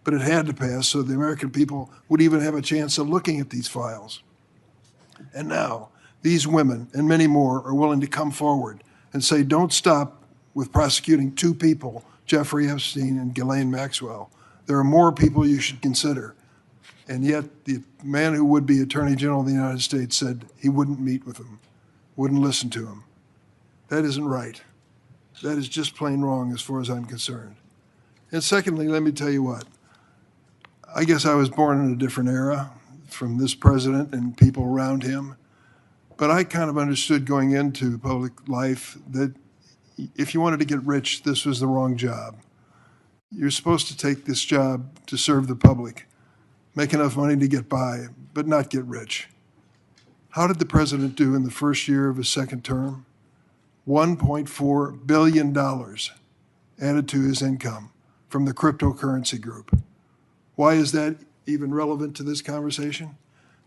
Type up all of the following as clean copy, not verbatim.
but it had to pass so the American people would even have a chance of looking at these files. And now, these women and many more are willing to come forward and say, don't stop with prosecuting two people, Jeffrey Epstein and Ghislaine Maxwell. There are more people you should consider. And yet, the man who would be Attorney General of the United States said he wouldn't meet with them, wouldn't listen to him. That isn't right. That is just plain wrong as far as I'm concerned. And secondly, let me tell you what. I guess I was born in a different era from this president and people around him. But I kind of understood going into public life that if you wanted to get rich, this was the wrong job. You're supposed to take this job to serve the public, make enough money to get by, but not get rich. How did the president do in the first year of his second term? $1.4 billion added to his income from the cryptocurrency group. Why is that even relevant to this conversation?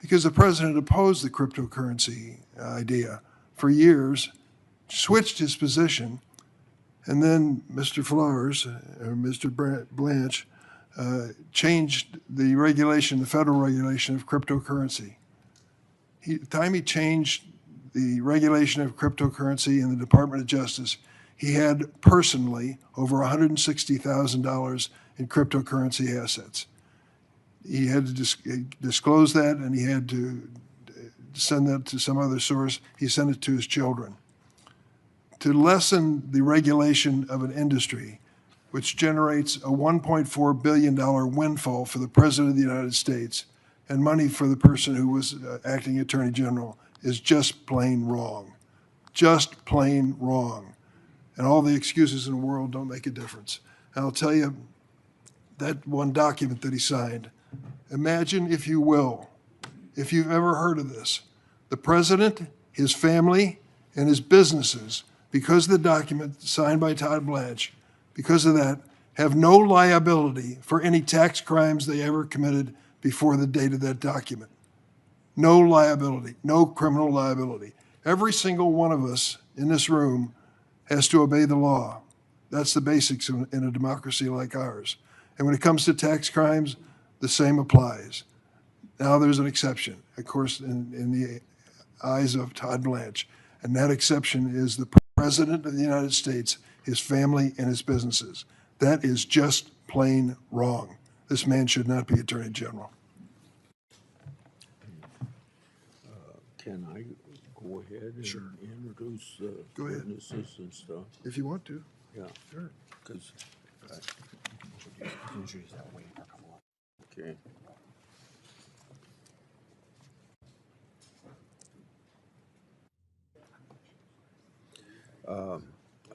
Because the president opposed the cryptocurrency idea for years, switched his position, and then Mr. Flowers, or Mr. Blanche, changed the regulation, the federal regulation of cryptocurrency. The time he changed the regulation of cryptocurrency in the Department of Justice, he had personally over $160,000 in cryptocurrency assets. He had to disclose that, and he had to send that to some other source. He sent it to his children. To lessen the regulation of an industry which generates a $1.4 billion windfall for the President of the United States and money for the person who was acting Attorney General is just plain wrong. Just plain wrong. And all the excuses in the world don't make a difference. And I'll tell you, that one document that he signed, imagine, if you will, if you've ever heard of this, the president, his family, and his businesses, because of the document signed by Todd Blanche, because of that, have no liability for any tax crimes they ever committed before the date of that document. No liability, no criminal liability. Every single one of us in this room has to obey the law. That's the basics in a democracy like ours. And when it comes to tax crimes, the same applies. Now there's an exception, of course, in the eyes of Todd Blanche. And that exception is the President of the United States, his family, and his businesses. That is just plain wrong. This man should not be Attorney General. Can I go ahead and introduce Go ahead. witnesses and stuff? If you want to. Yeah, Sure. because, okay.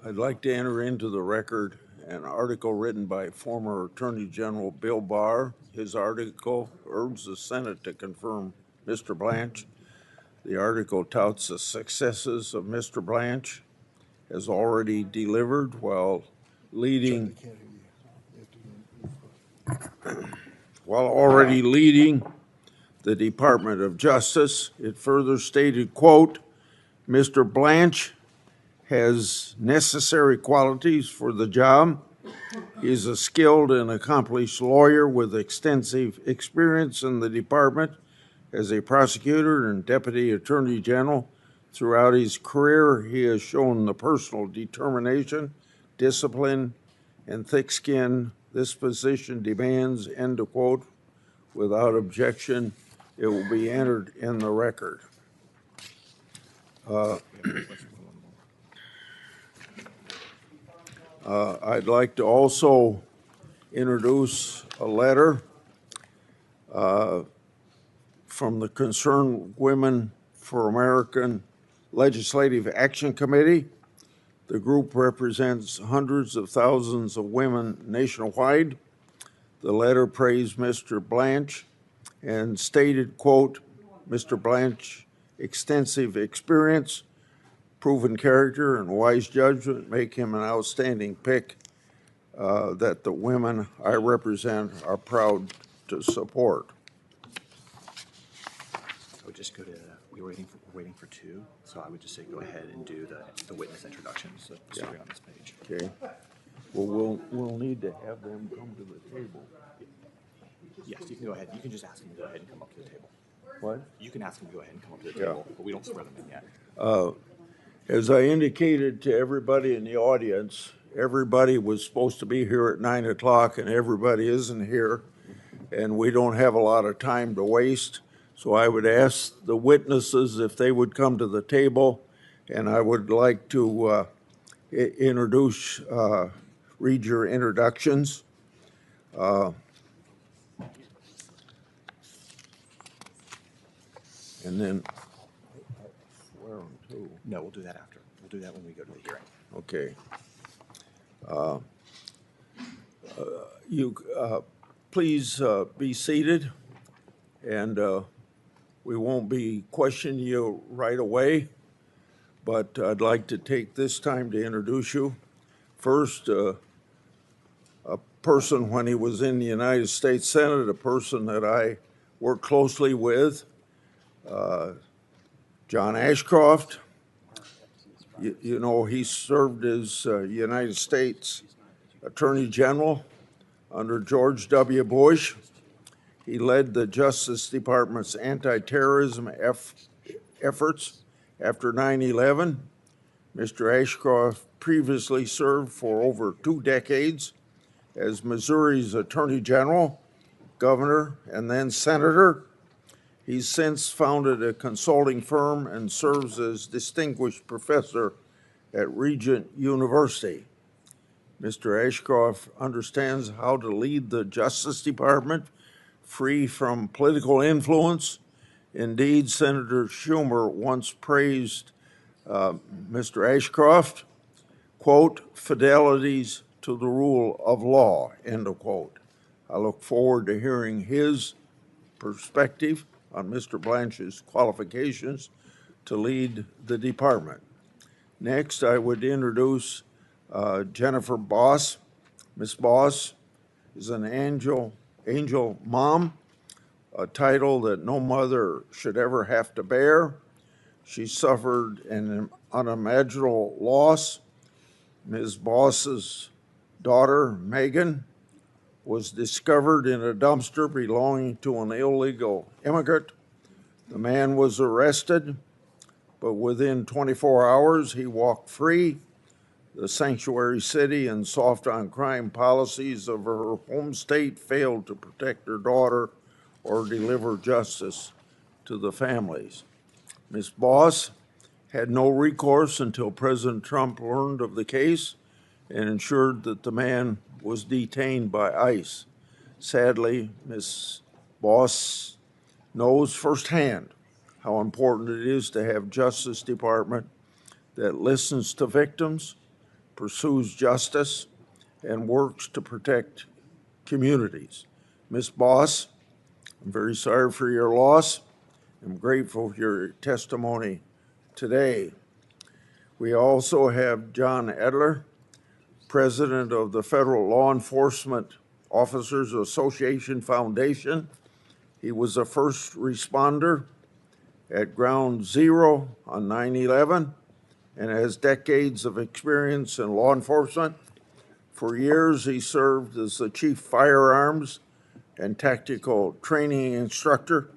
I'd like to enter into the record an article written by former Attorney General Bill Barr. His article urges the Senate to confirm Mr. Blanche. The article touts the successes of Mr. Blanche has already delivered while already leading the Department of Justice. It further stated, quote, Mr. Blanche has necessary qualities for the job. He is a skilled and accomplished lawyer with extensive experience in the department as a prosecutor and deputy attorney general. Throughout his career, he has shown the personal determination, discipline, and thick skin this position demands, end of quote. Without objection, it will be entered in the record. I'd like to also introduce a letter from the Concerned Women for American Legislative Action Committee. The group represents hundreds of thousands of women nationwide. The letter praised Mr. Blanche and stated, quote, Mr. Blanche, extensive experience, proven character, and wise judgment make him an outstanding pick that the women I represent are proud to support. I would just go to, we're waiting for two, so I would just say go ahead and do the witness introductions, so starting on this page. Okay. Well, we'll need to have them come to the table. Yes, you can go ahead. You can just ask him to go ahead and come up to the table. What? You can ask him to go ahead and come up to the Yeah. table, but we don't swear them in yet. As I indicated to everybody in the audience, everybody was supposed to be here at 9 o'clock and everybody isn't here. And we don't have a lot of time to waste. So I would ask the witnesses if they would come to the table. And I would like to introduce, read your introductions. And then, swear them too. No, we'll do that after. We'll do that when we go to the hearing. Okay. You, please be seated, and we won't be questioning you right away, but I'd like to take this time to introduce you. First, a person when he was in the United States Senate, a person that I worked closely with, John Ashcroft. You know, he served as United States Attorney General under George W. Bush. He led the Justice Department's anti-terrorism efforts after 9/11. Mr. Ashcroft previously served for over 2 decades as Missouri's Attorney General, Governor, and then Senator. He's since founded a consulting firm and serves as Distinguished Professor at Regent University. Mr. Ashcroft understands how to lead the Justice Department free from political influence. Indeed, Senator Schumer once praised Mr. Ashcroft, quote, fidelities to the rule of law, end of quote. I look forward to hearing his perspective on Mr. Blanche's qualifications to lead the department. Next, I would introduce Jennifer Boss. Ms. Boss is an angel mom, a title that no mother should ever have to bear. She suffered an unimaginable loss. Ms. Boss's daughter, Megan, was discovered in a dumpster belonging to an illegal immigrant. The man was arrested, but within 24 hours, he walked free. The sanctuary city and soft on crime policies of her home state failed to protect her daughter or deliver justice to the families. Ms. Boss had no recourse until President Trump learned of the case and ensured that the man was detained by ICE. Sadly, Ms. Boss knows firsthand how important it is to have Justice Department that listens to victims, pursues justice, and works to protect communities. Ms. Boss, I'm very sorry for your loss. I'm grateful for your testimony today. We also have John Edler, President of the Federal Law Enforcement Officers Association Foundation. He was a first responder at Ground Zero on 9/11 and has decades of experience in law enforcement. For years, he served as the Chief Firearms and Tactical Training Instructor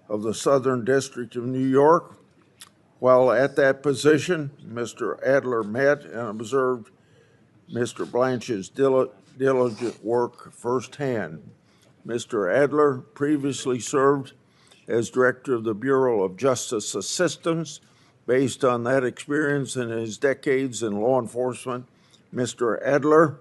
of the Southern District of New York. While at that position, Mr. Adler met and observed Mr. Blanche's diligent work firsthand. Mr. Adler previously served as Director of the Bureau of Justice Assistance. Based on that experience and his decades in law enforcement, Mr. Adler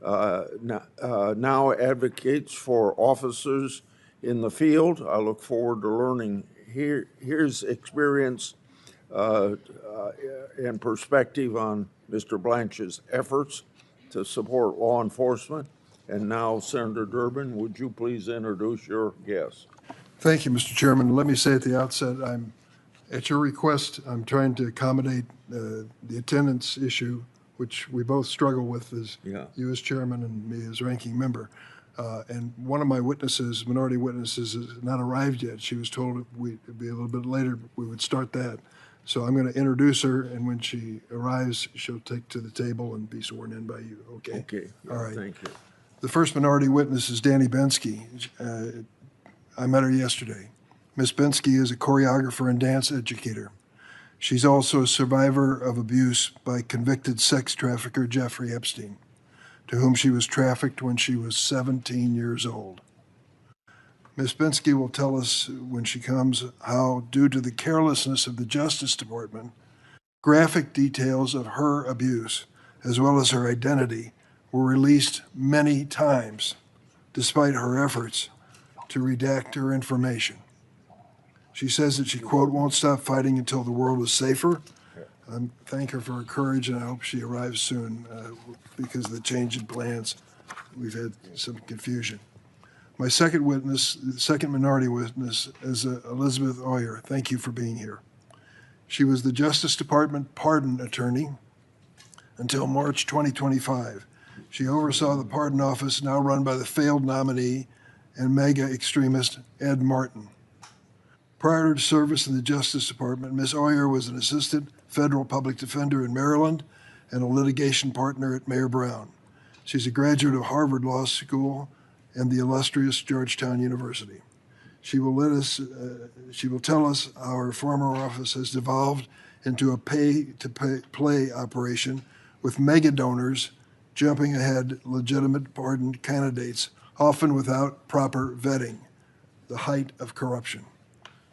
now advocates for officers in the field. I look forward to learning his experience and perspective on Mr. Blanche's efforts to support law enforcement. And now, Senator Durbin, would you please introduce your guest? Thank you, Mr. Chairman. Let me say at the outset, at your request, I'm trying to accommodate the attendance issue, which we both struggle with, as you as chairman and me as ranking member. And one of my witnesses, minority witnesses, has not arrived yet. She was told it'd be a little bit later, we would start that. So I'm going to introduce her, and when she arrives, she'll take to the table and be sworn in by you, okay? Okay. All right. Thank you. The first minority witness is Danny Bensky. I met her yesterday. Ms. Bensky is a choreographer and dance educator. She's also a survivor of abuse by convicted sex trafficker Jeffrey Epstein, to whom she was trafficked when she was 17 years old. Ms. Bensky will tell us when she comes how, due to the carelessness of the Justice Department, graphic details of her abuse, as well as her identity, were released many times, despite her efforts to redact her information. She says that she, quote, won't stop fighting until the world is safer. I thank her for her courage, and I hope she arrives soon because of the change in plans. We've had some confusion. My second witness, the second minority witness, is Elizabeth Oyer. Thank you for being here. She was the Justice Department pardon attorney until March 2025. She oversaw the pardon office now run by the failed nominee and mega extremist Ed Martin. Prior to service in the Justice Department, Ms. Oyer was an assistant federal public defender in Maryland and a litigation partner at Mayor Brown. She's a graduate of Harvard Law School and the illustrious Georgetown University. She will tell us how her former office has devolved into a pay-to-play operation with mega donors jumping ahead legitimate pardon candidates, often without proper vetting, the height of corruption.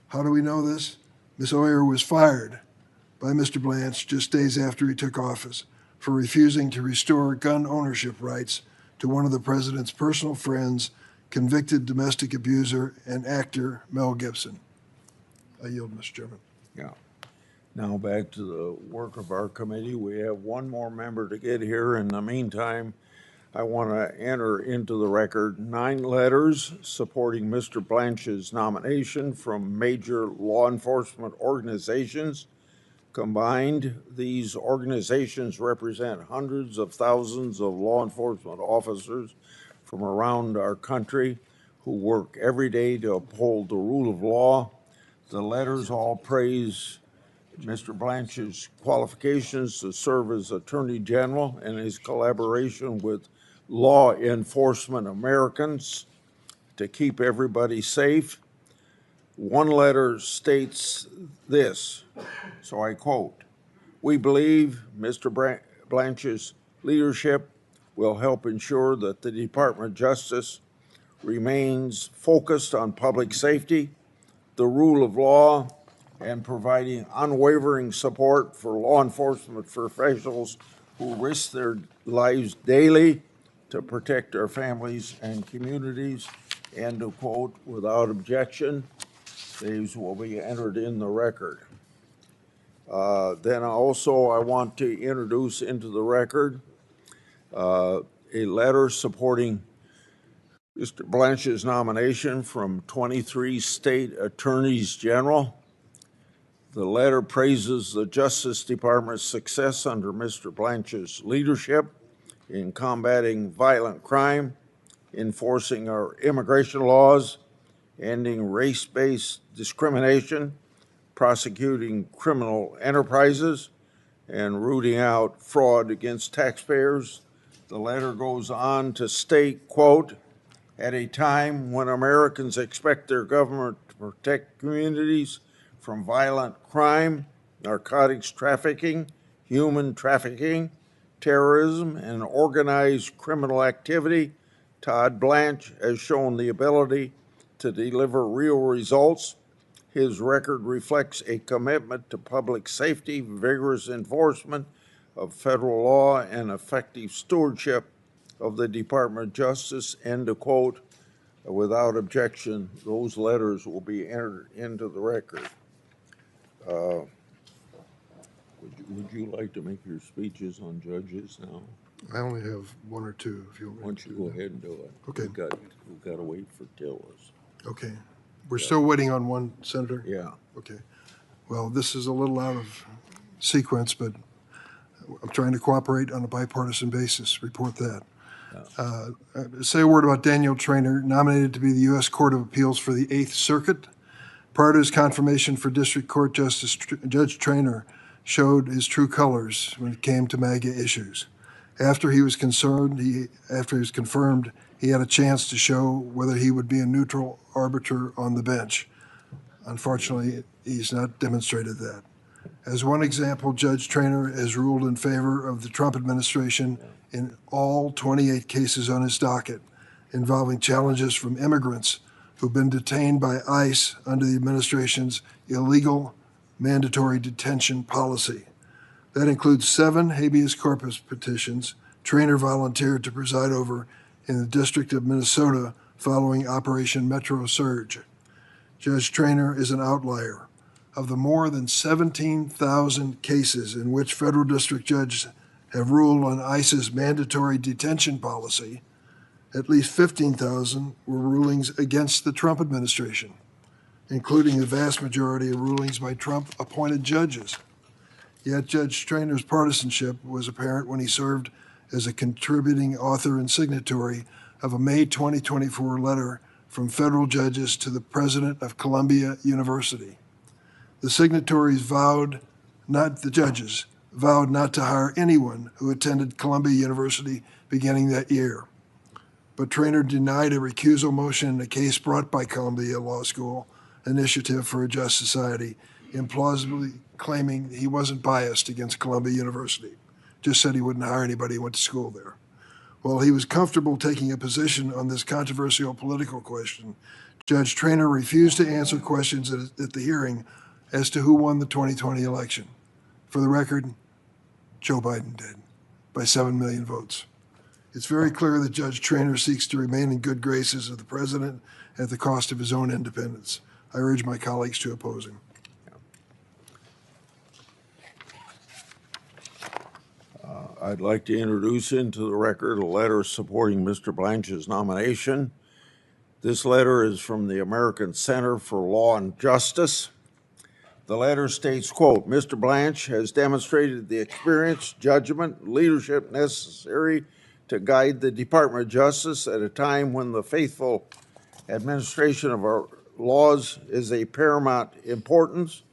How do we know this? Ms. Oyer was fired by Mr. Blanche just days after he took office for refusing to restore gun ownership rights to one of the president's personal friends, convicted domestic abuser and actor Mel Gibson. I yield, Mr. Chairman. Yeah. Now back to the work of our committee. We have one more member to get here. In the meantime, I want to enter into the record 9 letters supporting Mr. Blanche's nomination from major law enforcement organizations. Combined, these organizations represent hundreds of thousands of law enforcement officers from around our country who work every day to uphold the rule of law. The letters all praise Mr. Blanche's qualifications to serve as Attorney General and his collaboration with law enforcement Americans to keep everybody safe. One letter states this, so I quote, "We believe Mr. Blanche's leadership will help ensure that the Department of Justice remains focused on public safety, the rule of law, and providing unwavering support for law enforcement professionals who risk their lives daily to protect our families and communities," end of quote, without objection. These will be entered in the record. Then also I want to introduce into the record a letter supporting Mr. Blanche's nomination from 23 state attorneys general. The letter praises the Justice Department's success under Mr. Blanche's leadership in combating violent crime, enforcing our immigration laws, ending race-based discrimination, prosecuting criminal enterprises, and rooting out fraud against taxpayers. The letter goes on to state, quote, "At a time when Americans expect their government to protect communities from violent crime, narcotics trafficking, human trafficking, terrorism, and organized criminal activity, Todd Blanche has shown the ability to deliver real results. His record reflects a commitment to public safety, vigorous enforcement of federal law, and effective stewardship of the Department of Justice," end of quote. Without objection, those letters will be entered into the record. Would you like to make your speeches on judges now? I only have 1 or 2, if you want. Why don't you go ahead and do it? Okay. We've got to wait for Tillis. Okay. We're still waiting on one, Senator? Yeah. Okay. Well, this is a little out of sequence, but I'm trying to cooperate on a bipartisan basis. Report that. Say a word about Daniel Traynor, nominated to be the U.S. Court of Appeals for the 8th Circuit. Prior to his confirmation for District Court Justice, Judge Traynor showed his true colors when it came to MAGA issues. After he was confirmed, he had a chance to show whether he would be a neutral arbiter on the bench. Unfortunately, he's not demonstrated that. As one example, Judge Traynor has ruled in favor of the Trump administration in all 28 cases on his docket involving challenges from immigrants who've been detained by ICE under the administration's illegal mandatory detention policy. That includes 7 habeas corpus petitions Traynor volunteered to preside over in the District of Minnesota following Operation Metro Surge. Judge Traynor is an outlier. Of the more than 17,000 cases in which federal district judges have ruled on ICE's mandatory detention policy, at least 15,000 were rulings against the Trump administration, including the vast majority of rulings by Trump-appointed judges. Yet Judge Traynor's partisanship was apparent when he served as a contributing author and signatory of a May 2024 letter from federal judges to the president of Columbia University. The signatories the judges vowed not to hire anyone who attended Columbia University beginning that year. But Traynor denied a recusal motion in a case brought by Columbia Law School Initiative for a Just Society, implausibly claiming he wasn't biased against Columbia University, just said he wouldn't hire anybody who went to school there. While he was comfortable taking a position on this controversial political question, Judge Traynor refused to answer questions at the hearing as to who won the 2020 election. For the record, Joe Biden did, by 7 million votes. It's very clear that Judge Traynor seeks to remain in good graces of the president at the cost of his own independence. I urge my colleagues to oppose him. I'd like to introduce into the record a letter supporting Mr. Blanche's nomination. This letter is from the American Center for Law and Justice. The letter states, quote, Mr. Blanche has demonstrated the experience, judgment, leadership necessary to guide the Department of Justice at a time when the faithful administration of our laws is a paramount importance.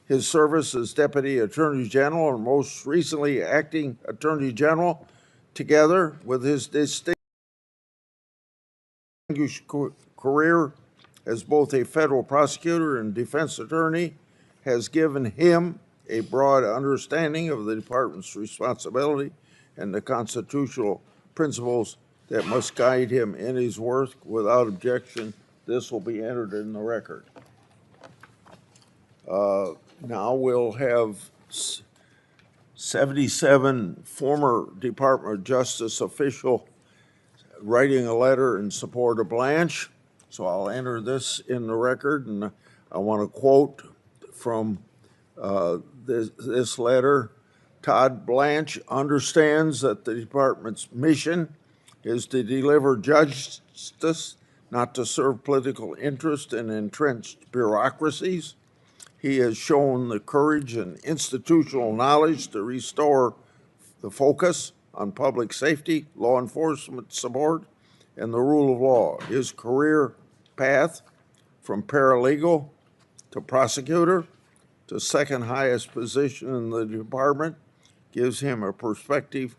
His service as Deputy Attorney General and most recently Acting Attorney General, together with his distinguished career as both a federal prosecutor and defense attorney, has given him a broad understanding of the department's responsibility and the constitutional principles that must guide him in his work. Without objection, this will be entered in the record. Now we'll have 77 former Department of Justice official writing a letter in support of Blanche. So I'll enter this in the record, and I want to quote from this letter. Todd Blanche understands that the department's mission is to deliver justice, not to serve political interest and entrenched bureaucracies. He has shown the courage and institutional knowledge to restore the focus on public safety, law enforcement support, and the rule of law. His career path from paralegal to prosecutor to second highest position in the department gives him a perspective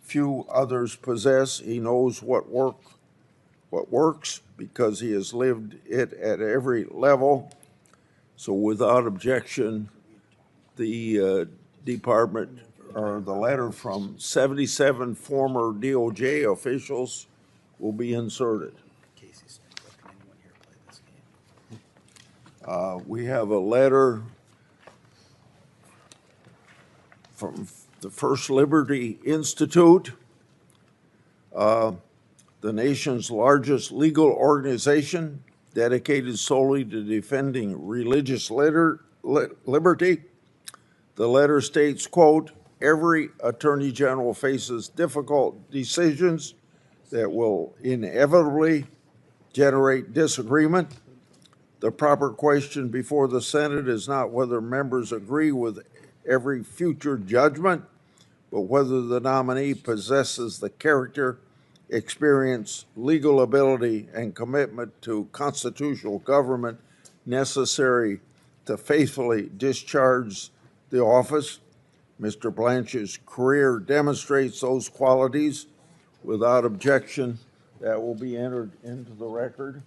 few others possess. He knows what works because he has lived it at every level. So without objection, the department, or the letter from 77 former DOJ officials will be inserted. We have a letter from the First Liberty Institute, the nation's largest legal organization dedicated solely to defending religious liberty. The letter states, quote, every attorney general faces difficult decisions that will inevitably generate disagreement. The proper question before the Senate is not whether members agree with every future judgment, but whether the nominee possesses the character, experience, legal ability, and commitment to constitutional government necessary to faithfully discharge the office. Mr. Blanche's career demonstrates those qualities. Without objection, that will be entered into the record.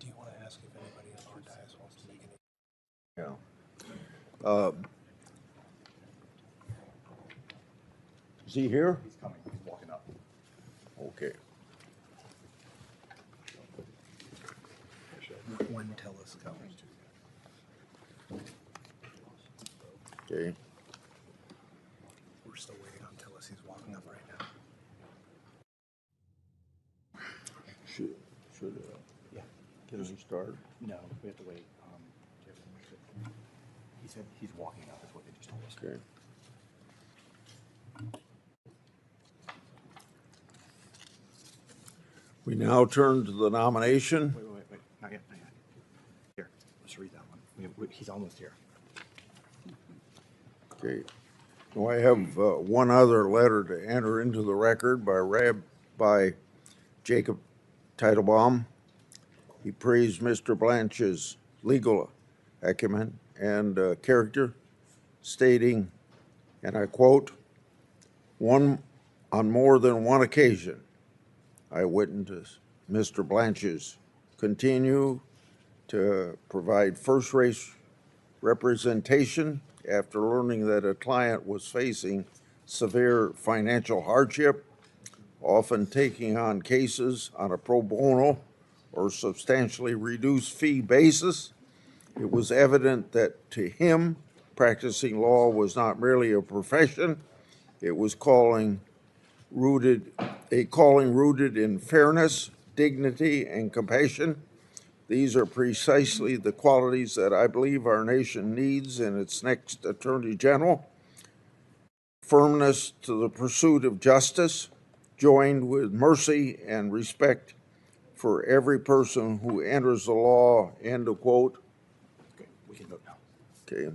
Do you want to ask if anybody on our dais wants to make any? Yeah. Is he here? He's coming, he's walking up. Okay. When tell us coming. Okay. We're still waiting on Tillis. He's walking up right now. Yeah. Can we start? No, we have to wait. He said he's walking up, is what they just told us. Okay. We now turn to the nomination. Wait. Not yet. Here, let's read that one. He's almost here. Okay. Now I have one other letter to enter into the record by Rabbi Jacob Teitelbaum. He praised Mr. Blanche's legal acumen and character, stating, and I quote, on more than one occasion, I witnessed Mr. Blanche's continue to provide first-rate representation after learning that a client was facing severe financial hardship, often taking on cases on a pro bono or substantially reduced fee basis. It was evident that to him, practicing law was not merely a profession, it was a calling rooted in fairness, dignity, and compassion. These are precisely the qualities that I believe our nation needs in its next Attorney General. Firmness to the pursuit of justice, joined with mercy and respect for every person who enters the law, end of quote. Okay, we can vote now. Okay.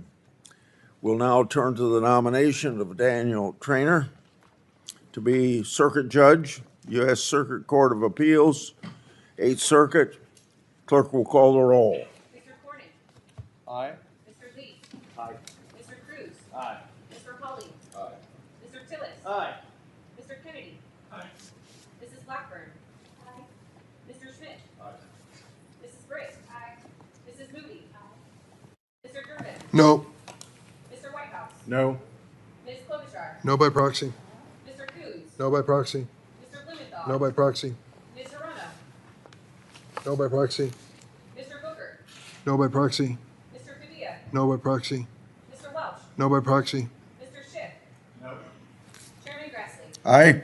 We'll now turn to the nomination of Daniel Trainer to be Circuit Judge, U.S. Circuit Court of Appeals, 8th Circuit. Clerk will call the roll. Mr. Corning. Aye. Mr. Lee. Aye. Mr. Cruz. Aye. Mr. Hawley. Aye. Mr. Tillis. Aye. Mr. Kennedy. Aye. Mrs. Blackburn. Aye. Mr. Schmidt. Aye. Mrs. Britt. Aye. Mrs. Moody. Aye. Mr. Durbin. No. Mr. Whitehouse. No. Ms. Klobuchar. No by proxy. Mr. Coons. No by proxy. Mr. Blumenthal. No by proxy. Ms. Hirono. No by proxy. Mr. Booker. No by proxy. Mr. Padilla. No by proxy. Mr. Welch. No by proxy. Mr. Schiff. No. Chairman Grassley. Aye.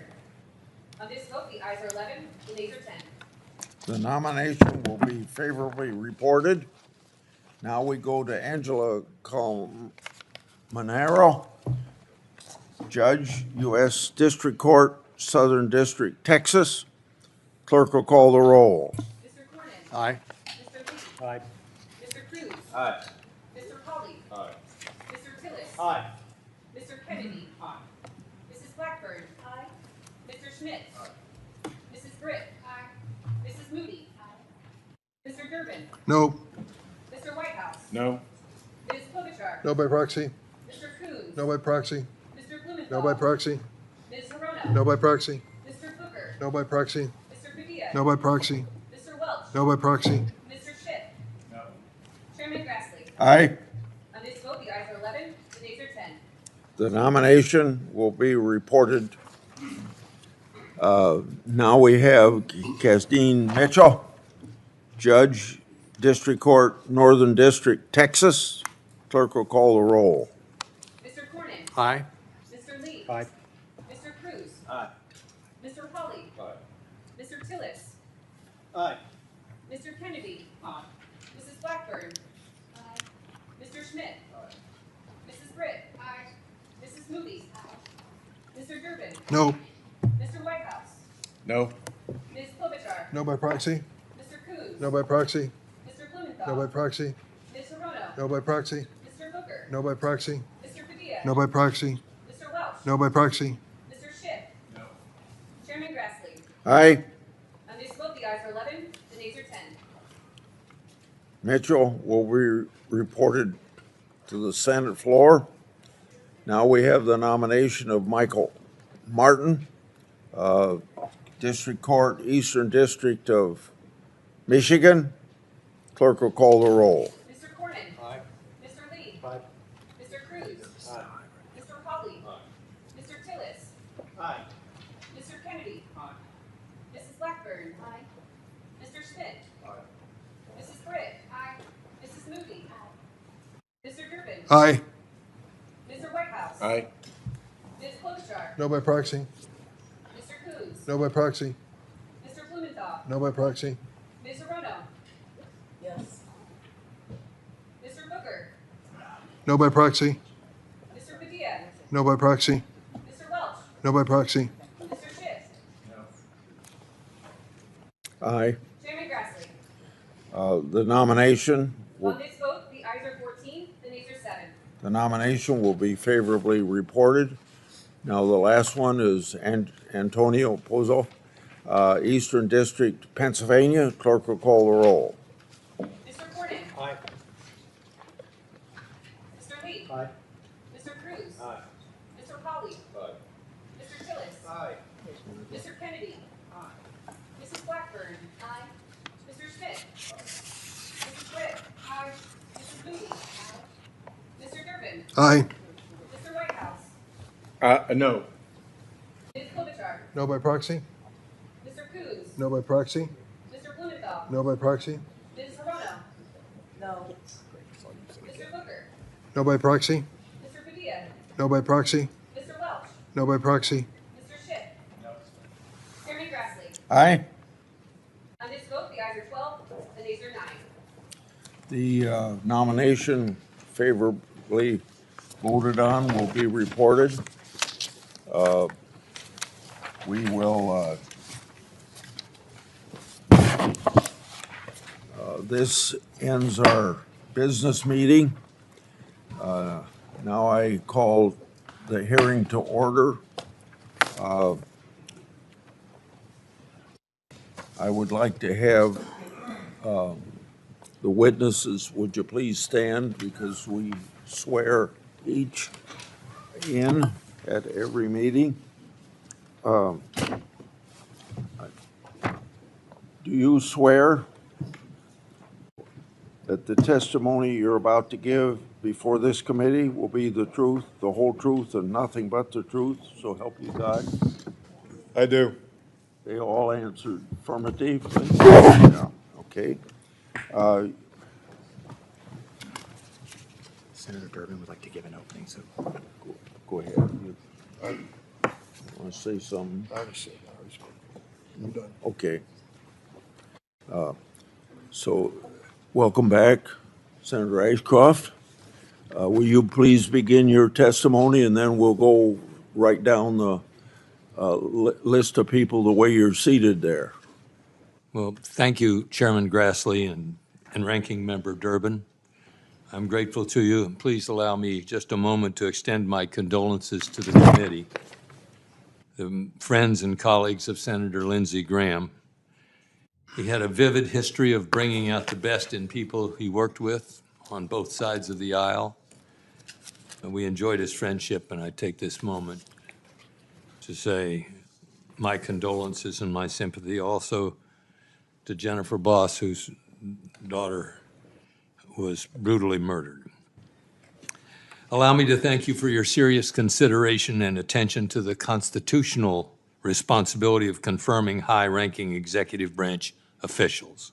On this vote, the ayes are 11, the nays are 10. The nomination will be favorably reported. Now we go to Angela Colmanero, Judge, U.S. District Court, Southern District, Texas. Clerk will call the roll. Mr. Cornyn. Aye. Mr. Lee. Aye. Mr. Cruz. Aye. Mr. Hawley. Aye. Mr. Tillis. Aye. Mr. Kennedy. Aye. Mrs. Blackburn. Aye. Mr. Schmidt. Aye. Mrs. Britt. Aye. Mrs. Moody. Aye. Mr. Durbin. No. Mr. Whitehouse. No. Ms. Klobuchar. No by proxy. Mr. Coons. No by proxy. Mr. Blumenthal. No by proxy. Ms. Hirono. No by proxy. Mr. Booker. No by proxy. Mr. Padilla. No by proxy. Mr. Welch. No by proxy. Mr. Schiff. No. Chairman Grassley. Aye. On this vote, the ayes are 11, the nays are 10. The nomination will be reported. Now we have Casdine Mitchell, Judge, District Court, Northern District, Texas. Clerk will call the roll. Mr. Cornyn. Aye. Mr. Lee. Aye. Mr. Cruz. Aye. Mr. Hawley. Aye. Mr. Tillis. Aye. Mr. Kennedy. Aye. Mrs. Blackburn. Aye. Mr. Schmidt. Aye. Mrs. Britt. Aye. Mrs. Moody. Aye. Mr. Durbin. No. Mr. Whitehouse. No. Ms. Klobuchar. No by proxy. Mr. Coons. No by proxy. Mr. Blumenthal. No by proxy. Ms. Hirono. No by proxy. Mr. Booker. No by proxy. Mr. Padilla. No by proxy. Mr. Welch. No by proxy. Mr. Schiff. No. Chairman Grassley. Aye. On this vote, the ayes are 11, the nays are 10. Mitchell will be reported to the Senate floor. Now we have the nomination of Michael Martin, District Court, Eastern District of Michigan. Clerk will call the roll. Mr. Cornyn. Aye. Mr. Lee. Aye. Mr. Cruz. Aye. Mr. Hawley. Mr. Tillis. Aye. Mr. Kennedy. Mrs. Blackburn. Mr. Schmidt. Mrs. Britt. Mrs. Moody. Mr. Durbin. Aye. Mr. Whitehouse. Aye. Ms. Klobuchar. No by proxy. Mr. Coons. No by proxy. Mr. Blumenthal. No by proxy. Ms. Arono. Yes. Mr. Booker. No by proxy. Mr. Padilla. No by proxy. Mr. Welch. No by proxy. Mr. Schiff. Aye. Chairman Grassley. The nomination will On this vote, the ayes are 14, the nays are 7. The nomination will be favorably reported. Now, the last one is Antonio Pozzo, Eastern District, Pennsylvania. Clerk will call the roll. Mr. Cornyn. Aye. Mr. Lee. Aye. Mr. Cruz. Aye. Mr. Hawley. Aye. Mr. Tillis. Aye. Mr. Kennedy. Mrs. Blackburn. Mr. Schmidt. Mrs. Britt. Mrs. Moody. Mr. Durbin. Aye. Mr. Whitehouse. No. Ms. Klobuchar. No by proxy. Mr. Coons. No by proxy. Mr. Blumenthal. No by proxy. Ms. Arono. No. Mr. Booker. No by proxy. Mr. Padilla. No by proxy. Mr. Welch. No by proxy. Mr. Schiff. Chairman Grassley. Aye. On this vote, the ayes are 12, the nays are 9. The nomination favorably voted on will be reported. We will, this ends our business meeting. Now I call the hearing to order. I would like to have the witnesses, would you please stand, because we swear each in at every meeting. Do you swear that the testimony you're about to give before this committee will be the truth, the whole truth, and nothing but the truth, so help you God? I do. They all answered affirmatively? Yeah, okay. Senator Durbin would like to give an opening, so. Go ahead. Want to say something? I'm done. Okay. So, welcome back, Senator Ashcroft. Will you please begin your testimony, and then we'll go right down the list of people the way you're seated there. Well, thank you, Chairman Grassley and Ranking Member Durbin. I'm grateful to you, and please allow me just a moment to extend my condolences to the committee, the friends and colleagues of Senator Lindsey Graham. He had a vivid history of bringing out the best in people he worked with on both sides of the aisle, and we enjoyed his friendship, and I take this moment to say my condolences and my sympathy also to Jennifer Boss, whose daughter was brutally murdered. Allow me to thank you for your serious consideration and attention to the constitutional responsibility of confirming high-ranking executive branch officials.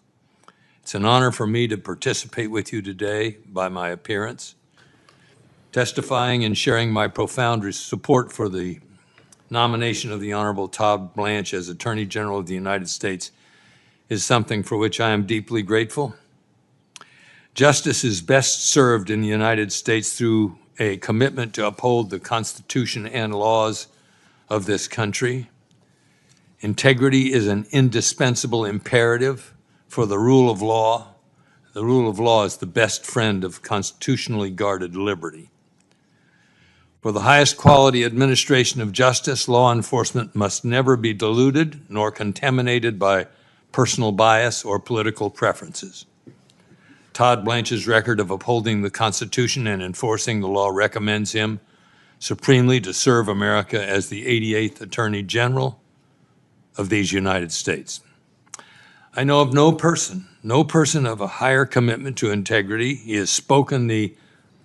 It's an honor for me to participate with you today by my appearance, testifying and sharing my profound support for the nomination of the Honorable Todd Blanche as Attorney General of the United States is something for which I am deeply grateful. Justice is best served in the United States through a commitment to uphold the Constitution and laws of this country. Integrity is an indispensable imperative for the rule of law. The rule of law is the best friend of constitutionally guarded liberty. For the highest quality administration of justice, law enforcement must never be diluted nor contaminated by personal bias or political preferences. Todd Blanche's record of upholding the Constitution and enforcing the law recommends him supremely to serve America as the 88th Attorney General of these United States. I know of no person of a higher commitment to integrity. He has spoken the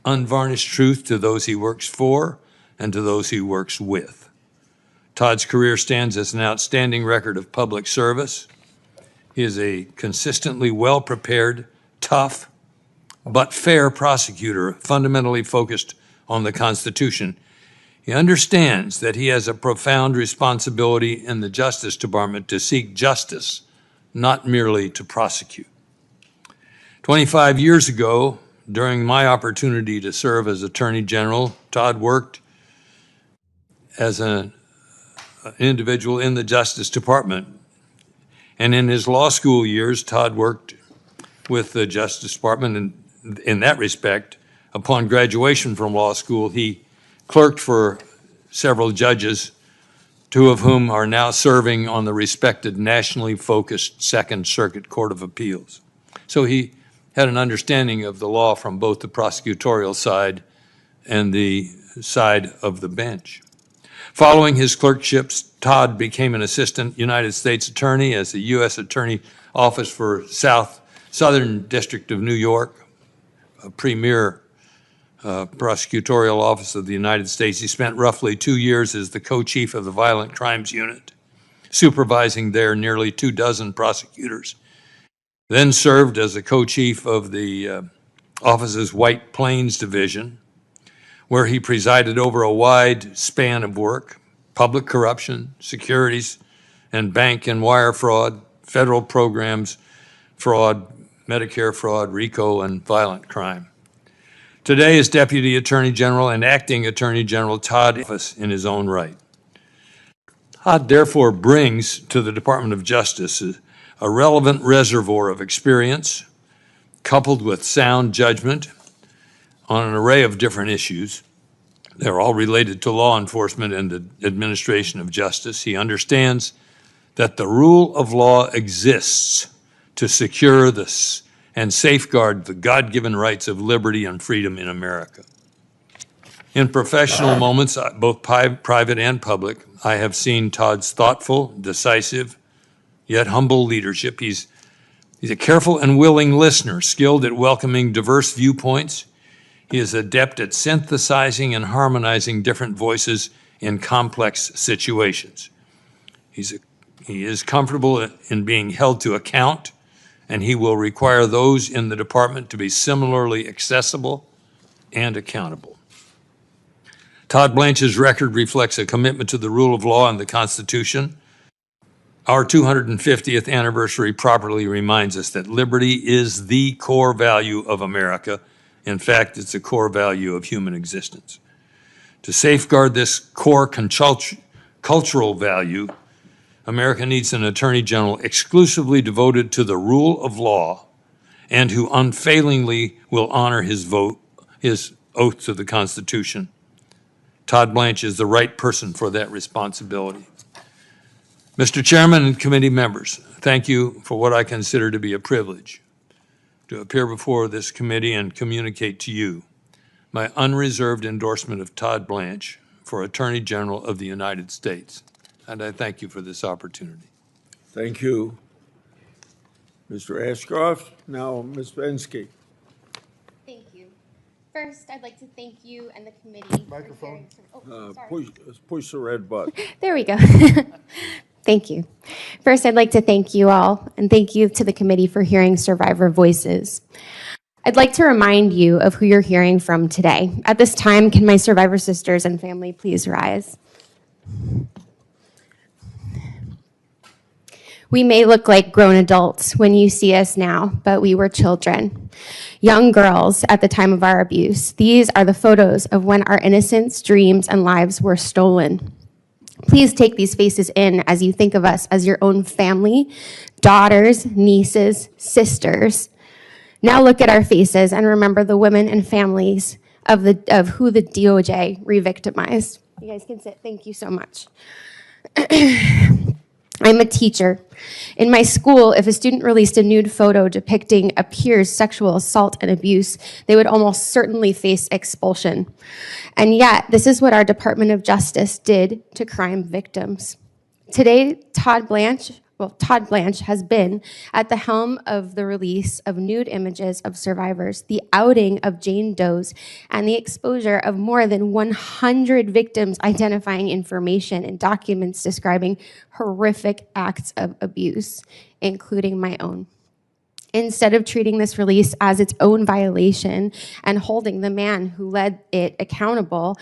unvarnished truth to those he works for and to those he works with. Todd's career stands as an outstanding record of public service. He is a consistently well-prepared, tough, but fair prosecutor, fundamentally focused on the Constitution. He understands that he has a profound responsibility in the Justice Department to seek justice, not merely to prosecute. 25 years ago, during my opportunity to serve as Attorney General, Todd worked as an individual in the Justice Department. And in his law school years, Todd worked with the Justice Department, and in that respect, upon graduation from law school, he clerked for several judges, two of whom are now serving on the respected nationally focused Second Circuit Court of Appeals. So he had an understanding of the law from both the prosecutorial side and the side of the bench. Following his clerkships, Todd became an assistant United States attorney as the U.S. Attorney Office for Southern District of New York, a premier prosecutorial office of the United States. He spent roughly 2 years as the co-chief of the Violent Crimes Unit, supervising there nearly 24 prosecutors. Then served as a co-chief of the office's White Plains Division, where he presided over a wide span of work: public corruption, securities and bank and wire fraud, federal programs fraud, Medicare fraud, RICO, and violent crime. Today, as Deputy Attorney General and Acting Attorney General, Todd is office in his own right. Todd therefore brings to the Department of Justice a relevant reservoir of experience, coupled with sound judgment on an array of different issues. They're all related to law enforcement and the administration of justice. He understands that the rule of law exists to secure this and safeguard the God-given rights of liberty and freedom in America. In professional moments, both private and public, I have seen Todd's thoughtful, decisive, yet humble leadership. He's a careful and willing listener, skilled at welcoming diverse viewpoints. He is adept at synthesizing and harmonizing different voices in complex situations. He is comfortable in being held to account, and he will require those in the department to be similarly accessible and accountable. Todd Blanche's record reflects a commitment to the rule of law and the Constitution. Our 250th anniversary properly reminds us that liberty is the core value of America. In fact, it's a core value of human existence. To safeguard this core cultural value, America needs an Attorney General exclusively devoted to the rule of law and who unfailingly will honor his oath to the Constitution. Todd Blanche is the right person for that responsibility. Mr. Chairman and committee members, thank you for what I consider to be a privilege to appear before this committee and communicate to you my unreserved endorsement of Todd Blanche for Attorney General of the United States. And I thank you for this opportunity. Thank you, Mr. Ashcroft. Now, Ms. Bensky. Thank you. First, I'd like to thank you and the committee. Microphone. Push the red button. There we go. Thank you. First, I'd like to thank you all, and thank you to the committee for hearing survivor voices. I'd like to remind you of who you're hearing from today. At this time, can my survivor sisters and family please rise? We may look like grown adults when you see us now, but we were children, young girls at the time of our abuse. These are the photos of when our innocence, dreams, and lives were stolen. Please take these faces in as you think of us as your own family, daughters, nieces, sisters. Now look at our faces and remember the women and families of who the DOJ re-victimized. You guys can sit. Thank you so much. I'm a teacher. In my school, if a student released a nude photo depicting a peer's sexual assault and abuse, they would almost certainly face expulsion. And yet, this is what our Department of Justice did to crime victims. Today, Todd Blanche has been at the helm of the release of nude images of survivors, the outing of Jane Does, and the exposure of more than 100 victims identifying information and documents describing horrific acts of abuse, including my own. Instead of treating this release as its own violation and holding the man who led it accountable,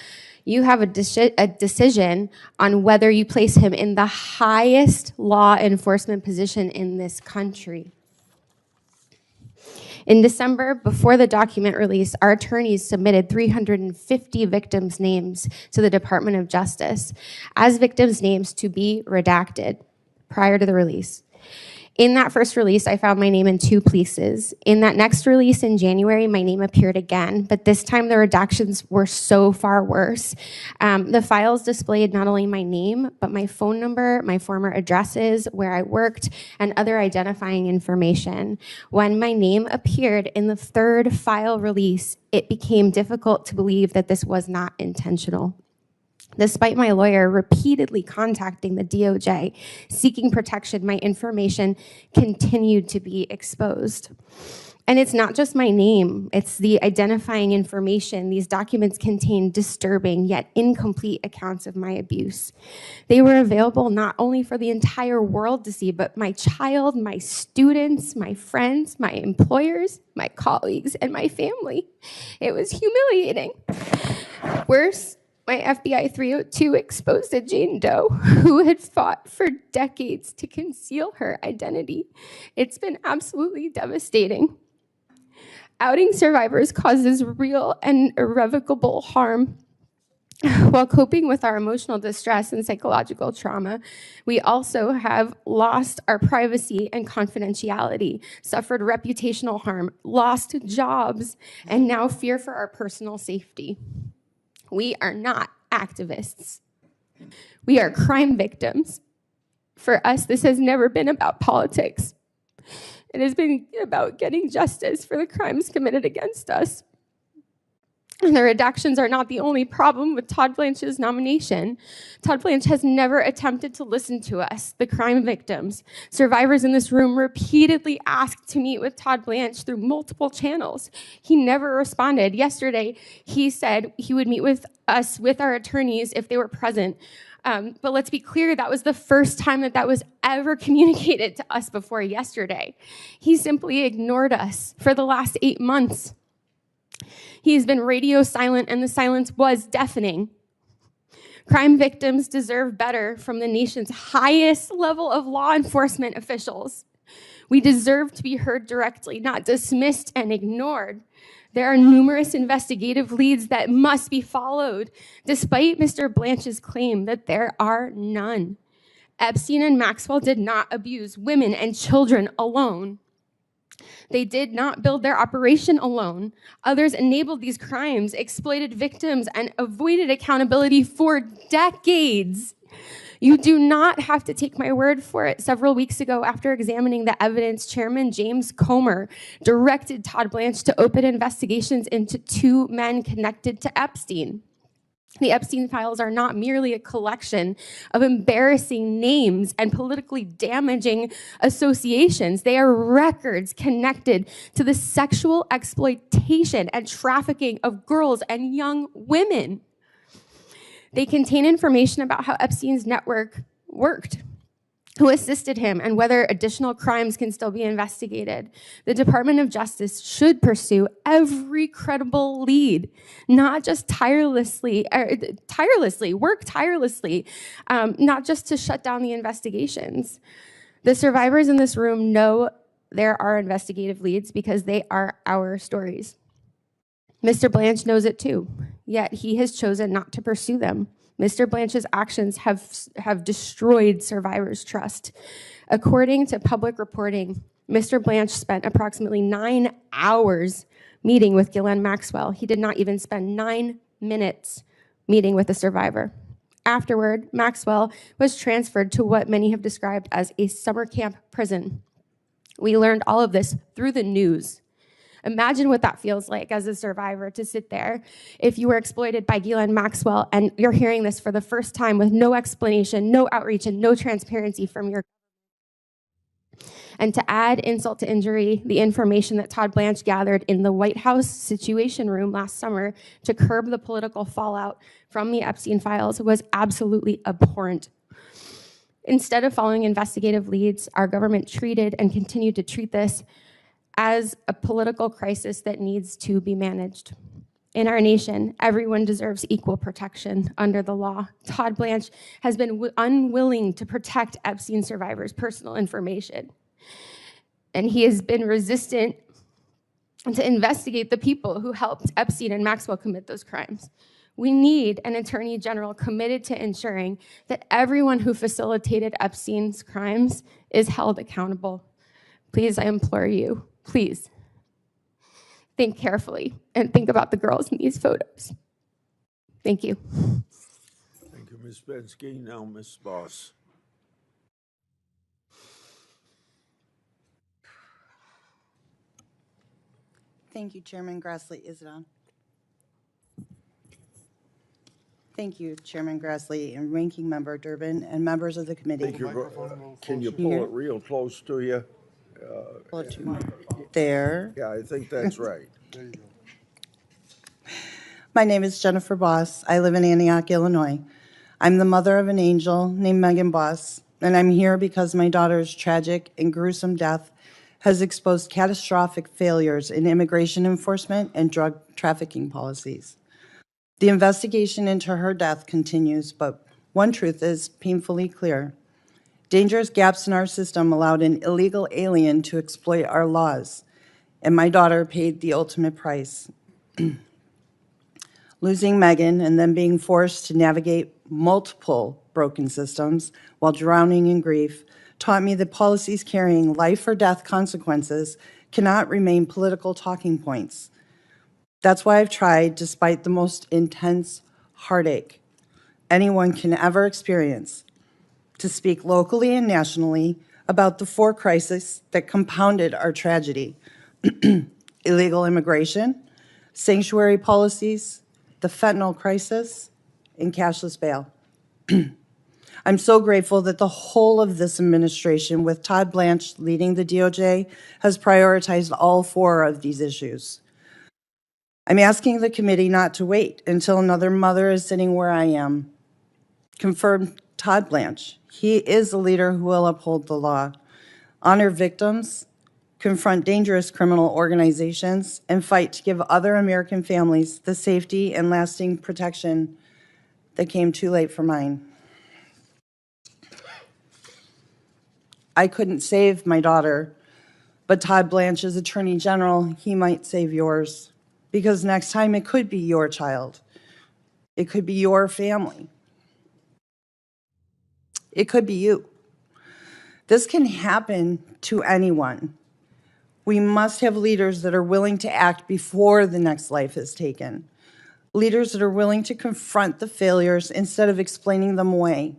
you have a decision on whether you place him in the highest law enforcement position in this country. In December, before the document release, our attorneys submitted 350 victims' names to the Department of Justice as victims' names to be redacted prior to the release. In that first release, I found my name in 2 places. In that next release in January, my name appeared again, but this time the redactions were so far worse. The files displayed not only my name, but my phone number, my former addresses, where I worked, and other identifying information. When my name appeared in the 3rd file release, it became difficult to believe that this was not intentional. Despite my lawyer repeatedly contacting the DOJ, seeking protection, my information continued to be exposed. And it's not just my name, it's the identifying information. These documents contain disturbing yet incomplete accounts of my abuse. They were available not only for the entire world to see, but my child, my students, my friends, my employers, my colleagues, and my family. It was humiliating. Worse, my FBI 302 exposed a Jane Doe who had fought for decades to conceal her identity. It's been absolutely devastating. Outing survivors causes real and irrevocable harm. While coping with our emotional distress and psychological trauma, we also have lost our privacy and confidentiality, suffered reputational harm, lost jobs, and now fear for our personal safety. We are not activists. We are crime victims. For us, this has never been about politics. It has been about getting justice for the crimes committed against us. And the redactions are not the only problem with Todd Blanche's nomination. Todd Blanche has never attempted to listen to us, the crime victims. Survivors in this room repeatedly asked to meet with Todd Blanche through multiple channels. He never responded. Yesterday, he said he would meet with us, with our attorneys, if they were present. But let's be clear, that was the first time that was ever communicated to us before yesterday. He simply ignored us for the last 8 months. He's been radio silent, and the silence was deafening. Crime victims deserve better from the nation's highest level of law enforcement officials. We deserve to be heard directly, not dismissed and ignored. There are numerous investigative leads that must be followed, despite Mr. Blanche's claim that there are none. Epstein and Maxwell did not abuse women and children alone. They did not build their operation alone. Others enabled these crimes, exploited victims, and avoided accountability for decades. You do not have to take my word for it. Several weeks ago, after examining the evidence, Chairman James Comer directed Todd Blanche to open investigations into 2 men connected to Epstein. The Epstein files are not merely a collection of embarrassing names and politically damaging associations. They are records connected to the sexual exploitation and trafficking of girls and young women. They contain information about how Epstein's network worked, who assisted him, and whether additional crimes can still be investigated. The Department of Justice should pursue every credible lead, not just work tirelessly, not just to shut down the investigations. The survivors in this room know there are investigative leads because they are our stories. Mr. Blanche knows it too, yet he has chosen not to pursue them. Mr. Blanche's actions have destroyed survivors' trust. According to public reporting, Mr. Blanche spent approximately 9 hours meeting with Ghislaine Maxwell. He did not even spend 9 minutes meeting with a survivor. Afterward, Maxwell was transferred to what many have described as a summer camp prison. We learned all of this through the news. Imagine what that feels like as a survivor to sit there if you were exploited by Ghislaine Maxwell and you're hearing this for the first time with no explanation, no outreach, and no transparency from your. And to add insult to injury, the information that Todd Blanche gathered in the White House Situation Room last summer to curb the political fallout from the Epstein files was absolutely abhorrent. Instead of following investigative leads, our government treated and continued to treat this as a political crisis that needs to be managed. In our nation, everyone deserves equal protection under the law. Todd Blanche has been unwilling to protect Epstein survivors' personal information. And he has been resistant to investigate the people who helped Epstein and Maxwell commit those crimes. We need an attorney general committed to ensuring that everyone who facilitated Epstein's crimes is held accountable. Please, I implore you, please, think carefully and think about the girls in these photos. Thank you. Thank you, Ms. Bensky. Now, Ms. Boss. Thank you, Chairman Grassley. Is it on? Thank you, Chairman Grassley and Ranking Member Durbin and members of the committee. Can you pull it real close to you? Pull it to there. Yeah, I think that's right. There you go. My name is Jennifer Boss. I live in Antioch, Illinois. I'm the mother of an angel named Megan Boss, and I'm here because my daughter's tragic and gruesome death has exposed catastrophic failures in immigration enforcement and drug trafficking policies. The investigation into her death continues, but one truth is painfully clear. Dangerous gaps in our system allowed an illegal alien to exploit our laws, and my daughter paid the ultimate price. Losing Megan and then being forced to navigate multiple broken systems while drowning in grief taught me that policies carrying life or death consequences cannot remain political talking points. That's why I've tried, despite the most intense heartache anyone can ever experience, to speak locally and nationally about the four crises that compounded our tragedy: illegal immigration, sanctuary policies, the fentanyl crisis, and cashless bail. I'm so grateful that the whole of this administration, with Todd Blanche leading the DOJ, has prioritized all four of these issues. I'm asking the committee not to wait until another mother is sitting where I am. Confirm Todd Blanche. He is a leader who will uphold the law, honor victims, confront dangerous criminal organizations, and fight to give other American families the safety and lasting protection that came too late for mine. I couldn't save my daughter, but Todd Blanche is Attorney General. He might save yours, because next time it could be your child. It could be your family. It could be you. This can happen to anyone. We must have leaders that are willing to act before the next life is taken. Leaders that are willing to confront the failures instead of explaining them away.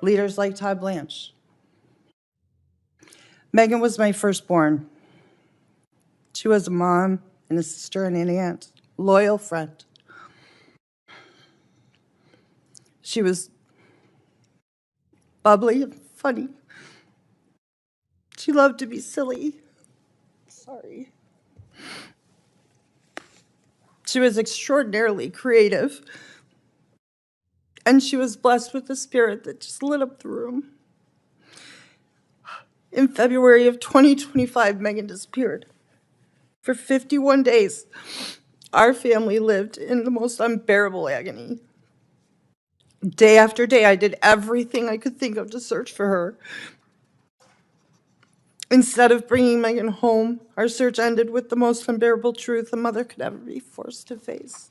Leaders like Todd Blanche. Megan was my firstborn. She was a mom and a sister and an aunt, loyal friend. She was bubbly and funny. She loved to be silly. Sorry. She was extraordinarily creative. And she was blessed with a spirit that just lit up the room. In February of 2025, Megan disappeared. For 51 days, our family lived in the most unbearable agony. Day after day, I did everything I could think of to search for her. Instead of bringing Megan home, our search ended with the most unbearable truth a mother could ever be forced to face.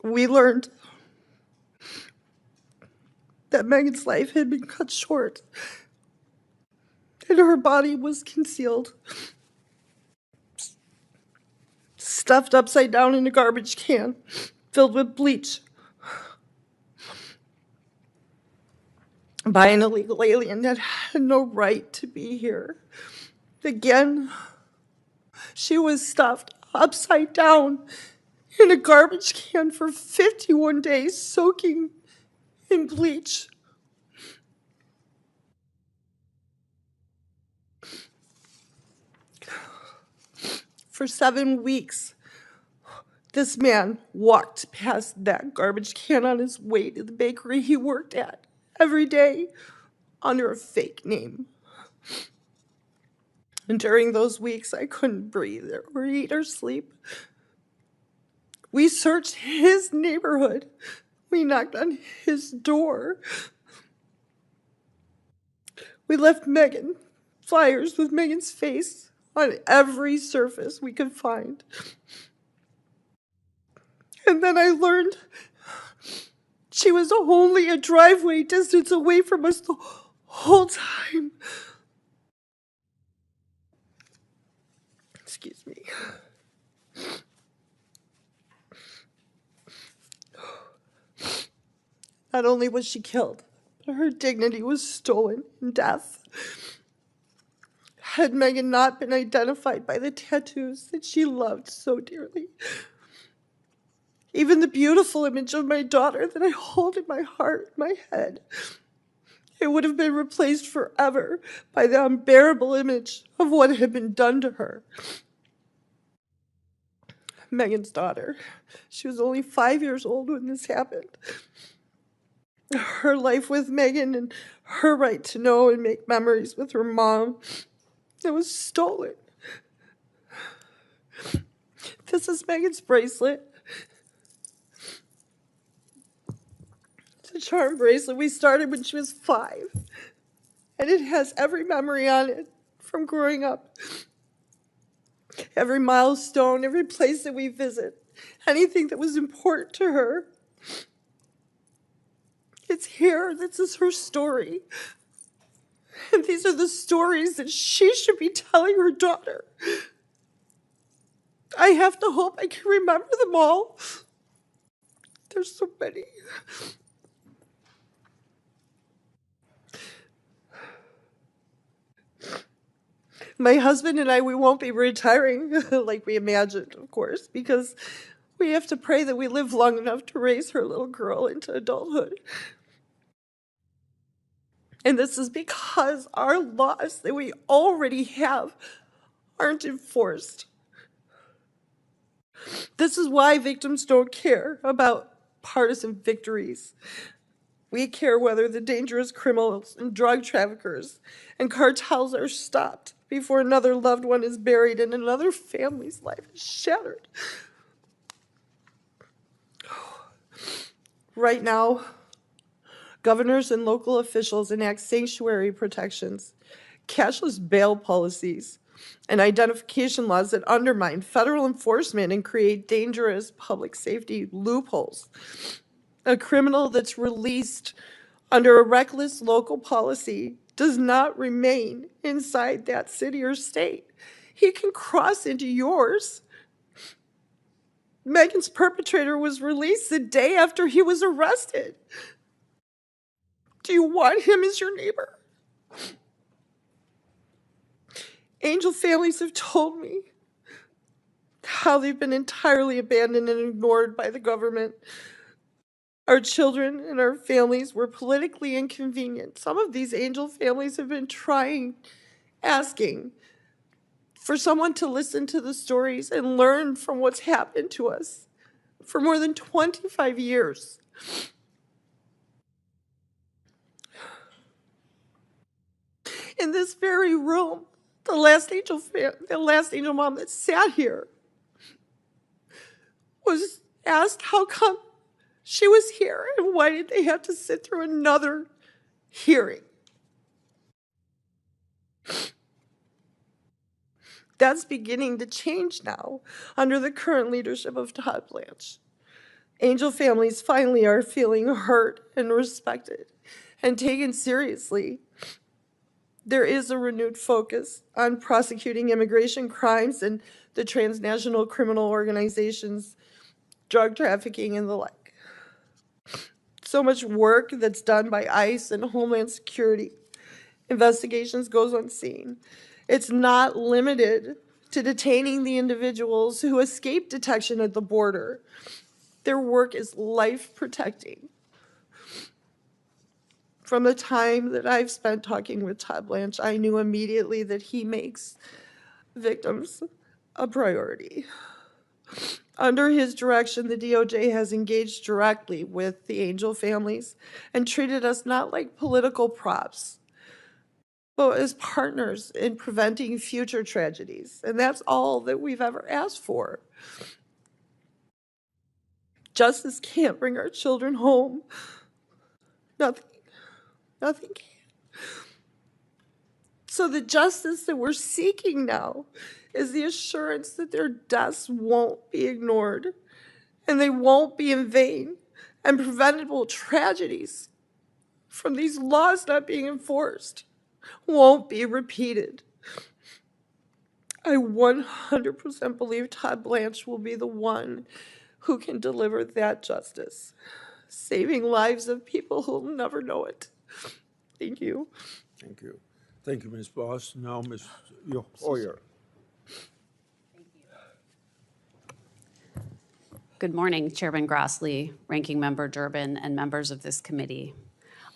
We learned that Megan's life had been cut short and her body was concealed, stuffed upside down in a garbage can filled with bleach by an illegal alien that had no right to be here. Again, she was stuffed upside down in a garbage can for 51 days, soaking in bleach. For 7 weeks, this man walked past that garbage can on his way to the bakery he worked at every day under a fake name. And during those weeks, I couldn't breathe or eat or sleep. We searched his neighborhood. We knocked on his door. We left Megan flyers with Megan's face on every surface we could find. And then I learned she was only a driveway distance away from us the whole time. Excuse me. Not only was she killed, but her dignity was stolen in death. Had Megan not been identified by the tattoos that she loved so dearly, even the beautiful image of my daughter that I hold in my heart, my head, it would have been replaced forever by the unbearable image of what had been done to her. Megan's daughter, she was only 5 years old when this happened. Her life with Megan and her right to know and make memories with her mom, it was stolen. This is Megan's bracelet. It's a charm bracelet we started when she was 5. And it has every memory on it from growing up. Every milestone, every place that we visit, anything that was important to her. It's here. This is her story. And these are the stories that she should be telling her daughter. I have to hope I can remember them all. There's so many. My husband and I, we won't be retiring like we imagined, of course, because we have to pray that we live long enough to raise her little girl into adulthood. And this is because our laws that we already have aren't enforced. This is why victims don't care about partisan victories. We care whether the dangerous criminals and drug traffickers and cartels are stopped before another loved one is buried and another family's life is shattered. Right now, governors and local officials enact sanctuary protections, cashless bail policies, and identification laws that undermine federal enforcement and create dangerous public safety loopholes. A criminal that's released under a reckless local policy does not remain inside that city or state. He can cross into yours. Megan's perpetrator was released the day after he was arrested. Do you want him as your neighbor? Angel families have told me how they've been entirely abandoned and ignored by the government. Our children and our families were politically inconvenient. Some of these angel families have been asking for someone to listen to the stories and learn from what's happened to us for more than 25 years. In this very room, the last angel mom that sat here was asked how come she was here and why did they have to sit through another hearing. That's beginning to change now under the current leadership of Todd Blanche. Angel families finally are feeling heard and respected and taken seriously. There is a renewed focus on prosecuting immigration crimes and the transnational criminal organizations, drug trafficking, and the like. So much work that's done by ICE and Homeland Security investigations goes unseen. It's not limited to detaining the individuals who escape detection at the border. Their work is life-protecting. From the time that I've spent talking with Todd Blanche, I knew immediately that he makes victims a priority. Under his direction, the DOJ has engaged directly with the Angel families and treated us not like political props, but as partners in preventing future tragedies. And that's all that we've ever asked for. Justice can't bring our children home. Nothing can. So the justice that we're seeking now is the assurance that their deaths won't be ignored and they won't be in vain, and preventable tragedies from these laws not being enforced won't be repeated. I 100% believe Todd Blanche will be the one who can deliver that justice, saving lives of people who'll never know it. Thank you. Thank you. Thank you, Ms. Boss. Now, Ms. Hoyer. Good morning, Chairman Grassley, Ranking Member Durbin, and members of this committee.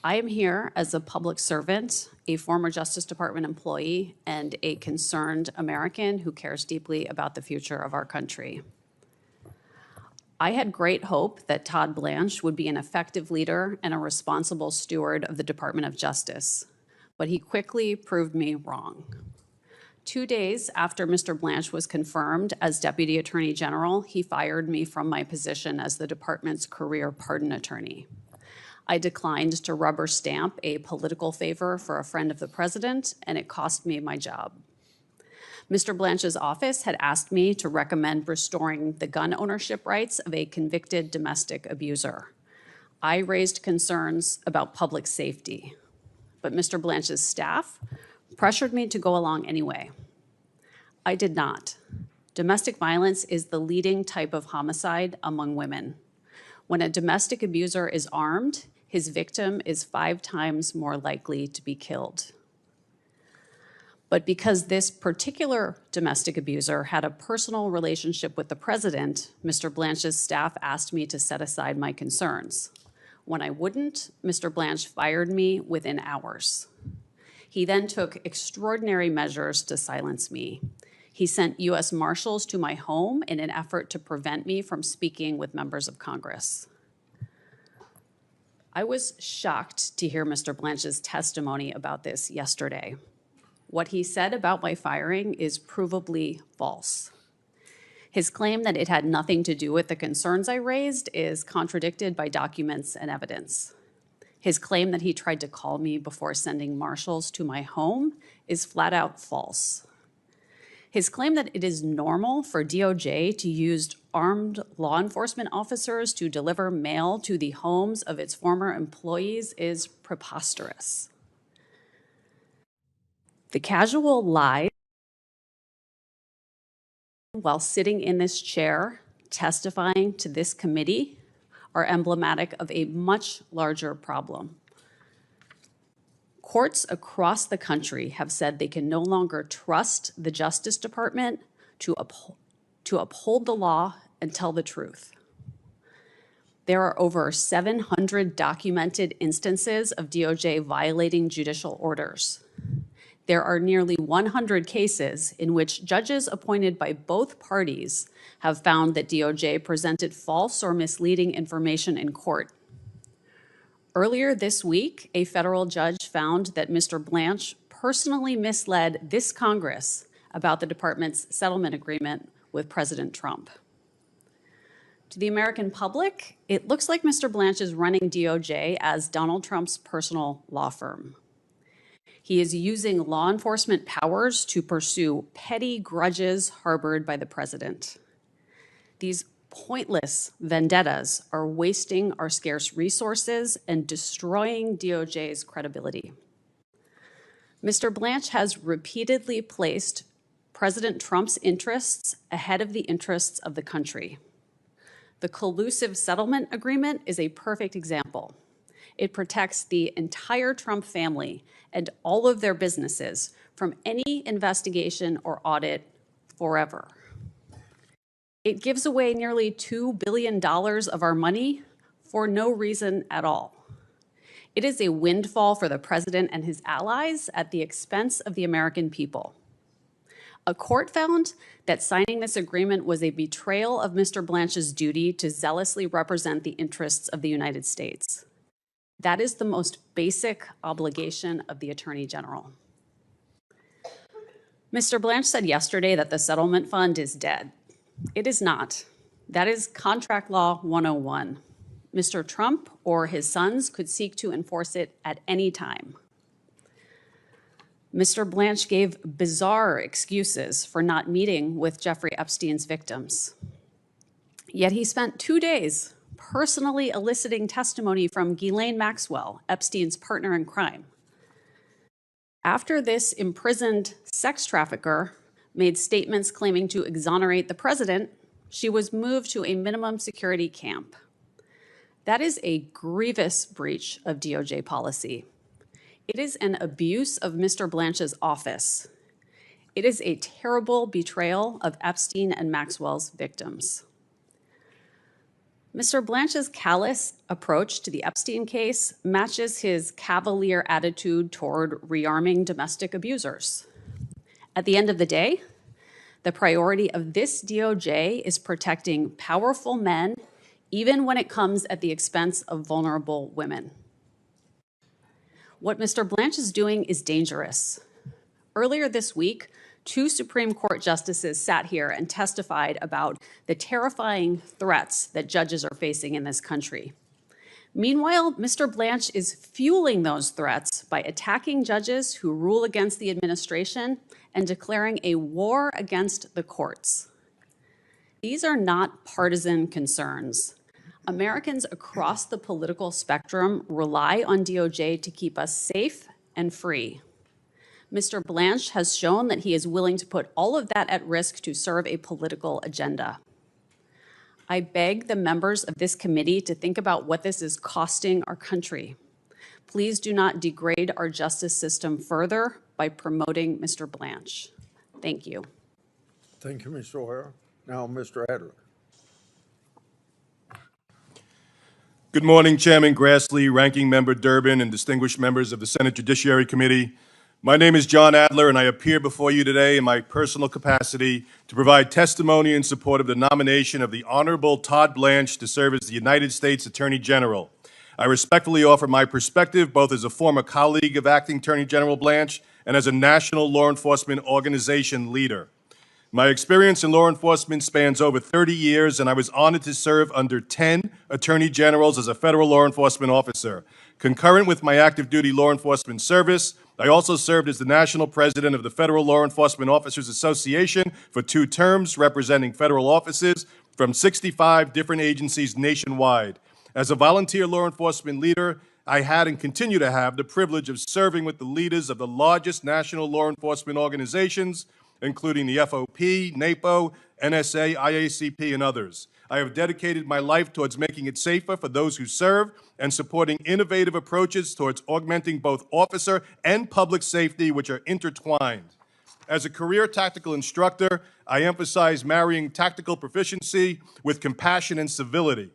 I am here as a public servant, a former Justice Department employee, and a concerned American who cares deeply about the future of our country. I had great hope that Todd Blanche would be an effective leader and a responsible steward of the Department of Justice, but he quickly proved me wrong. 2 days after Mr. Blanche was confirmed as Deputy Attorney General, he fired me from my position as the department's career pardon attorney. I declined to rubber stamp a political favor for a friend of the president, and it cost me my job. Mr. Blanche's office had asked me to recommend restoring the gun ownership rights of a convicted domestic abuser. I raised concerns about public safety, but Mr. Blanche's staff pressured me to go along anyway. I did not. Domestic violence is the leading type of homicide among women. When a domestic abuser is armed, his victim is 5 times more likely to be killed. But because this particular domestic abuser had a personal relationship with the president, Mr. Blanche's staff asked me to set aside my concerns. When I wouldn't, Mr. Blanche fired me within hours. He then took extraordinary measures to silence me. He sent U.S. Marshals to my home in an effort to prevent me from speaking with members of Congress. I was shocked to hear Mr. Blanche's testimony about this yesterday. What he said about my firing is provably false. His claim that it had nothing to do with the concerns I raised is contradicted by documents and evidence. His claim that he tried to call me before sending marshals to my home is flat out false. His claim that it is normal for DOJ to use armed law enforcement officers to deliver mail to the homes of its former employees is preposterous. The casual lies while sitting in this chair testifying to this committee are emblematic of a much larger problem. Courts across the country have said they can no longer trust the Justice Department to uphold the law and tell the truth. There are over 700 documented instances of DOJ violating judicial orders. There are nearly 100 cases in which judges appointed by both parties have found that DOJ presented false or misleading information in court. Earlier this week, a federal judge found that Mr. Blanche personally misled this Congress about the department's settlement agreement with President Trump. To the American public, it looks like Mr. Blanche is running DOJ as Donald Trump's personal law firm. He is using law enforcement powers to pursue petty grudges harbored by the president. These pointless vendettas are wasting our scarce resources and destroying DOJ's credibility. Mr. Blanche has repeatedly placed President Trump's interests ahead of the interests of the country. The collusive settlement agreement is a perfect example. It protects the entire Trump family and all of their businesses from any investigation or audit forever. It gives away nearly $2 billion of our money for no reason at all. It is a windfall for the president and his allies at the expense of the American people. A court found that signing this agreement was a betrayal of Mr. Blanche's duty to zealously represent the interests of the United States. That is the most basic obligation of the Attorney General. Mr. Blanche said yesterday that the settlement fund is dead. It is not. That is Contract Law 101. Mr. Trump or his sons could seek to enforce it at any time. Mr. Blanche gave bizarre excuses for not meeting with Jeffrey Epstein's victims. Yet he spent 2 days personally eliciting testimony from Ghislaine Maxwell, Epstein's partner in crime. After this imprisoned sex trafficker made statements claiming to exonerate the president, she was moved to a minimum security camp. That is a grievous breach of DOJ policy. It is an abuse of Mr. Blanche's office. It is a terrible betrayal of Epstein and Maxwell's victims. Mr. Blanche's callous approach to the Epstein case matches his cavalier attitude toward rearming domestic abusers. At the end of the day, the priority of this DOJ is protecting powerful men, even when it comes at the expense of vulnerable women. What Mr. Blanche is doing is dangerous. Earlier this week, 2 Supreme Court justices sat here and testified about the terrifying threats that judges are facing in this country. Meanwhile, Mr. Blanche is fueling those threats by attacking judges who rule against the administration and declaring a war against the courts. These are not partisan concerns. Americans across the political spectrum rely on DOJ to keep us safe and free. Mr. Blanche has shown that he is willing to put all of that at risk to serve a political agenda. I beg the members of this committee to think about what this is costing our country. Please do not degrade our justice system further by promoting Mr. Blanche. Thank you. Thank you, Mr. O'Hara. Now, Mr. Adler. Good morning, Chairman Grassley, Ranking Member Durbin, and distinguished members of the Senate Judiciary Committee. My name is John Adler, and I appear before you today in my personal capacity to provide testimony in support of the nomination of the Honorable Todd Blanche to serve as the United States Attorney General. I respectfully offer my perspective both as a former colleague of Acting Attorney General Blanche and as a national law enforcement organization leader. My experience in law enforcement spans over 30 years, and I was honored to serve under 10 attorney generals as a federal law enforcement officer. Concurrent with my active duty law enforcement service, I also served as the national president of the Federal Law Enforcement Officers Association for 2 terms, representing federal offices from 65 different agencies nationwide. As a volunteer law enforcement leader, I had and continue to have the privilege of serving with the leaders of the largest national law enforcement organizations, including the FOP, NAPO, NSA, IACP, and others. I have dedicated my life towards making it safer for those who serve and supporting innovative approaches towards augmenting both officer and public safety, which are intertwined. As a career tactical instructor, I emphasize marrying tactical proficiency with compassion and civility.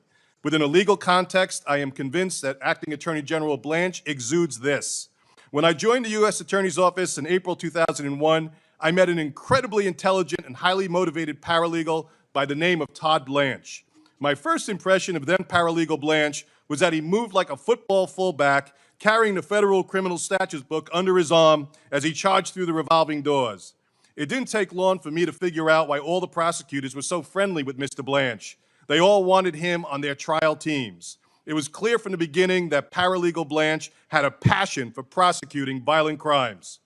Within a legal context, I am convinced that Acting Attorney General Blanche exudes this. When I joined the U.S. Attorney's Office in April 2001, I met an incredibly intelligent and highly motivated paralegal by the name of Todd Blanche. My first impression of then paralegal Blanche was that he moved like a football fullback, carrying the federal criminal statutes book under his arm as he charged through the revolving doors. It didn't take long for me to figure out why all the prosecutors were so friendly with Mr. Blanche. They all wanted him on their trial teams. It was clear from the beginning that paralegal Blanche had a passion for prosecuting violent crimes.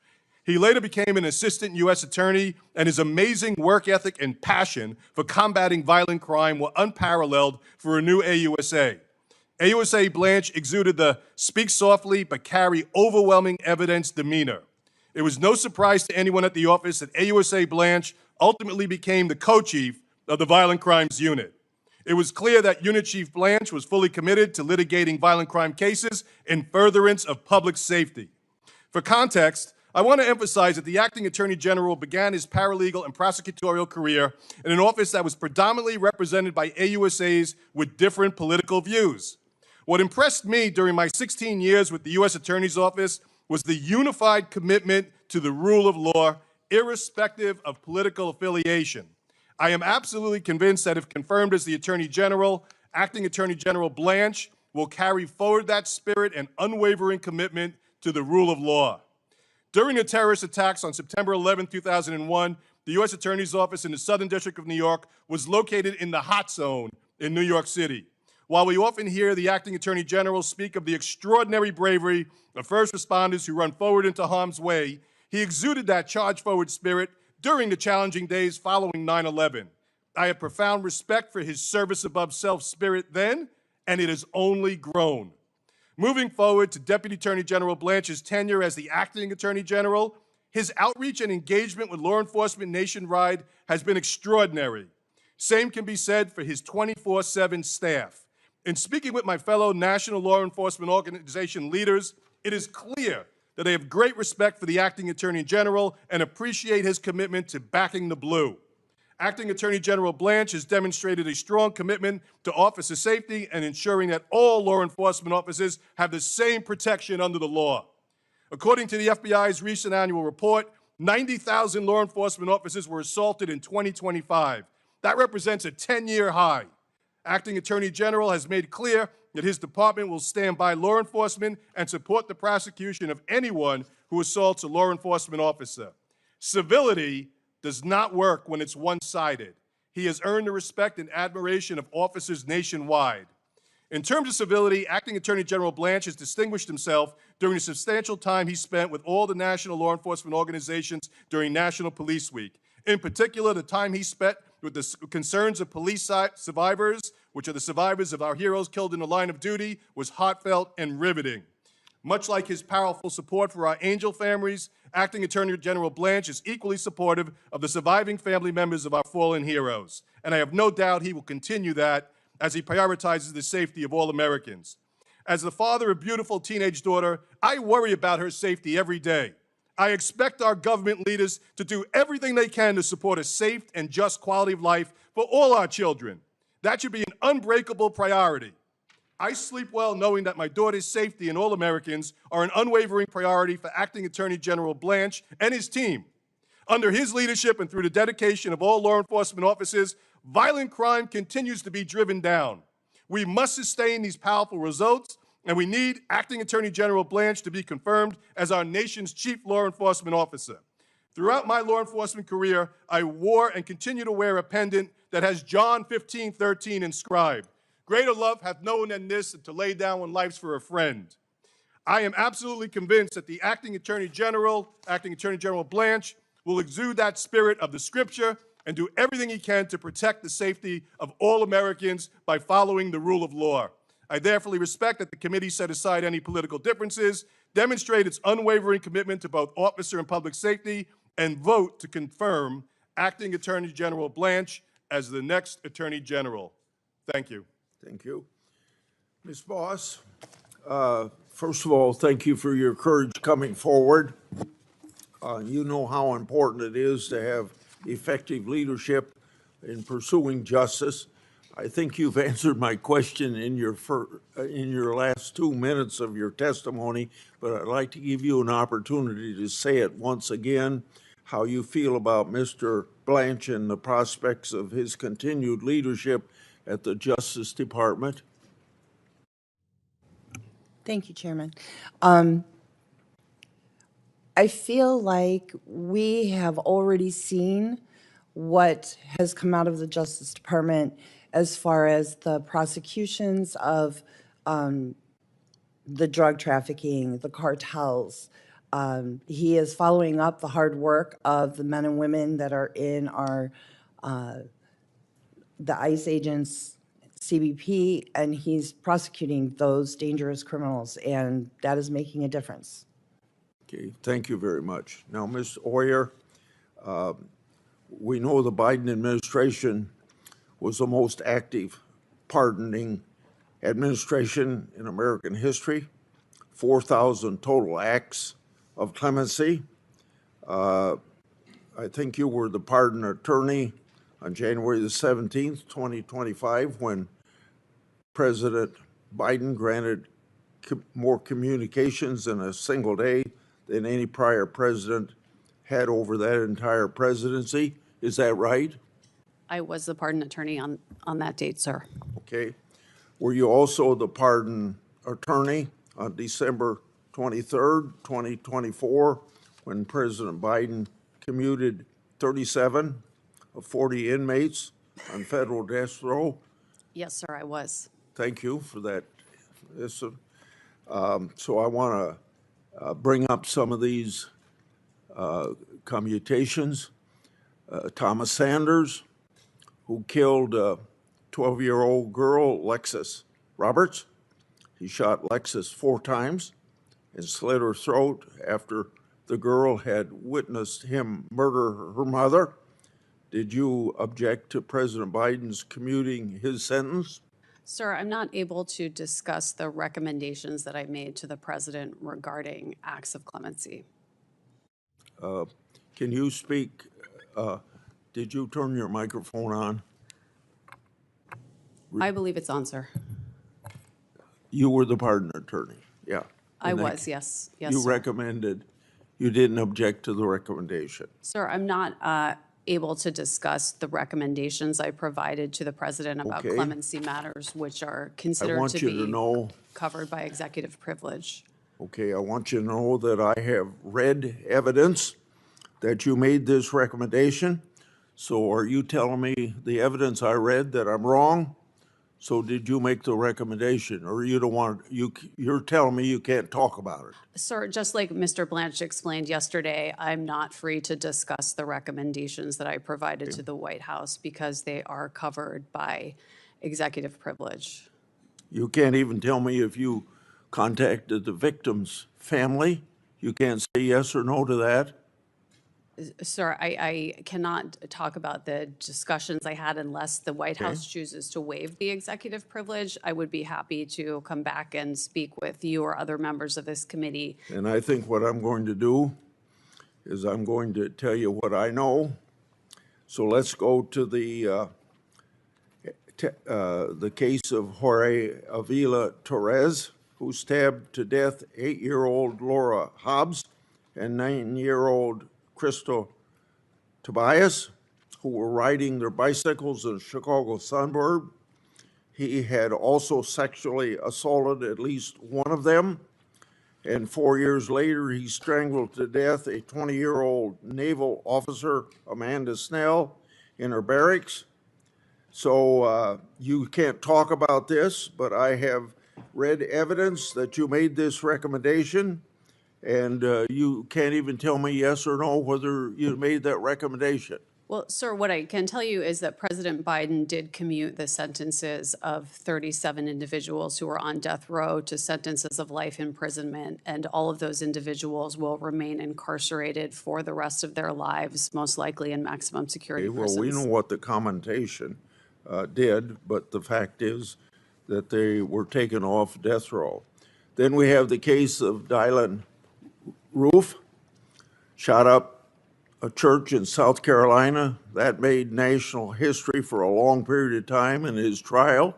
He later became an assistant U.S. attorney, and his amazing work ethic and passion for combating violent crime were unparalleled for a new AUSA. AUSA Blanche exuded the speak softly but carry overwhelming evidence demeanor. It was no surprise to anyone at the office that AUSA Blanche ultimately became the co-chief of the Violent Crimes Unit. It was clear that Unit Chief Blanche was fully committed to litigating violent crime cases in furtherance of public safety. For context, I want to emphasize that the Acting Attorney General began his paralegal and prosecutorial career in an office that was predominantly represented by AUSAs with different political views. What impressed me during my 16 years with the U.S. Attorney's Office was the unified commitment to the rule of law, irrespective of political affiliation. I am absolutely convinced that if confirmed as the Attorney General, Acting Attorney General Blanche will carry forward that spirit and unwavering commitment to the rule of law. During the terrorist attacks on September 11, 2001, the U.S. Attorney's Office in the Southern District of New York was located in the hot zone in New York City. While we often hear the Acting Attorney General speak of the extraordinary bravery of first responders who run forward into harm's way, he exuded that charge-forward spirit during the challenging days following 9/11. I have profound respect for his service-above-self spirit then, and it has only grown. Moving forward to Deputy Attorney General Blanche's tenure as the Acting Attorney General, his outreach and engagement with law enforcement nationwide has been extraordinary. Same can be said for his 24/7 staff. In speaking with my fellow national law enforcement organization leaders, it is clear that they have great respect for the Acting Attorney General and appreciate his commitment to backing the blue. Acting Attorney General Blanche has demonstrated a strong commitment to officer safety and ensuring that all law enforcement officers have the same protection under the law. According to the FBI's recent annual report, 90,000 law enforcement officers were assaulted in 2025. That represents a 10-year high. Acting Attorney General has made clear that his department will stand by law enforcement and support the prosecution of anyone who assaults a law enforcement officer. Civility does not work when it's one-sided. He has earned the respect and admiration of officers nationwide. In terms of civility, Acting Attorney General Blanche has distinguished himself during the substantial time he spent with all the national law enforcement organizations during National Police Week. In particular, the time he spent with the concerns of police survivors, which are the survivors of our heroes killed in the line of duty, was heartfelt and riveting. Much like his powerful support for our angel families, Acting Attorney General Blanche is equally supportive of the surviving family members of our fallen heroes. And I have no doubt he will continue that as he prioritizes the safety of all Americans. As the father of a beautiful teenage daughter, I worry about her safety every day. I expect our government leaders to do everything they can to support a safe and just quality of life for all our children. That should be an unbreakable priority. I sleep well knowing that my daughter's safety and all Americans are an unwavering priority for Acting Attorney General Blanche and his team. Under his leadership and through the dedication of all law enforcement officers, violent crime continues to be driven down. We must sustain these powerful results, and we need Acting Attorney General Blanche to be confirmed as our nation's chief law enforcement officer. Throughout my law enforcement career, I wore and continue to wear a pendant that has John 15:13 inscribed. Greater love hath no one than this, to lay down one life for a friend. I am absolutely convinced that the Acting Attorney General Blanche, will exude that spirit of the Scripture and do everything he can to protect the safety of all Americans by following the rule of law. I therefore respect that the committee set aside any political differences, demonstrate its unwavering commitment to both officer and public safety, and vote to confirm Acting Attorney General Blanche as the next Attorney General. Thank you. Thank you. Ms. Boss, first of all, thank you for your courage coming forward. You know how important it is to have effective leadership in pursuing justice. I think you've answered my question in your last 2 minutes of your testimony, but I'd like to give you an opportunity to say it once again, how you feel about Mr. Blanche and the prospects of his continued leadership at the Justice Department. Thank you, Chairman. I feel like we have already seen what has come out of the Justice Department as far as the prosecutions of the drug trafficking, the cartels. He is following up the hard work of the men and women that are in our the ICE agents, CBP, and he's prosecuting those dangerous criminals, and that is making a difference. Okay, thank you very much. Now, Ms. Oyer, we know the Biden administration was the most active pardoning administration in American history, 4,000 total acts of clemency. I think you were the pardon attorney on January the 17th, 2025, when President Biden granted more communications in a single day than any prior president had over that entire presidency. Is that right? I was the pardon attorney on that date, sir. Okay. Were you also the pardon attorney on December 23rd, 2024, when President Biden commuted 37 of 40 inmates on federal death row? Yes, sir, I was. Thank you for that. So I want to bring up some of these commutations. Thomas Sanders, who killed a 12-year-old girl, Lexus Roberts. He shot Lexus 4 times and slit her throat after the girl had witnessed him murder her mother. Did you object to President Biden's commuting his sentence? Sir, I'm not able to discuss the recommendations that I made to the president regarding acts of clemency. Can you speak? Did you turn your microphone on? I believe it's on, sir. You were the pardon attorney, yeah. I was, yes. Yes, You sir. recommended, you didn't object to the recommendation. Sir, I'm not able to discuss the recommendations I provided to the president about Okay. clemency matters, which are I considered want to you to be know, covered by executive privilege. okay, I want you to know that I have read evidence that you made this recommendation. So are you telling me the evidence I read that I'm wrong? So did you make the recommendation, or you don't want, you're telling me you can't talk about it? Sir, just like Mr. Blanche explained yesterday, I'm not free to discuss the recommendations that I provided to the White House because they are covered by executive privilege. You can't even tell me if you contacted the victim's family? You can't say yes or no to that? Sir, I cannot talk about the discussions I had unless the White Okay. House chooses to waive the executive privilege. I would be happy to come back and speak with you or other members of this committee. And I think what I'm going to do is I'm going to tell you what I know. So let's go to the case of Jorge Avila Torres, who stabbed to death 8-year-old Laura Hobbs and 9-year-old Crystal Tobias, who were riding their bicycles in a Chicago suburb. He had also sexually assaulted at least one of them. And 4 years later, he strangled to death a 20-year-old naval officer, Amanda Snell, in her barracks. So you can't talk about this, but I have read evidence that you made this recommendation, and you can't even tell me yes or no whether you made that recommendation. Well, sir, what I can tell you is that President Biden did commute the sentences of 37 individuals who were on death row to sentences of life imprisonment, and all of those individuals will remain incarcerated for the rest of their lives, most likely in maximum security Okay, well, prisons. we know what the commentation did, but the fact is that they were taken off death row. Then we have the case of Dylan Roof, shot up a church in South Carolina. That made national history for a long period of time in his trial.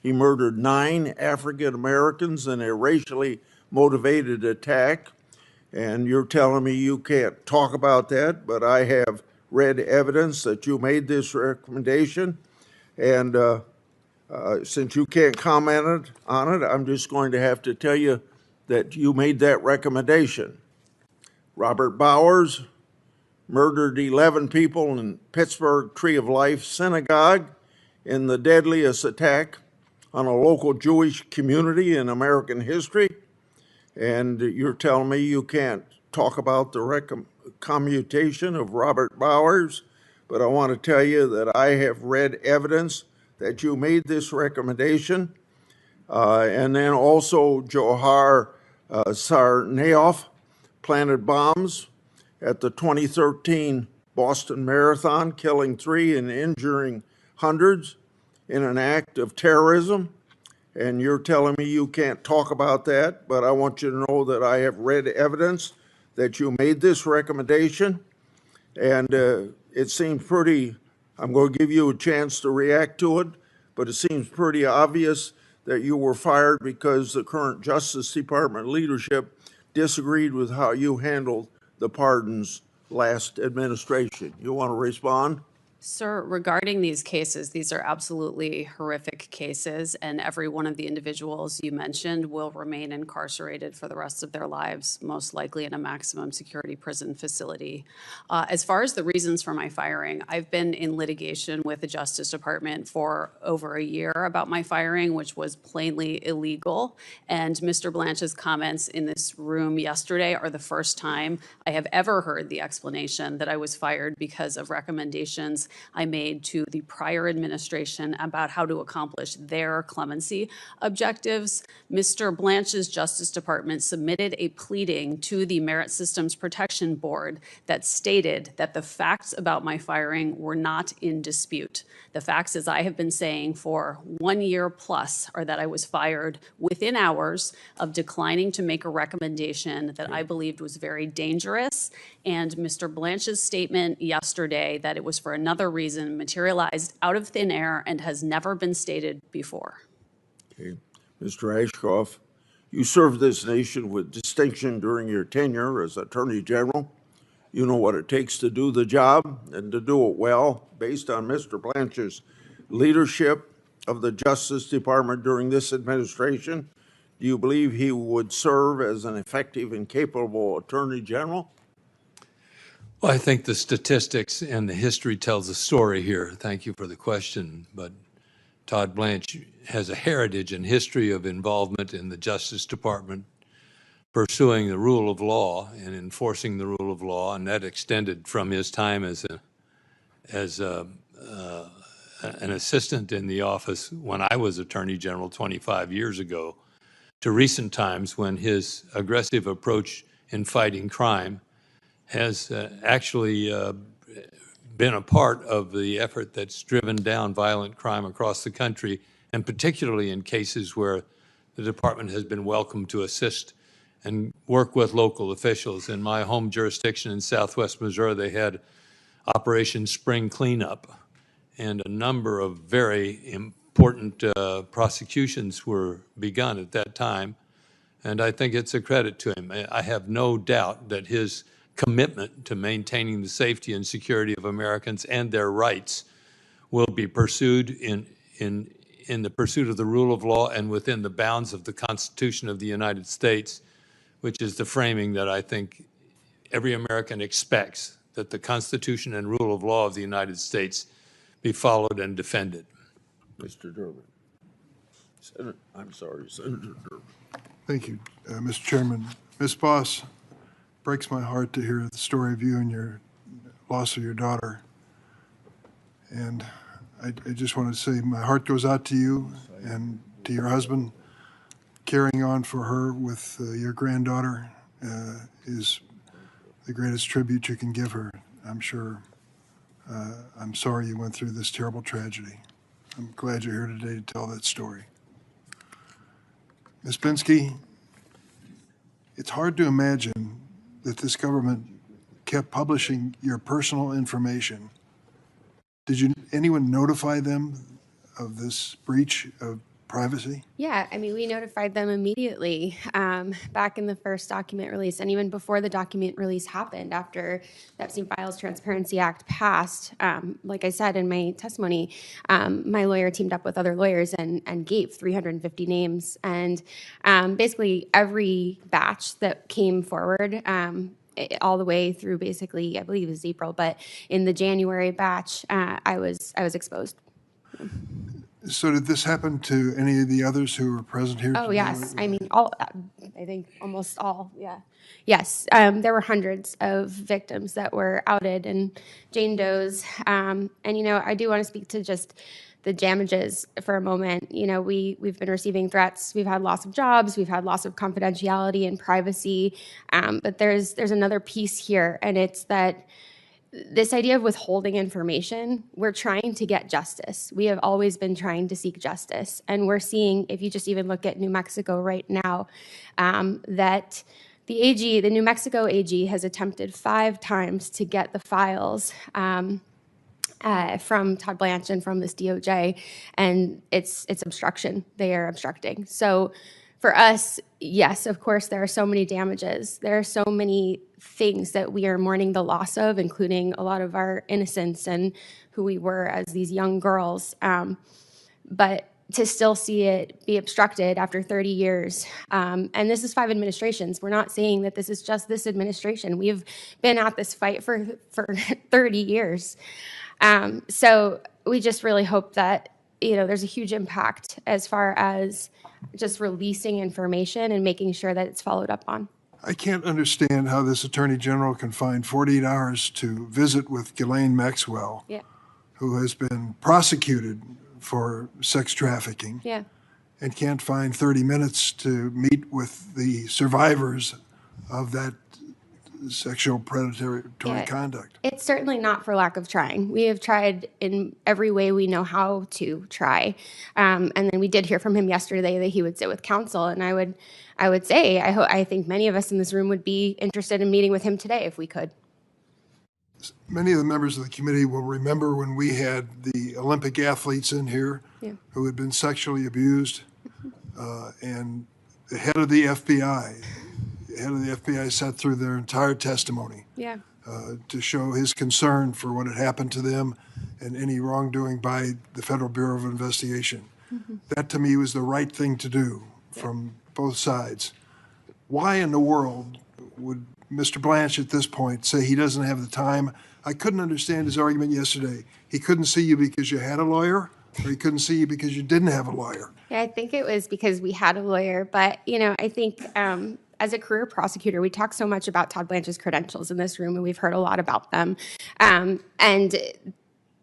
He murdered 9 African Americans in a racially motivated attack. And you're telling me you can't talk about that, but I have read evidence that you made this recommendation. And since you can't comment on it, I'm just going to have to tell you that you made that recommendation. Robert Bowers murdered 11 people in Pittsburgh Tree of Life Synagogue in the deadliest attack on a local Jewish community in American history. And you're telling me you can't talk about the commutation of Robert Bowers, but I want to tell you that I have read evidence that you made this recommendation. And then also Johar Sarnaof planted bombs at the 2013 Boston Marathon, killing 3 and injuring hundreds in an act of terrorism. And you're telling me you can't talk about that, but I want you to know that I have read evidence that you made this recommendation. And it seems pretty, I'm going to give you a chance to react to it, but it seems pretty obvious that you were fired because the current Justice Department leadership disagreed with how you handled the pardons last administration. You want to respond? Sir, regarding these cases, these are absolutely horrific cases, and every one of the individuals you mentioned will remain incarcerated for the rest of their lives, most likely in a maximum security prison facility. As far as the reasons for my firing, I've been in litigation with the Justice Department for over a year about my firing, which was plainly illegal. And Mr. Blanche's comments in this room yesterday are the first time I have ever heard the explanation that I was fired because of recommendations I made to the prior administration about how to accomplish their clemency objectives. Mr. Blanche's Justice Department submitted a pleading to the Merit Systems Protection Board that stated that the facts about my firing were not in dispute. The facts, as I have been saying for 1 year plus, are that I was fired within hours of declining to make a recommendation that I believed was very dangerous. And Mr. Blanche's statement yesterday that it was for another reason materialized out of thin air and has never been stated before. Okay. Mr. Ashcroft, you served this nation with distinction during your tenure as Attorney General. You know what it takes to do the job and to do it well. Based on Mr. Blanche's leadership of the Justice Department during this administration, do you believe he would serve as an effective and capable Attorney General? Well, I think the statistics and the history tells a story here. Thank you for the question. But Todd Blanche has a heritage and history of involvement in the Justice Department, pursuing the rule of law and enforcing the rule of law, and that extended from his time as an assistant in the office when I was Attorney General 25 years ago, to recent times when his aggressive approach in fighting crime has actually been a part of the effort that's driven down violent crime across the country, and particularly in cases where the department has been welcome to assist and work with local officials. In my home jurisdiction in Southwest Missouri, they had Operation Spring Cleanup, and a number of very important prosecutions were begun at that time, and I think it's a credit to him. I have no doubt that his commitment to maintaining the safety and security of Americans and their rights will be pursued in the pursuit of the rule of law and within the bounds of the Constitution of the United States, which is the framing that I think every American expects, that the Constitution and rule of law of the United States be followed and defended. Mr. Durbin. Senator Durbin. Thank you, Mr. Chairman. Ms. Boss, breaks my heart to hear the story of you and your loss of your daughter. And I just want to say my heart goes out to you and to your husband. Carrying on for her with your granddaughter is the greatest tribute you can give her, I'm sure. I'm sorry you went through this terrible tragedy. I'm glad you're here today to tell that story. Ms. Pinsky, it's hard to imagine that this government kept publishing your personal information. Did anyone notify them of this breach of privacy? Yeah, I mean, we notified them immediately back in the first document release, and even before the document release happened, after the Epstein Files Transparency Act passed. Like I said in my testimony, my lawyer teamed up with other lawyers and gave 350 names. And basically every batch that came forward, all the way through basically, I believe it was April, but in the January batch, I was exposed. So did this happen to any of the others who were present here? Oh, yes. I mean, all. I think almost all, yeah. Yes, there were hundreds of victims that were outed and Jane Doe's. And, you know, I do want to speak to just the damages for a moment. You know, we've been receiving threats. We've had loss of jobs. We've had loss of confidentiality and privacy. But there's another piece here, and it's that this idea of withholding information, we're trying to get justice. We have always been trying to seek justice. And we're seeing, if you just even look at New Mexico right now, that the AG, the New Mexico AG, has attempted 5 times to get the files from Todd Blanche and from this DOJ, and it's obstruction. They are obstructing. So for us, yes, of course, there are so many damages. There are so many things that we are mourning the loss of, including a lot of our innocence and who we were as these young girls. But to still see it be obstructed after 30 years, and this is 5 administrations. We're not saying that this is just this administration. We've been at this fight for 30 years. So we just really hope that, you know, there's a huge impact as far as just releasing information and making sure that it's followed up on. I can't understand how this Attorney General can find 48 hours to visit with Ghislaine Maxwell, Yeah. who has been prosecuted for sex trafficking, Yeah. and can't find 30 minutes to meet with the survivors of that sexual predatory conduct. It's certainly not for lack of trying. We have tried in every way we know how to try. And then we did hear from him yesterday that he would sit with counsel. And I would say, I think many of us in this room would be interested in meeting with him today if we could. Many of the members of the committee will remember when we had the Olympic athletes in here who had been sexually abused, and the head of the FBI sat through their entire testimony to show his concern for what had happened to them and any wrongdoing by the Federal Bureau of Investigation. That, to me, was the right thing to do from both sides. Why in the world would Mr. Blanche at this point say he doesn't have the time? I couldn't understand his argument yesterday. He couldn't see you because you had a lawyer, or he couldn't see you because you didn't have a lawyer. Yeah, I think it was because we had a lawyer. But, you know, I think as a career prosecutor, we talk so much about Todd Blanche's credentials in this room, and we've heard a lot about them. And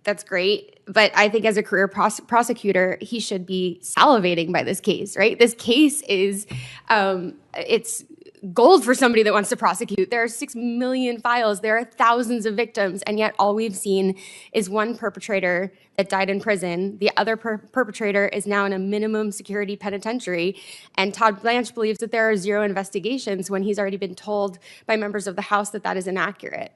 that's great. But I think as a career prosecutor, he should be salivating by this case, right? This case is, it's gold for somebody that wants to prosecute. There are 6 million files. There are thousands of victims. And yet all we've seen is one perpetrator that died in prison. The other perpetrator is now in a minimum security penitentiary. And Todd Blanche believes that there are 0 investigations when he's already been told by members of the House that that is inaccurate.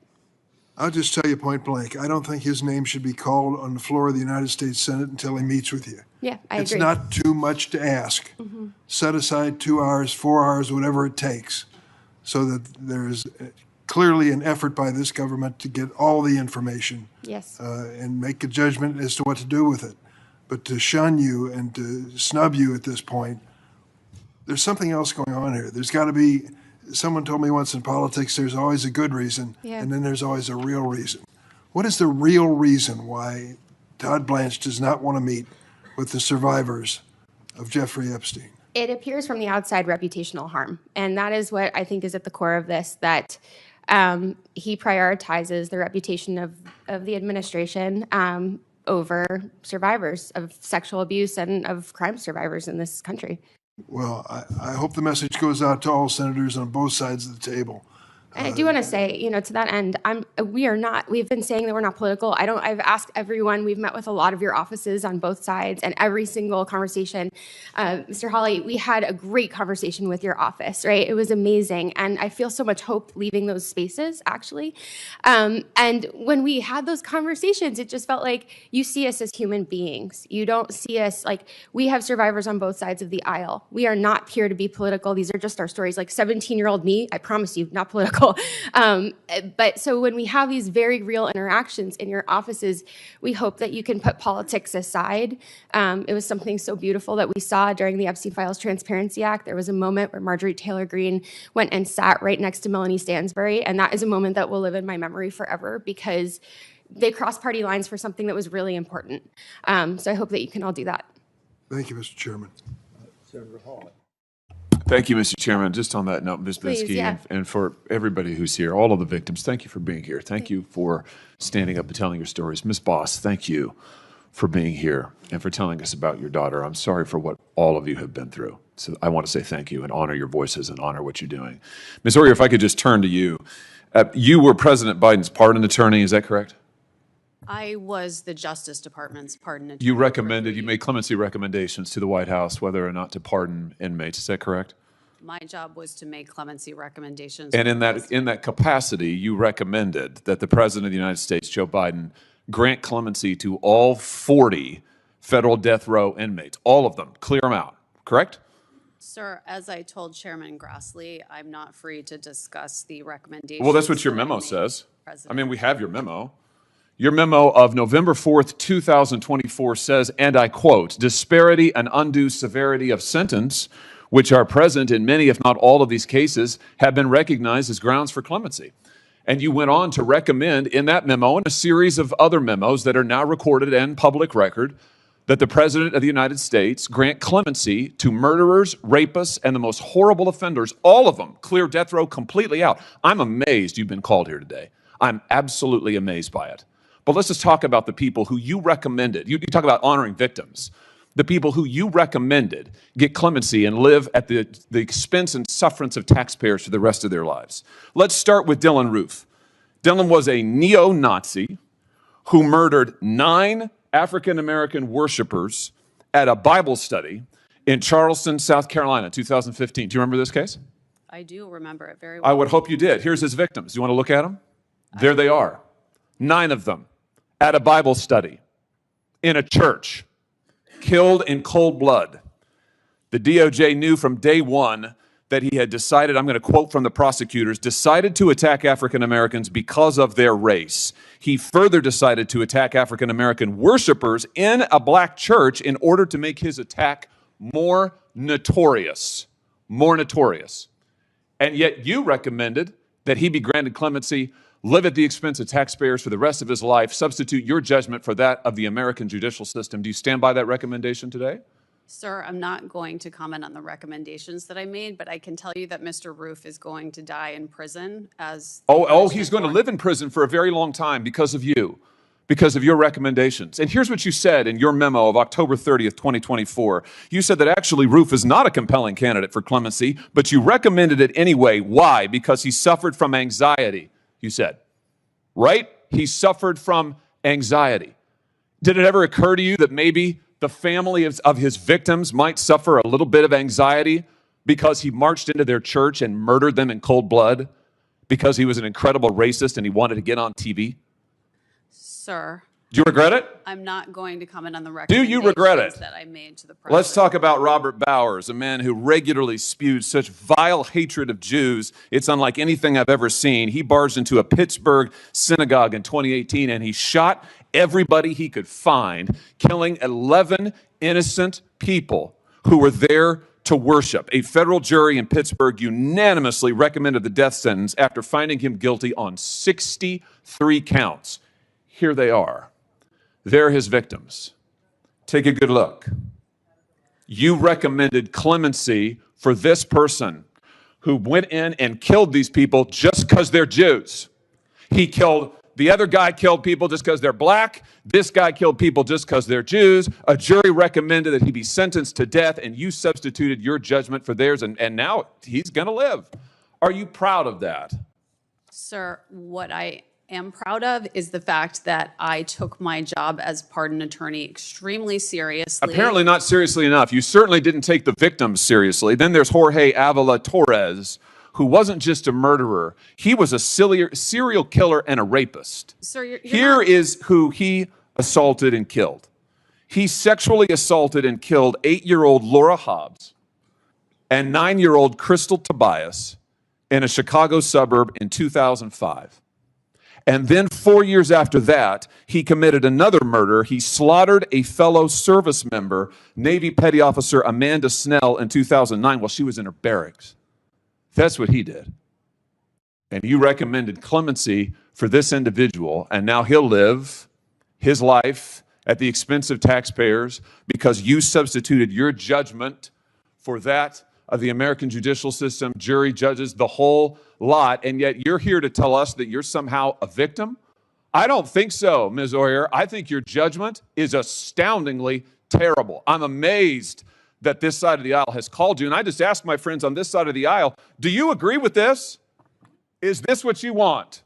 I'll just tell you point blank, I don't think his name should be called on the floor of the United States Senate until he meets with you. Yeah, I agree. It's not too much to ask. Set aside 2 hours, 4 hours, whatever it takes, so that there's clearly an effort by this government to get all the information. Yes. And make a judgment as to what to do with it. But to shun you and to snub you at this point, there's something else going on here. There's got to be, someone told me once in politics, there's always a good reason, and then there's always a real reason. What is the real reason why Todd Blanche does not want to meet with the survivors of Jeffrey Epstein? It appears from the outside reputational harm. And that is what I think is at the core of this, that he prioritizes the reputation of the administration over survivors of sexual abuse and of crime survivors in this country. Well, I hope the message goes out to all senators on both sides of the table. And I do want to say, you know, to that end, we've been saying that we're not political. I've asked everyone, we've met with a lot of your offices on both sides, and every single conversation, Mr. Hawley, we had a great conversation with your office, right? It was amazing. And I feel so much hope leaving those spaces, actually. And when we had those conversations, it just felt like you see us as human beings. You don't see us like, we have survivors on both sides of the aisle. We are not here to be political. These are just our stories. Like 17-year-old me, I promise you, not political. But so when we have these very real interactions in your offices, we hope that you can put politics aside. It was something so beautiful that we saw during the Epstein Files Transparency Act. There was a moment where Marjorie Taylor Greene went and sat right next to Melanie Stansbury, and that is a moment that will live in my memory forever because they crossed party lines for something that was really important. So I hope that you can all do that. Thank you, Mr. Chairman. Senator Hawley. Thank you, Mr. Chairman. Just on that note, Ms. Please, Binsky, yeah. and for everybody who's here, all of the victims, thank you for being here. Thank you for standing up and telling your stories. Ms. Boss, thank you for being here and for telling us about your daughter. I'm sorry for what all of you have been through. So I want to say thank you and honor your voices and honor what you're doing. Ms. Oyer, if I could just turn to you. You were President Biden's pardon attorney, is that correct? I was the Justice Department's pardon attorney. You made clemency recommendations to the White House whether or not to pardon inmates, is that correct? My job was to make clemency recommendations. And in that capacity, you recommended that the President of the United States, Joe Biden, grant clemency to all 40 federal death row inmates, all of them, clear them out, correct? Sir, as I told Chairman Grassley, I'm not free to discuss the recommendations. Well, that's what your memo says. I mean, we have your memo. Your memo of November 4th, 2024 says, and I quote, disparity and undue severity of sentence, which are present in many, if not all of these cases, have been recognized as grounds for clemency. And you went on to recommend in that memo and a series of other memos that are now recorded and public record that the President of the United States grant clemency to murderers, rapists, and the most horrible offenders, all of them, clear death row completely out. I'm amazed you've been called here today. I'm absolutely amazed by it. But let's just talk about the people who you recommended. You talk about honoring victims. The people who you recommended get clemency and live at the expense and sufferance of taxpayers for the rest of their lives. Let's start with Dylan Roof. Dylan was a neo-Nazi who murdered 9 African-American worshipers at a Bible study in Charleston, South Carolina, 2015. Do you remember this case? I do remember it very well. I would hope you did. Here's his victims. Do you want to look at them? There they are. 9 of them at a Bible study in a church, killed in cold blood. The DOJ knew from day one that he had decided, I'm going to quote from the prosecutors, decided to attack African Americans because of their race. He further decided to attack African American worshipers in a black church in order to make his attack more notorious. More notorious. And yet you recommended that he be granted clemency, live at the expense of taxpayers for the rest of his life, substitute your judgment for that of the American judicial system. Do you stand by that recommendation today? Sir, I'm not going to comment on the recommendations that I made, but I can tell you that Mr. Roof is going to die in prison as... He's going to live in prison for a very long time because of you, because of your recommendations. And here's what you said in your memo of October 30th, 2024. You said that actually Roof is not a compelling candidate for clemency, but you recommended it anyway. Why? Because he suffered from anxiety, you said. Right? He suffered from anxiety. Did it ever occur to you that maybe the family of his victims might suffer a little bit of anxiety because he marched into their church and murdered them in cold blood because he was an incredible racist and he wanted to get on TV? Sir. Do you regret it? I'm not going to comment on the Do recommendations you regret it? that I made to the president. Let's talk about Robert Bowers, a man who regularly spewed such vile hatred of Jews. It's unlike anything I've ever seen. He barged into a Pittsburgh synagogue in 2018 and he shot everybody he could find, killing 11 innocent people who were there to worship. A federal jury in Pittsburgh unanimously recommended the death sentence after finding him guilty on 63 counts. Here they are. They're his victims. Take a good look. You recommended clemency for this person who went in and killed these people just because they're Jews. The other guy killed people just because they're black. This guy killed people just because they're Jews. A jury recommended that he be sentenced to death, and you substituted your judgment for theirs, and now he's going to live. Are you proud of that? Sir, what I am proud of is the fact that I took my job as pardon attorney extremely seriously. Apparently not seriously enough. You certainly didn't take the victims seriously. Then there's Jorge Avila Torres, who wasn't just a murderer. He was a serial killer and a rapist. Sir, Here is who he assaulted and killed. He sexually assaulted and killed 8-year-old Laura Hobbs and 9-year-old Crystal Tobias in a Chicago suburb in 2005. And then 4 years after that, he committed another murder. He slaughtered a fellow service member, Navy Petty Officer Amanda Snell, in 2009 while she was in her barracks. That's what he did. And you recommended clemency for this individual, and now he'll live his life at the expense of taxpayers because you substituted your judgment for that of the American judicial system, jury, judges, the whole lot, and yet you're here to tell us that you're somehow a victim I don't think so, Ms. Oyer. I think your judgment is astoundingly terrible. I'm amazed that this side of the aisle has called you. And I just ask my friends on this side of the aisle, do you agree with this? Is this what you want?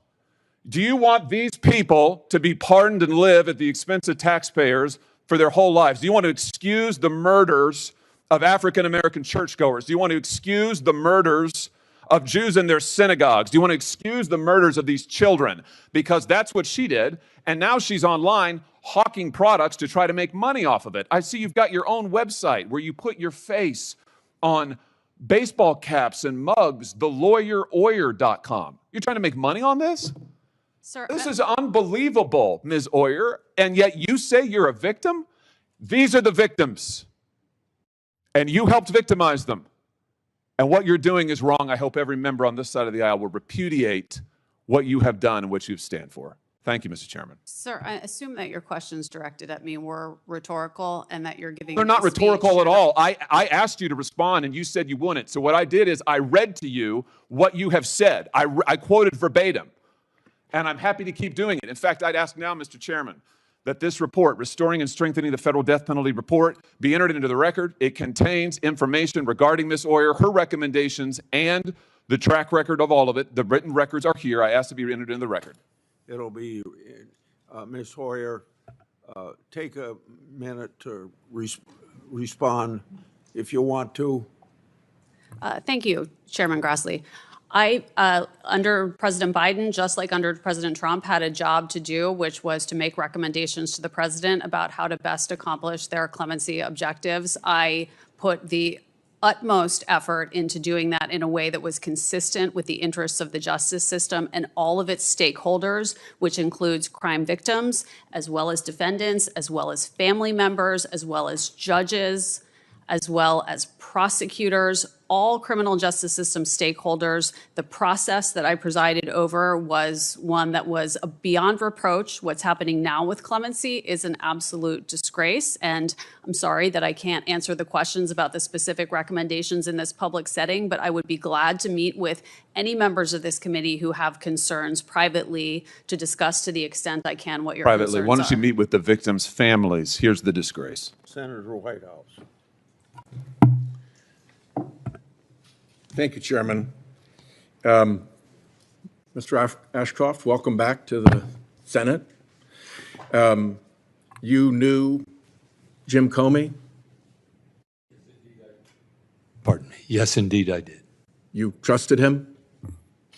Do you want these people to be pardoned and live at the expense of taxpayers for their whole lives? Do you want to excuse the murders of African-American churchgoers? Do you want to excuse the murders of Jews in their synagogues? Do you want to excuse the murders of these children? Because that's what she did, and now she's online hawking products to try to make money off of it. I see you've got your own website where you put your face on baseball caps and mugs, thelawyeroyer.com. You're trying to make money on this? Sir, This is unbelievable, Ms. Oyer, and yet you say you're a victim? These are the victims, and you helped victimize them. And what you're doing is wrong. I hope every member on this side of the aisle will repudiate what you have done and what you stand for. Thank you, Mr. Chairman. Sir, I assume that your questions directed at me were rhetorical and that you're giving They're not a speech. rhetorical at all. I asked you to respond, and you said you wouldn't. So what I did is I read to you what you have said. I quoted verbatim, and I'm happy to keep doing it. In fact, I'd ask now, Mr. Chairman, that this report, Restoring and Strengthening the Federal Death Penalty Report, be entered into the record. It contains information regarding Ms. Oyer, her recommendations, and the track record of all of it. The written records are here. I ask to be entered into the record. It'll be, Ms. Hoyer, take a minute to respond if you want to. Thank you, Chairman Grassley. I, under President Biden, just like under President Trump, had a job to do, which was to make recommendations to the president about how to best accomplish their clemency objectives. I put the utmost effort into doing that in a way that was consistent with the interests of the justice system and all of its stakeholders, which includes crime victims, as well as defendants, as well as family members, as well as judges, as well as prosecutors, all criminal justice system stakeholders. The process that I presided over was one that was beyond reproach. What's happening now with clemency is an absolute disgrace, and I'm sorry that I can't answer the questions about the specific recommendations in this public setting, but I would be glad to meet with any members of this committee who have concerns privately to discuss to the extent I can what your Privately, concerns why don't you are. meet with the victims' families? Here's the disgrace. Senator Whitehouse. Thank you, Chairman. Mr. Ashcroft, welcome back to the Senate. You knew Jim Comey? Pardon me. Yes, indeed, I did. You trusted him?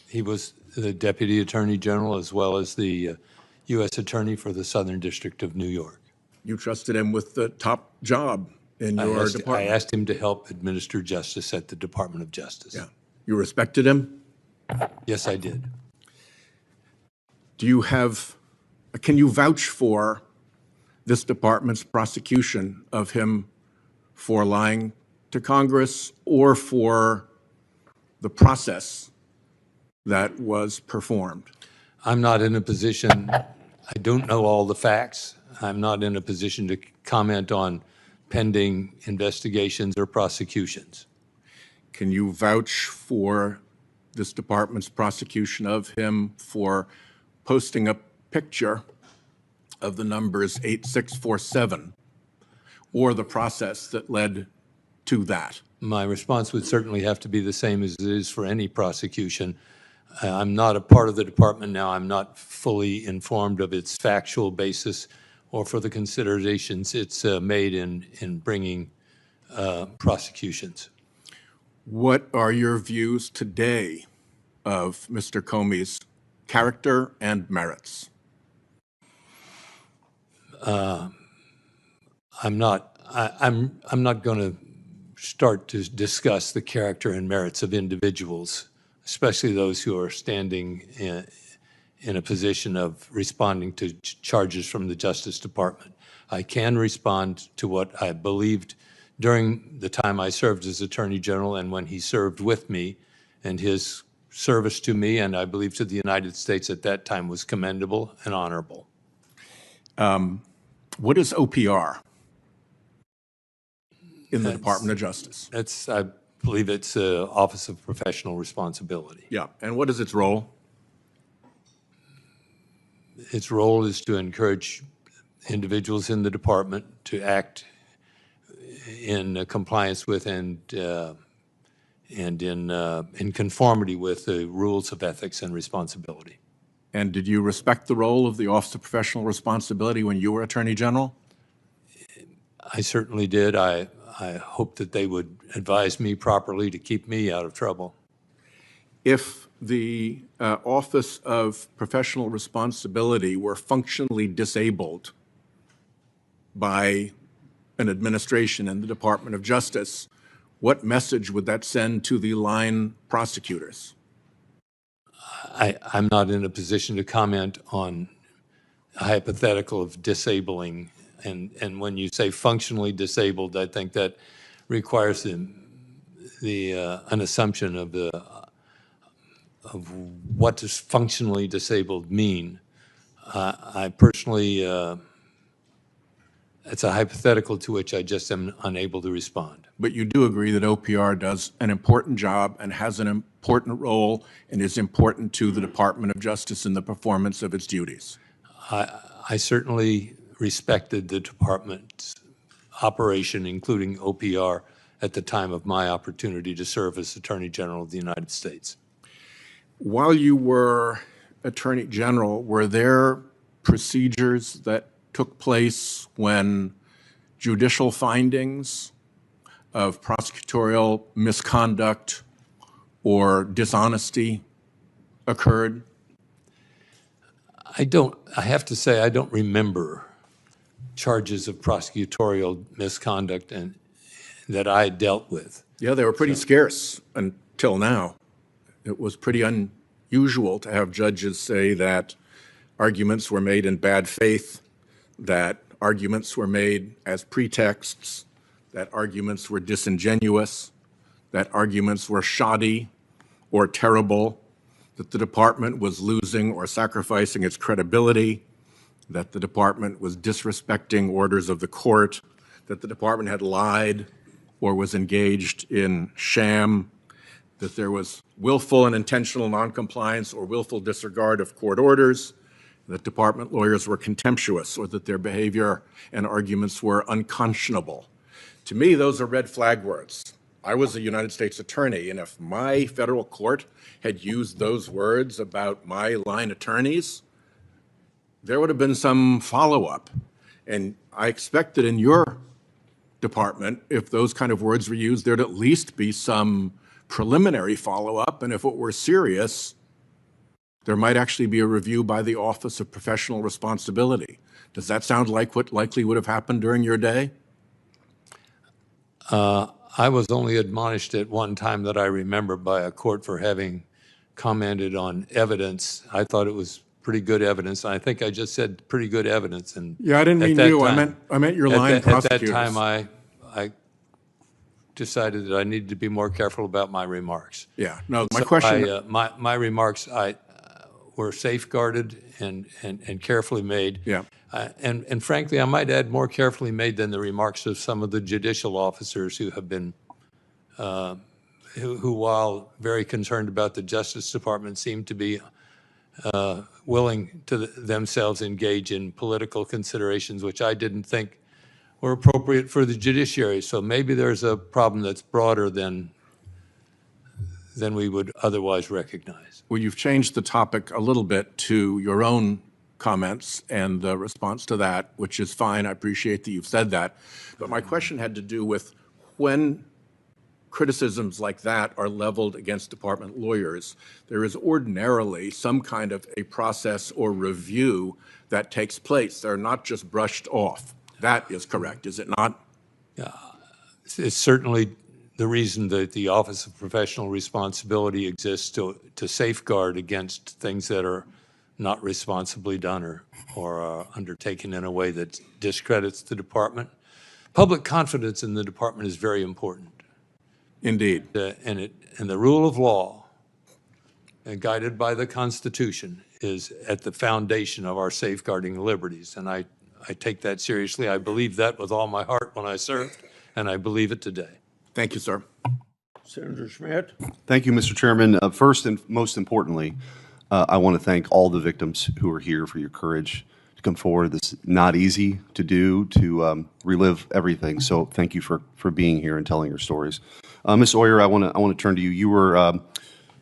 He was the Deputy Attorney General as well as the U.S. Attorney for the Southern District of New York. You trusted him with the top job in your department? I asked him to help administer justice at the Department of Justice. Yeah. You respected him? Yes, I did. Do you have, can you vouch for this department's prosecution of him for lying to Congress or for the process that was performed? I'm not in a position, I don't know all the facts. I'm not in a position to comment on pending investigations or prosecutions. Can you vouch for this department's prosecution of him for posting a picture of the numbers 8647 or the process that led to that? My response would certainly have to be the same as it is for any prosecution. I'm not a part of the department now. I'm not fully informed of its factual basis or for the considerations it's made in bringing prosecutions. What are your views today of Mr. Comey's character and merits? I'm not going to start to discuss the character and merits of individuals, especially those who are standing in a position of responding to charges from the Justice Department. I can respond to what I believed during the time I served as Attorney General and when he served with me, and his service to me and I believe to the United States at that time was commendable and honorable. What is OPR in the Department of Justice? I believe it's Office of Professional Responsibility. Yeah, and what is its role? its role is to encourage individuals in the department to act in compliance with and in conformity with the rules of ethics and responsibility. And did you respect the role of the Office of Professional Responsibility when you were Attorney General? I certainly did. I hope that they would advise me properly to keep me out of trouble. If the Office of Professional Responsibility were functionally disabled by an administration in the Department of Justice, what message would that send to the line prosecutors? I'm not in a position to comment on a hypothetical of disabling. And when you say functionally disabled, I think that requires an assumption of what does functionally disabled mean. I personally, it's a hypothetical to which I just am unable to respond. But you do agree that OPR does an important job and has an important role and is important to the Department of Justice in the performance of its duties? I certainly respected the department's operation, including OPR, at the time of my opportunity to serve as Attorney General of the United States. While you were Attorney General, were there procedures that took place when judicial findings of prosecutorial misconduct or dishonesty occurred? I have to say, I don't remember charges of prosecutorial misconduct and that I dealt with. Yeah, they were pretty scarce until now. It was pretty unusual to have judges say that arguments were made in bad faith, that arguments were made as pretexts, that arguments were disingenuous, that arguments were shoddy or terrible, that the department was losing or sacrificing its credibility, that the department was disrespecting orders of the court, that the department had lied or was engaged in sham, that there was willful and intentional noncompliance or willful disregard of court orders, that department lawyers were contemptuous or that their behavior and arguments were unconscionable. To me, those are red flag words. I was a United States attorney, and if my federal court had used those words about my line attorneys, there would have been some follow-up. And I expect that in your department, if those kind of words were used, there'd at least be some preliminary follow-up, and if it were serious, there might actually be a review by the Office of Professional Responsibility. Does that sound like what likely would have happened during your day? I was only admonished at one time that I remember by a court for having commented on evidence. I thought it was pretty good evidence. I think I just said pretty good evidence. And yeah, I didn't mean you. I meant your line prosecutors. At that time, I decided that I needed to be more careful about my remarks. Yeah. No, my question. My remarks were safeguarded and carefully made. Yeah. And frankly, I might add more carefully made than the remarks of some of the judicial officers who have been, who while very concerned about the Justice Department, seem to be willing to themselves engage in political considerations, which I didn't think were appropriate for the judiciary. So maybe there's a problem that's broader than we would otherwise recognize. Well, you've changed the topic a little bit to your own comments and the response to that, which is fine. I appreciate that you've said that. But my question had to do with when criticisms like that are leveled against department lawyers, there is ordinarily some kind of a process or review that takes place. They're not just brushed off. That is correct, is it not? Yeah, it's certainly the reason that the Office of Professional Responsibility exists to safeguard against things that are not responsibly done or undertaken in a way that discredits the department. Public confidence in the department is very important. Indeed. And the rule of law, guided by the Constitution, is at the foundation of our safeguarding liberties. And I take that seriously. I believe that with all my heart when I served, and I believe it today. Thank you, sir. Senator Schmidt. Thank you, Mr. Chairman. First and most importantly, I want to thank all the victims who are here for your courage to come forward. This is not easy to do, to relive everything. So thank you for being here and telling your stories. Ms. Oyer, I want to turn to you. You were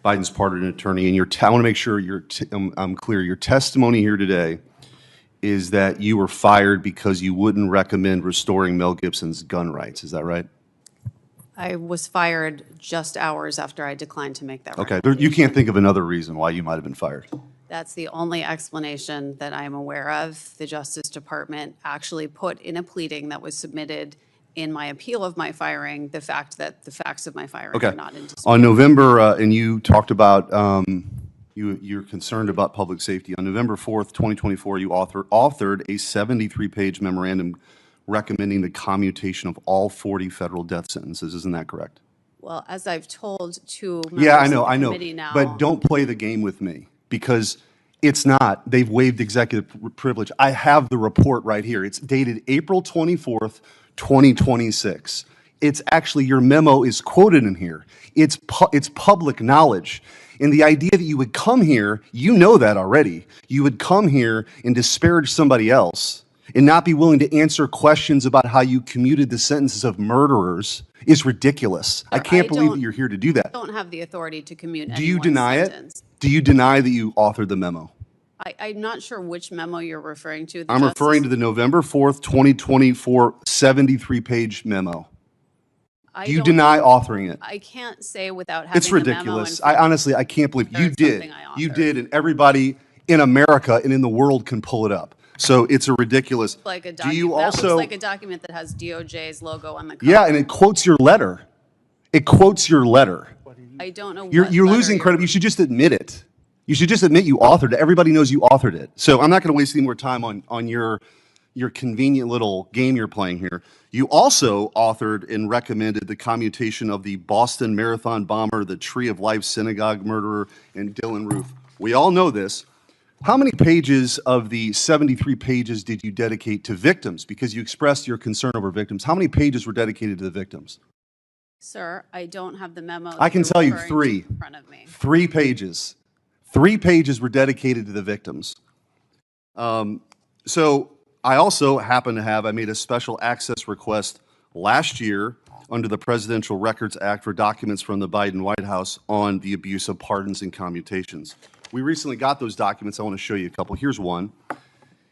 Biden's pardon attorney, and I want to make sure I'm clear. Your testimony here today is that you were fired because you wouldn't recommend restoring Mel Gibson's gun rights. Is that right? I was fired just hours after I declined to make that Okay. recommendation. You can't think of another reason why you might have been fired. That's the only explanation that I'm aware of. The Justice Department actually put in a pleading that was submitted in my appeal of my firing, the fact that the facts of my firing Okay. are not in dispute. On November, and you talked about, you're concerned about public safety. On November 4th, 2024, you authored a 73-page memorandum recommending the commutation of all 40 federal death sentences. Isn't that correct? Well, as I've told two Yeah, I members know, of the I know. committee now. But don't play the game with me, because it's not. They've waived executive privilege. I have the report right here. It's dated April 24th, 2026. It's actually, your memo is quoted in here. It's public knowledge. And the idea that you would come here, you know that already. You would come here and disparage somebody else and not be willing to answer questions about how you commuted the sentences of murderers is ridiculous. I can't believe that you're here to do that. I don't have the authority to commute Do you anyone's deny sentence. it? Do you deny that you authored the memo? I'm not sure which memo you're referring to. I'm referring to the November 4th, 2024 73-page memo. Do you deny authoring it? I can't say without having It's the memo ridiculous. in front of Honestly, I can't believe you It's did. something I You did, and everybody in America and in the world can pull it up. So it's a ridiculous. like a Do document. you That also? looks like a document that has DOJ's logo on the cover. Yeah, and it quotes your letter. It quotes your letter. I don't know. You're what losing letter credibility. You should just admit it. You should just admit you authored it. Everybody knows you authored it. So I'm not going to waste any more time on your convenient little game you're playing here. You also authored and recommended the commutation of the Boston Marathon bomber, the Tree of Life synagogue murderer, and Dylan Roof. We all know this. How many pages of the 73 pages did you dedicate to victims? Because you expressed your concern over victims. How many pages were dedicated to the victims? Sir, I don't have the memo. I can that tell you're you referring to 3. in front of me. 3 pages. 3 pages were dedicated to the victims. So I also happen to have, I made a special access request last year under the Presidential Records Act for documents from the Biden White House on the abuse of pardons and commutations. We recently got those documents. I want to show you a couple. Here's one.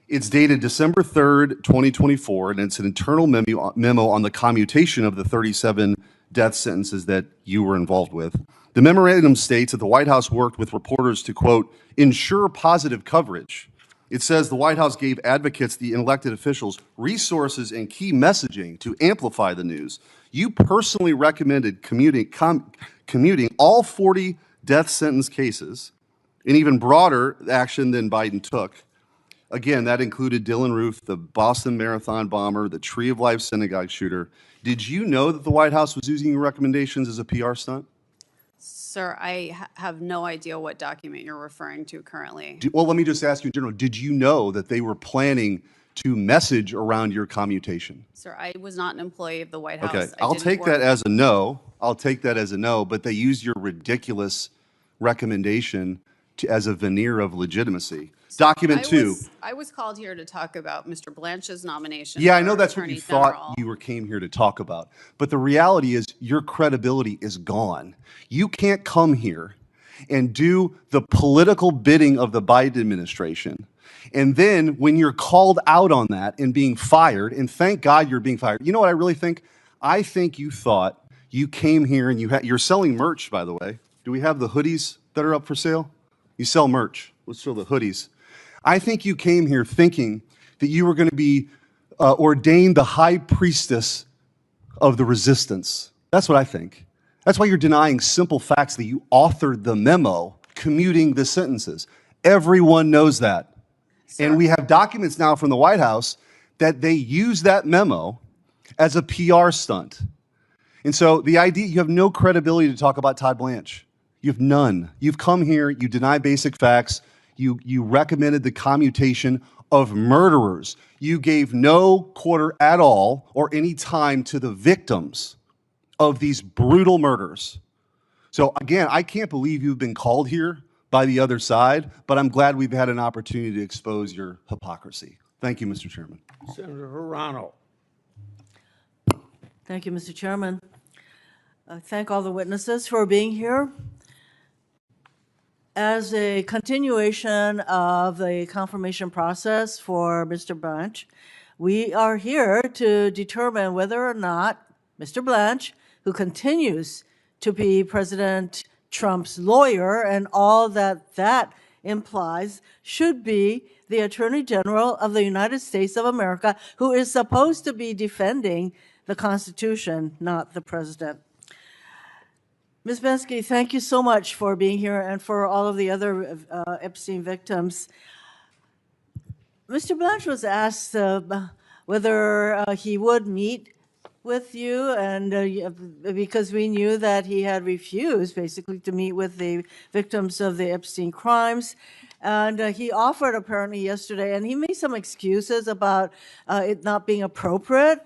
It's dated December 3rd, 2024, and it's an internal memo on the commutation of the 37 death sentences that you were involved with. The memorandum states that the White House worked with reporters to, quote, ensure positive coverage. It says the White House gave advocates, the elected officials, resources and key messaging to amplify the news. You personally recommended commuting all 40 death sentence cases, an even broader action than Biden took. Again, that included Dylan Roof, the Boston Marathon bomber, the Tree of Life synagogue shooter. Did you know that the White House was using your recommendations as a PR stunt? Sir, I have no idea what document you're referring to currently. Well, let me just ask you in general, did you know that they were planning to message around your commutation? Sir, I was not an employee of the White House. Okay, I I'll didn't take work- that as a no. I'll take that as a no, but they used your ridiculous recommendation as a veneer of legitimacy. Document 2. I was called here to talk about Mr. Blanche's nomination. Yeah, I for know that's what Attorney you thought General. you came here to talk about. But the reality is your credibility is gone. You can't come here and do the political bidding of the Biden administration. And then when you're called out on that and being fired, and thank God you're being fired. You know what I really think? I think you thought you came here and you're selling merch, by the way. Do we have the hoodies that are up for sale? You sell merch. Let's show the hoodies. I think you came here thinking that you were going to be ordained the high priestess of the resistance. That's what I think. That's why you're denying simple facts that you authored the memo commuting the sentences. Everyone knows that. And we have documents now from the White House that they use that memo as a PR stunt. And so the idea, you have no credibility to talk about Todd Blanche. You have none. You've come here, you deny basic facts, you recommended the commutation of murderers. You gave no quarter at all or any time to the victims of these brutal murders. So again, I can't believe you've been called here by the other side, but I'm glad we've had an opportunity to expose your hypocrisy. Thank you, Mr. Chairman. Senator Hirano. Thank you, Mr. Chairman. I thank all the witnesses for being here. As a continuation of the confirmation process for Mr. Blanche, we are here to determine whether or not Mr. Blanche, who continues to be President Trump's lawyer and all that that implies, should be the Attorney General of the United States of America, who is supposed to be defending the Constitution, not the President. Ms. Bensky, thank you so much for being here and for all of the other Epstein victims. Mr. Blanche was asked whether he would meet with you, and because we knew that he had refused basically to meet with the victims of the Epstein crimes. And he offered apparently yesterday, and he made some excuses about it not being appropriate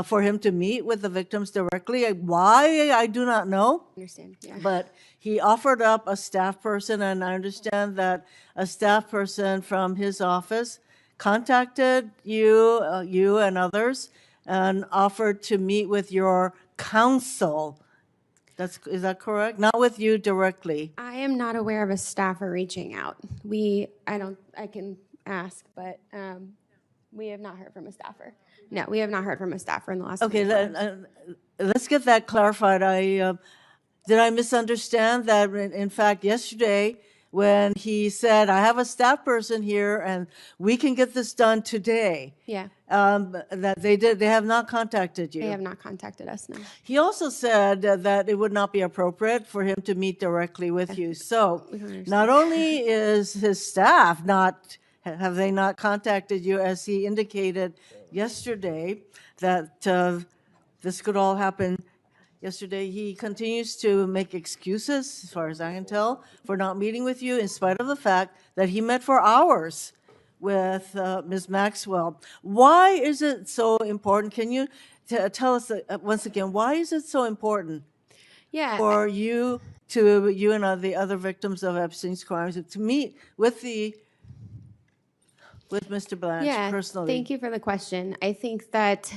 for him to meet with the victims directly. Why, I do not know. Understand, yeah. But he offered up a staff person, and I understand that a staff person from his office contacted you, you and others, and offered to meet with your counsel. Is that correct? Not with you directly. I am not aware of a staffer reaching out. I can ask, but we have not heard from a staffer. No, we have not heard from a staffer in the last. Okay, let's get that clarified. Did I misunderstand that? In fact, yesterday when he said, "I have a staff person here, and we can get this done today," Yeah, that they have not contacted you. they have not contacted us, no. He also said that it would not be appropriate for him to meet directly with you. So not only is his staff have they not contacted you, as he indicated yesterday, that this could all happen yesterday, he continues to make excuses, as far as I can tell, for not meeting with you, in spite of the fact that he met for hours with Ms. Maxwell. Why is it so important? Can you tell us once again, why is it so important for you and the other victims of Epstein's crimes to meet with Mr. Blanche personally? Thank you for the question. I think that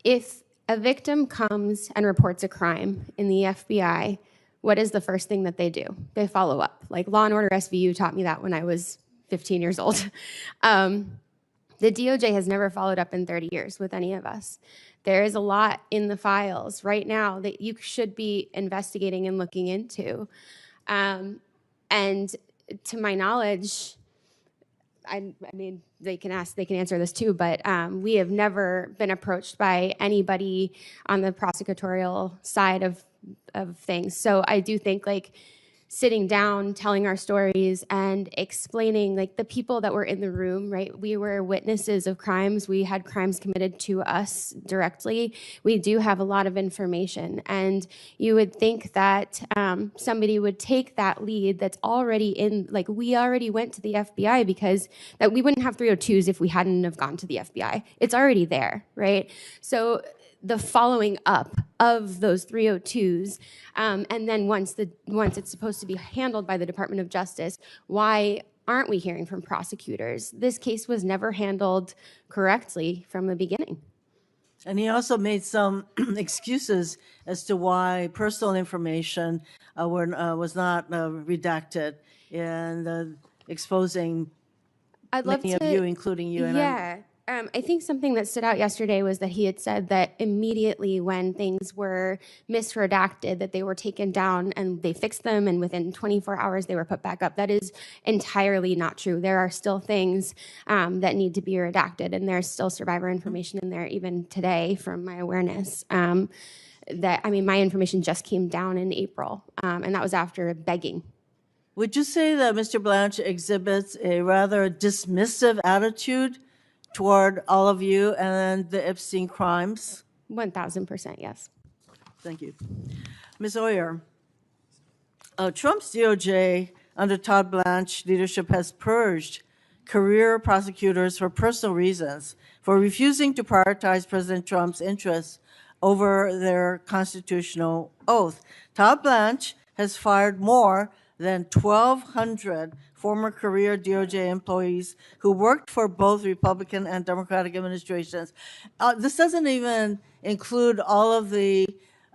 if a victim comes and reports a crime in the FBI, what is the first thing that they do? They follow up. Like Law and Order SVU taught me that when I was 15 years old. The DOJ has never followed up in 30 years with any of us. There is a lot in the files right now that you should be investigating and looking into. And to my knowledge, I mean, they can answer this too, but we have never been approached by anybody on the prosecutorial side of things. So I do think like sitting down, telling our stories and explaining like the people that were in the room, right? We were witnesses of crimes. We had crimes committed to us directly. We do have a lot of information, and you would think that somebody would take that lead that's already in, like we already went to the FBI because that we wouldn't have 302s if we hadn't have gone to the FBI. It's already there, right? So the following up of those 302s, and then once it's supposed to be handled by the Department of Justice, why aren't we hearing from prosecutors? This case was never handled correctly from the beginning. And he also made some excuses as to why personal information was not redacted in exposing many of you, including you. And I think something that stood out yesterday was that he had said that immediately when things were misredacted, that they were taken down and they fixed them, and within 24 hours they were put back up. That is entirely not true. There are still things that need to be redacted, and there's still survivor information in there even today, from my awareness. My information just came down in April, and that was after begging. Would you say that Mr. Blanche exhibits a rather dismissive attitude toward all of you and the Epstein crimes? 1,000%, yes. Thank you. Ms. Oyer, Trump's DOJ under Todd Blanche leadership has purged career prosecutors for personal reasons for refusing to prioritize President Trump's interests over their constitutional oath. Todd Blanche has fired more than 1,200 former career DOJ employees who worked for both Republican and Democratic administrations. This doesn't even include all of the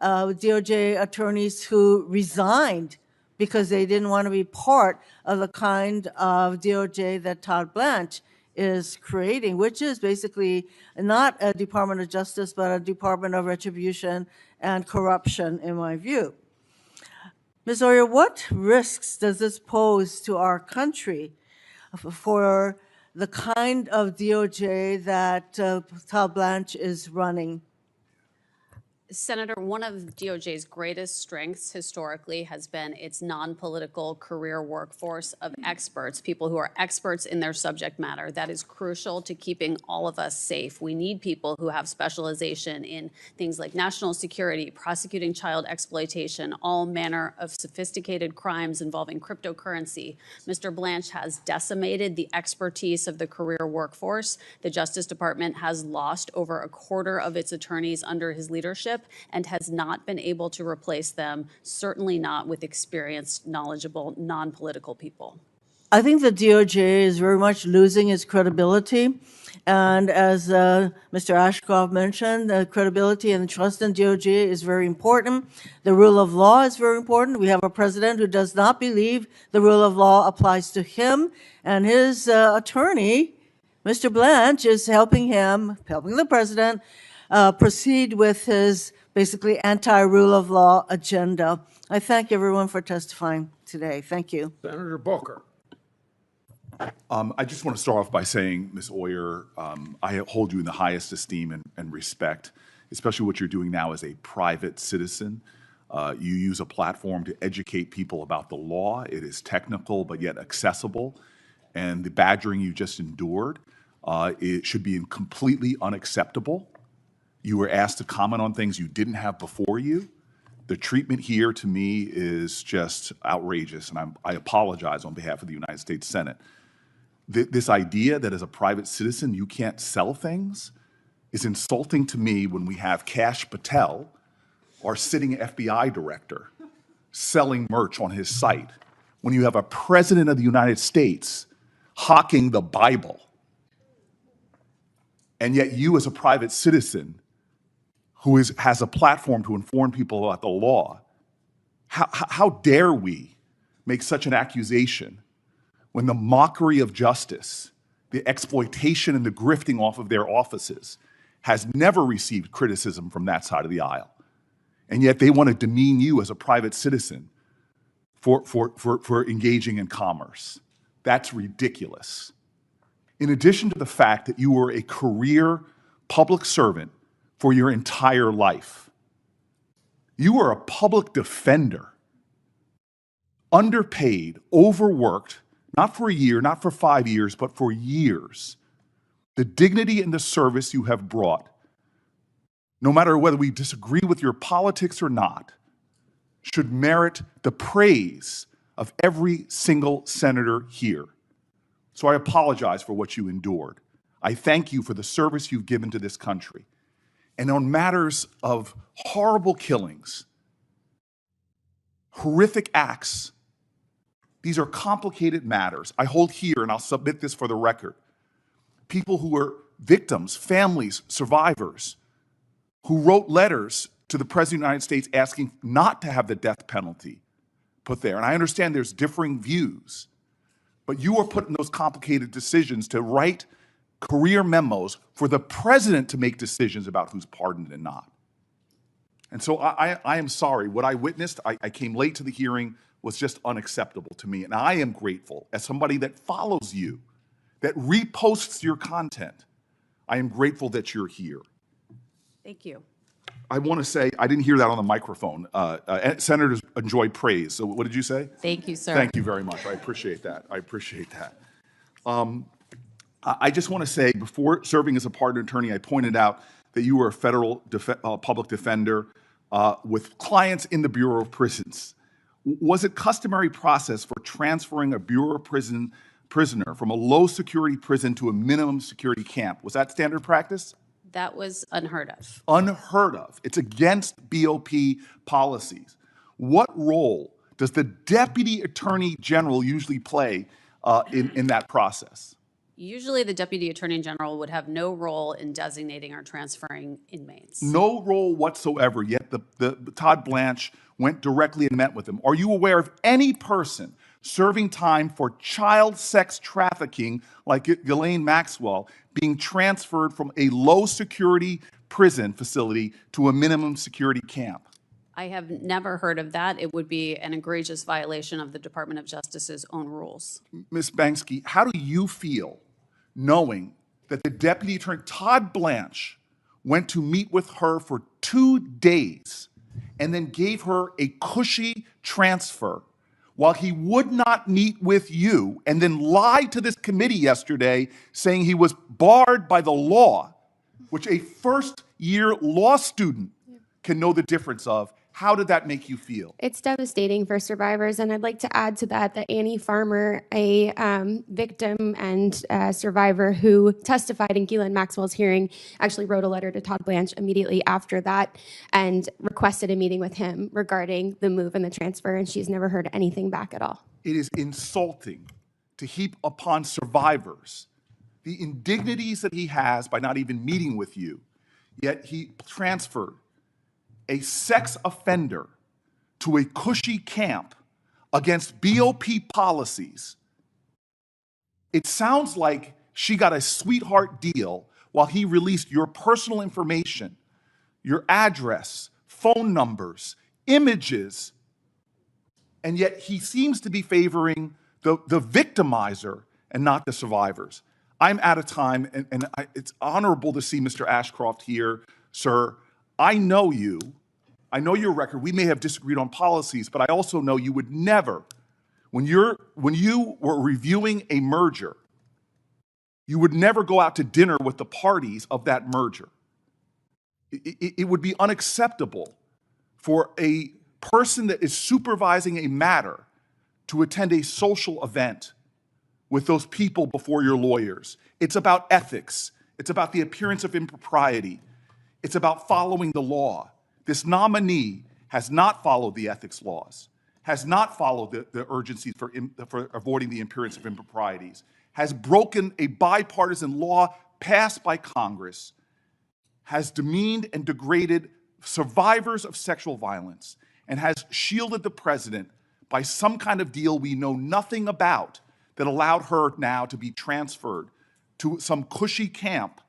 DOJ attorneys who resigned because they didn't want to be part of the kind of DOJ that Todd Blanche is creating, which is basically not a Department of Justice, but a Department of Retribution and Corruption, in my view. Ms. Oyer, what risks does this pose to our country for the kind of DOJ that Todd Blanche is running? Senator, one of DOJ's greatest strengths historically has been its non-political career workforce of experts, people who are experts in their subject matter. That is crucial to keeping all of us safe. We need people who have specialization in things like national security, prosecuting child exploitation, all manner of sophisticated crimes involving cryptocurrency. Mr. Blanche has decimated the expertise of the career workforce. The Justice Department has lost over a quarter of its attorneys under his leadership and has not been able to replace them, certainly not with experienced, knowledgeable, non-political people. I think the DOJ is very much losing its credibility. And as Mr. Ashcroft mentioned, the credibility and trust in DOJ is very important. The rule of law is very important. We have a president who does not believe the rule of law applies to him, and his attorney, Mr. Blanche, is helping the president, proceed with his basically anti-rule of law agenda. I thank everyone for testifying today. Thank you. Senator Booker. I just want to start off by saying, Ms. Oyer, I hold you in the highest esteem and respect, especially what you're doing now as a private citizen. You use a platform to educate people about the law. It is technical, but yet accessible. And the badgering you just endured, it should be completely unacceptable. You were asked to comment on things you didn't have before you. The treatment here, to me, is just outrageous, and I apologize on behalf of the United States Senate. This idea that as a private citizen you can't sell things is insulting to me when we have Kash Patel, our sitting FBI director, selling merch on his site, when you have a president of the United States hawking the Bible, and yet you as a private citizen who has a platform to inform people about the law, how dare we make such an accusation when the mockery of justice, the exploitation and the grifting off of their offices has never received criticism from that side of the aisle. And yet they want to demean you as a private citizen for engaging in commerce. That's ridiculous. In addition to the fact that you were a career public servant for your entire life, you were a public defender, underpaid, overworked, not for a year, not for 5 years, but for years. The dignity and the service you have brought, no matter whether we disagree with your politics or not, should merit the praise of every single senator here. So I apologize for what you endured. I thank you for the service you've given to this country. And on matters of horrible killings, horrific acts, these are complicated matters. I hold here, and I'll submit this for the record, people who were victims, families, survivors, who wrote letters to the President of the United States asking not to have the death penalty put there. And I understand there's differing views, but you are put in those complicated decisions to write career memos for the president to make decisions about who's pardoned and not. And so I am sorry. What I witnessed, I came late to the hearing, was just unacceptable to me. And I am grateful, as somebody that follows you, that reposts your content, I am grateful that you're here. Thank you. I want to say, I didn't hear that on the microphone. Senators enjoy praise. So what did you say? Thank you, sir. Thank you very much. I appreciate that. I appreciate that. I just want to say, before serving as a partner attorney, I pointed out that you were a federal public defender with clients in the Bureau of Prisons. Was it customary process for transferring a Bureau of prisoner from a low security prison to a minimum security camp? Was that standard practice? That was unheard of. Unheard of. It's against BOP policies. What role does the Deputy Attorney General usually play in that process? Usually, the Deputy Attorney General would have no role in designating or transferring inmates. No role whatsoever, yet the Todd Blanche went directly and met with him. Are you aware of any person serving time for child sex trafficking like Ghislaine Maxwell being transferred from a low-security prison facility to a minimum security camp? I have never heard of that. It would be an egregious violation of the Department of Justice's own rules. Ms. Banksky, how do you feel knowing that the Deputy Attorney, Todd Blanche, went to meet with her for 2 days and then gave her a cushy transfer while he would not meet with you and then lied to this committee yesterday saying he was barred by the law, which a first-year law student can know the difference of? How did that make you feel? It's devastating for survivors, and I'd like to add to that that Annie Farmer, a victim and survivor who testified in Ghislaine Maxwell's hearing, actually wrote a letter to Todd Blanche immediately after that and requested a meeting with him regarding the move and the transfer, and she's never heard anything back at all. It is insulting to heap upon survivors the indignities that he has by not even meeting with you, yet he transferred a sex offender to a cushy camp against BOP policies. It sounds like she got a sweetheart deal while he released your personal information, your address, phone numbers, images, and yet he seems to be favoring the victimizer and not the survivors. I'm out of time, and it's honorable to see Mr. Ashcroft here, sir. I know you. I know your record. We may have disagreed on policies, but I also know you would never, when you were reviewing a merger, you would never go out to dinner with the parties of that merger. It would be unacceptable for a person that is supervising a matter to attend a social event with those people before your lawyers. It's about ethics. It's about the appearance of impropriety. It's about following the law. This nominee has not followed the ethics laws, has not followed the urgencies for avoiding the appearance of improprieties, has broken a bipartisan law passed by Congress, has demeaned and degraded survivors of sexual violence, and has shielded the president by some kind of deal we know nothing about that allowed her now to be transferred to some cushy camp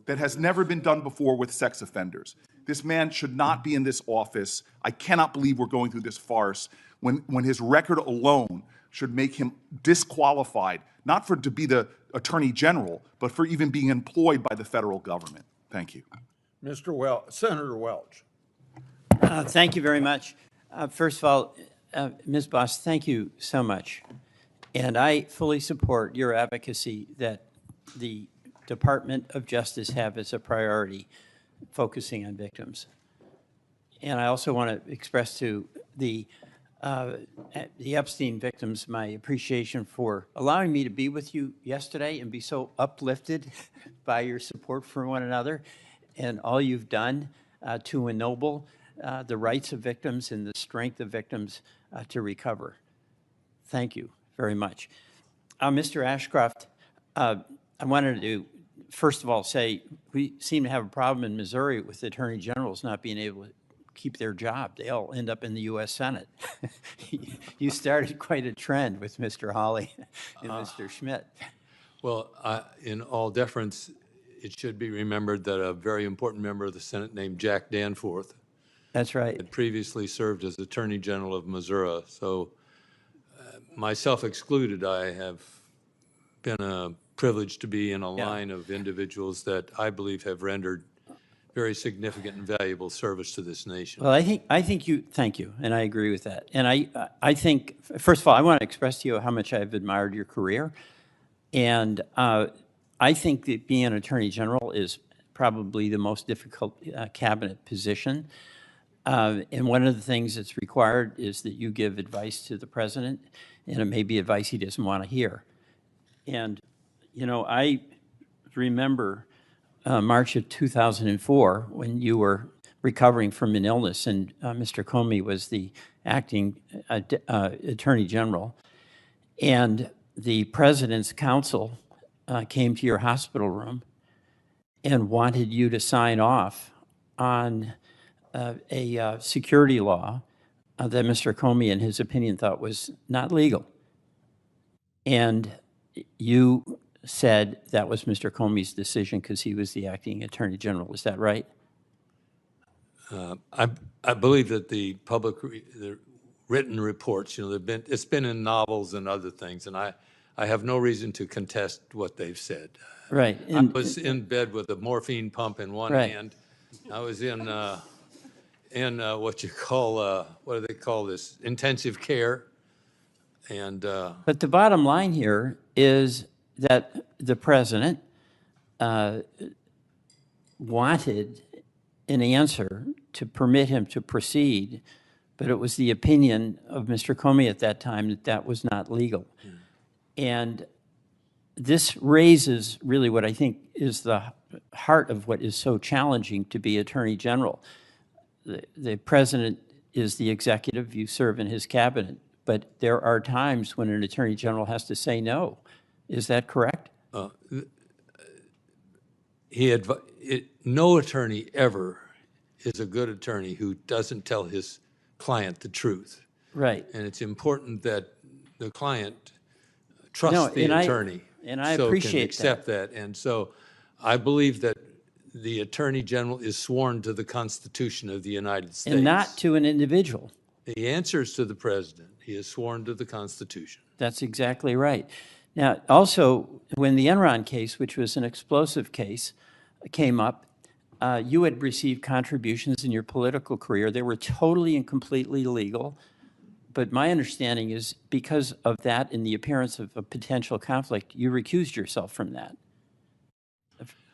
that has never been done before with sex offenders. This man should not be in this office. I cannot believe we're going through this farce when his record alone should make him disqualified, not to be the Attorney General, but for even being employed by the federal government. Thank you. Senator Welch. Thank you very much. First of all, Ms. Boss, thank you so much. And I fully support your advocacy that the Department of Justice have as a priority focusing on victims. And I also want to express to the Epstein victims my appreciation for allowing me to be with you yesterday and be so uplifted by your support for one another and all you've done to ennoble the rights of victims and the strength of victims to recover. Thank you very much. Mr. Ashcroft, I wanted to first of all say we seem to have a problem in Missouri with the attorney generals not being able to keep their job. They all end up in the U.S. Senate. You started quite a trend with Mr. Hawley and Mr. Schmidt. Well, in all deference, it should be remembered that a very important member of the Senate named Jack Danforth That's right. had previously served as Attorney General of Missouri. So myself excluded, I have been privileged to be in a line of individuals that I believe have rendered very significant and valuable service to this nation. Well, I think you, thank you, and I agree with that. And I think, first of all, I want to express to you how much I've admired your career. And I think that being an Attorney General is probably the most difficult cabinet position. And one of the things that's required is that you give advice to the President, and it may be advice he doesn't want to hear. And, you know, I remember March of 2004 when you were recovering from an illness, and Mr. Comey was the acting Attorney General. And the President's counsel came to your hospital room and wanted you to sign off on a security law that Mr. Comey, in his opinion, thought was not legal. And you said that was Mr. Comey's decision because he was the acting Attorney General. Is that right? I believe that the the written reports, it's been in novels and other things, and I have no reason to contest what they've said. Right. I was in bed with a morphine pump in one Right. hand. I was in what you call, what do they call this, intensive care. And But the bottom line here is that the President wanted an answer to permit him to proceed, but it was the opinion of Mr. Comey at that time that that was not legal. And this raises really what I think is the heart of what is so challenging to be Attorney General. The President is the executive, you serve in his cabinet, but there are times when an Attorney General has to say no. Is that correct? No attorney ever is a good attorney who doesn't tell his client the truth. Right. And it's important that the client trusts the attorney. And I so appreciate can accept that. And so I believe that the Attorney General is sworn to the Constitution of the United States. And not to an individual. He answers to the President. He is sworn to the Constitution. That's exactly right. Now, also, when the Enron case, which was an explosive case, came up, you had received contributions in your political career. They were totally and completely legal. But my understanding is because of that and the appearance of a potential conflict, you recused yourself from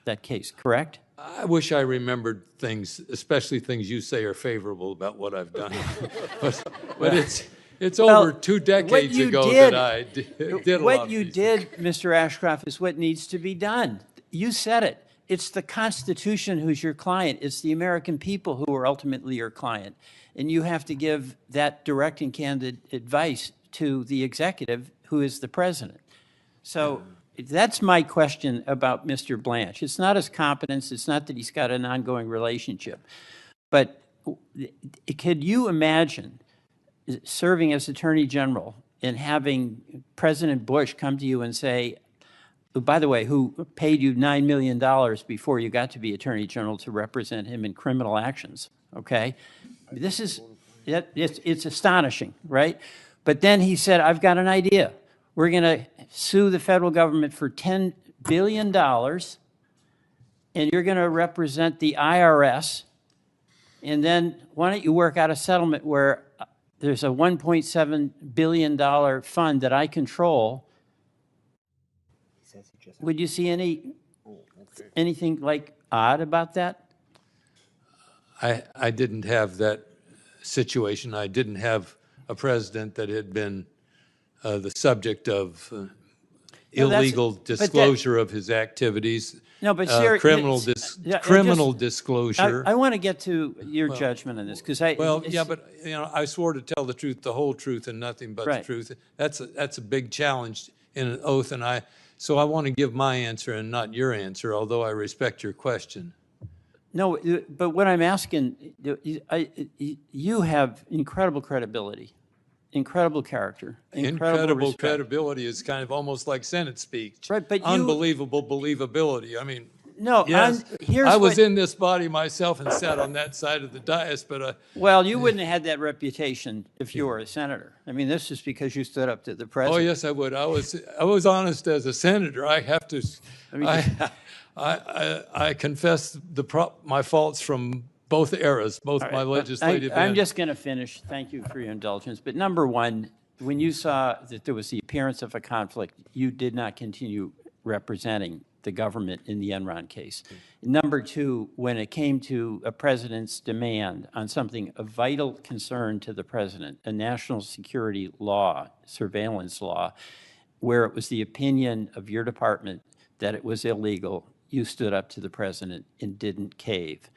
that case, correct? I wish I remembered things, especially things you say are favorable about what I've done. but it's over 2 decades ago that I did a lot of What you these did, Mr. Ashcroft, is what needs to be done. You said it. It's the Constitution who's your client. It's the American people who are ultimately your client. And you have to give that direct and candid advice to the executive, who is the President. So that's my question about Mr. Blanche. It's not his competence. It's not that he's got an ongoing relationship. But could you imagine serving as Attorney General and having President Bush come to you and say, by the way, who paid you $9 million before you got to be Attorney General to represent him in criminal actions, okay? This is, it's astonishing, right? But then he said, I've got an idea. We're going to sue the federal government for $10 billion, and you're going to represent the IRS, and then why don't you work out a settlement where there's a $1.7 billion fund that I control. Would you see anything like odd about that? I didn't have that situation. I didn't have a president that had been the subject of illegal disclosure of his activities. No, but criminal disclosure. I want to get to your judgment on this because but I swore to tell the truth, the whole truth, and nothing but the truth. That's a big challenge in an oath, and so I want to give my answer and not your answer, although I respect your question. No, but what I'm asking, you have incredible credibility, incredible character, incredible credibility is kind of almost like Senate speech. Right, but unbelievable believability. I mean, no, yes, I was in this body myself and sat on that side of the dais, but well, you wouldn't have had that reputation if you were a senator. I mean, this is because you stood up to the president. Oh yes, I would. I was honest as a senator. I have to. I confess my faults from both eras, both my legislative. I'm just going to finish. Thank you for your indulgence. But number one, when you saw that there was the appearance of a conflict, you did not continue representing the government in the Enron case. Number two, when it came to a president's demand on something of vital concern to the president, a national security law, surveillance law, where it was the opinion of your department that it was illegal, you stood up to the president and didn't cave.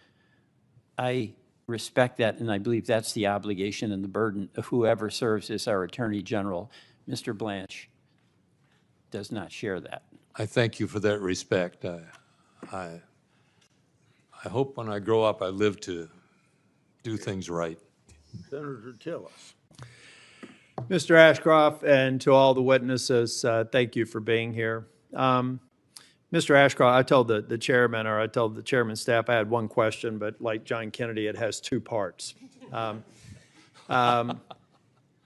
I respect that, and I believe that's the obligation and the burden of whoever serves as our Attorney General. Mr. Blanche does not share that. I thank you for that respect. I hope when I grow up, I live to do things right. Senator Tillis. Mr. Ashcroft, and to all the witnesses, thank you for being here. Mr. Ashcroft, I told the chairman, or I told the chairman's staff I had one question, but like John Kennedy, it has two parts.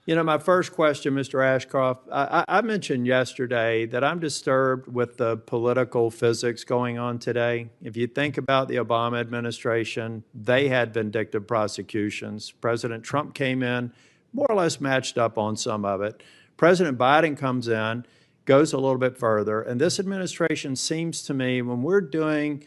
You know, my first question, Mr. Ashcroft, I mentioned yesterday that I'm disturbed with the political physics going on today. If you think about the Obama administration, they had vindictive prosecutions. President Trump came in, more or less matched up on some of it. President Biden comes in, goes a little bit further, and this administration seems to me, when we're doing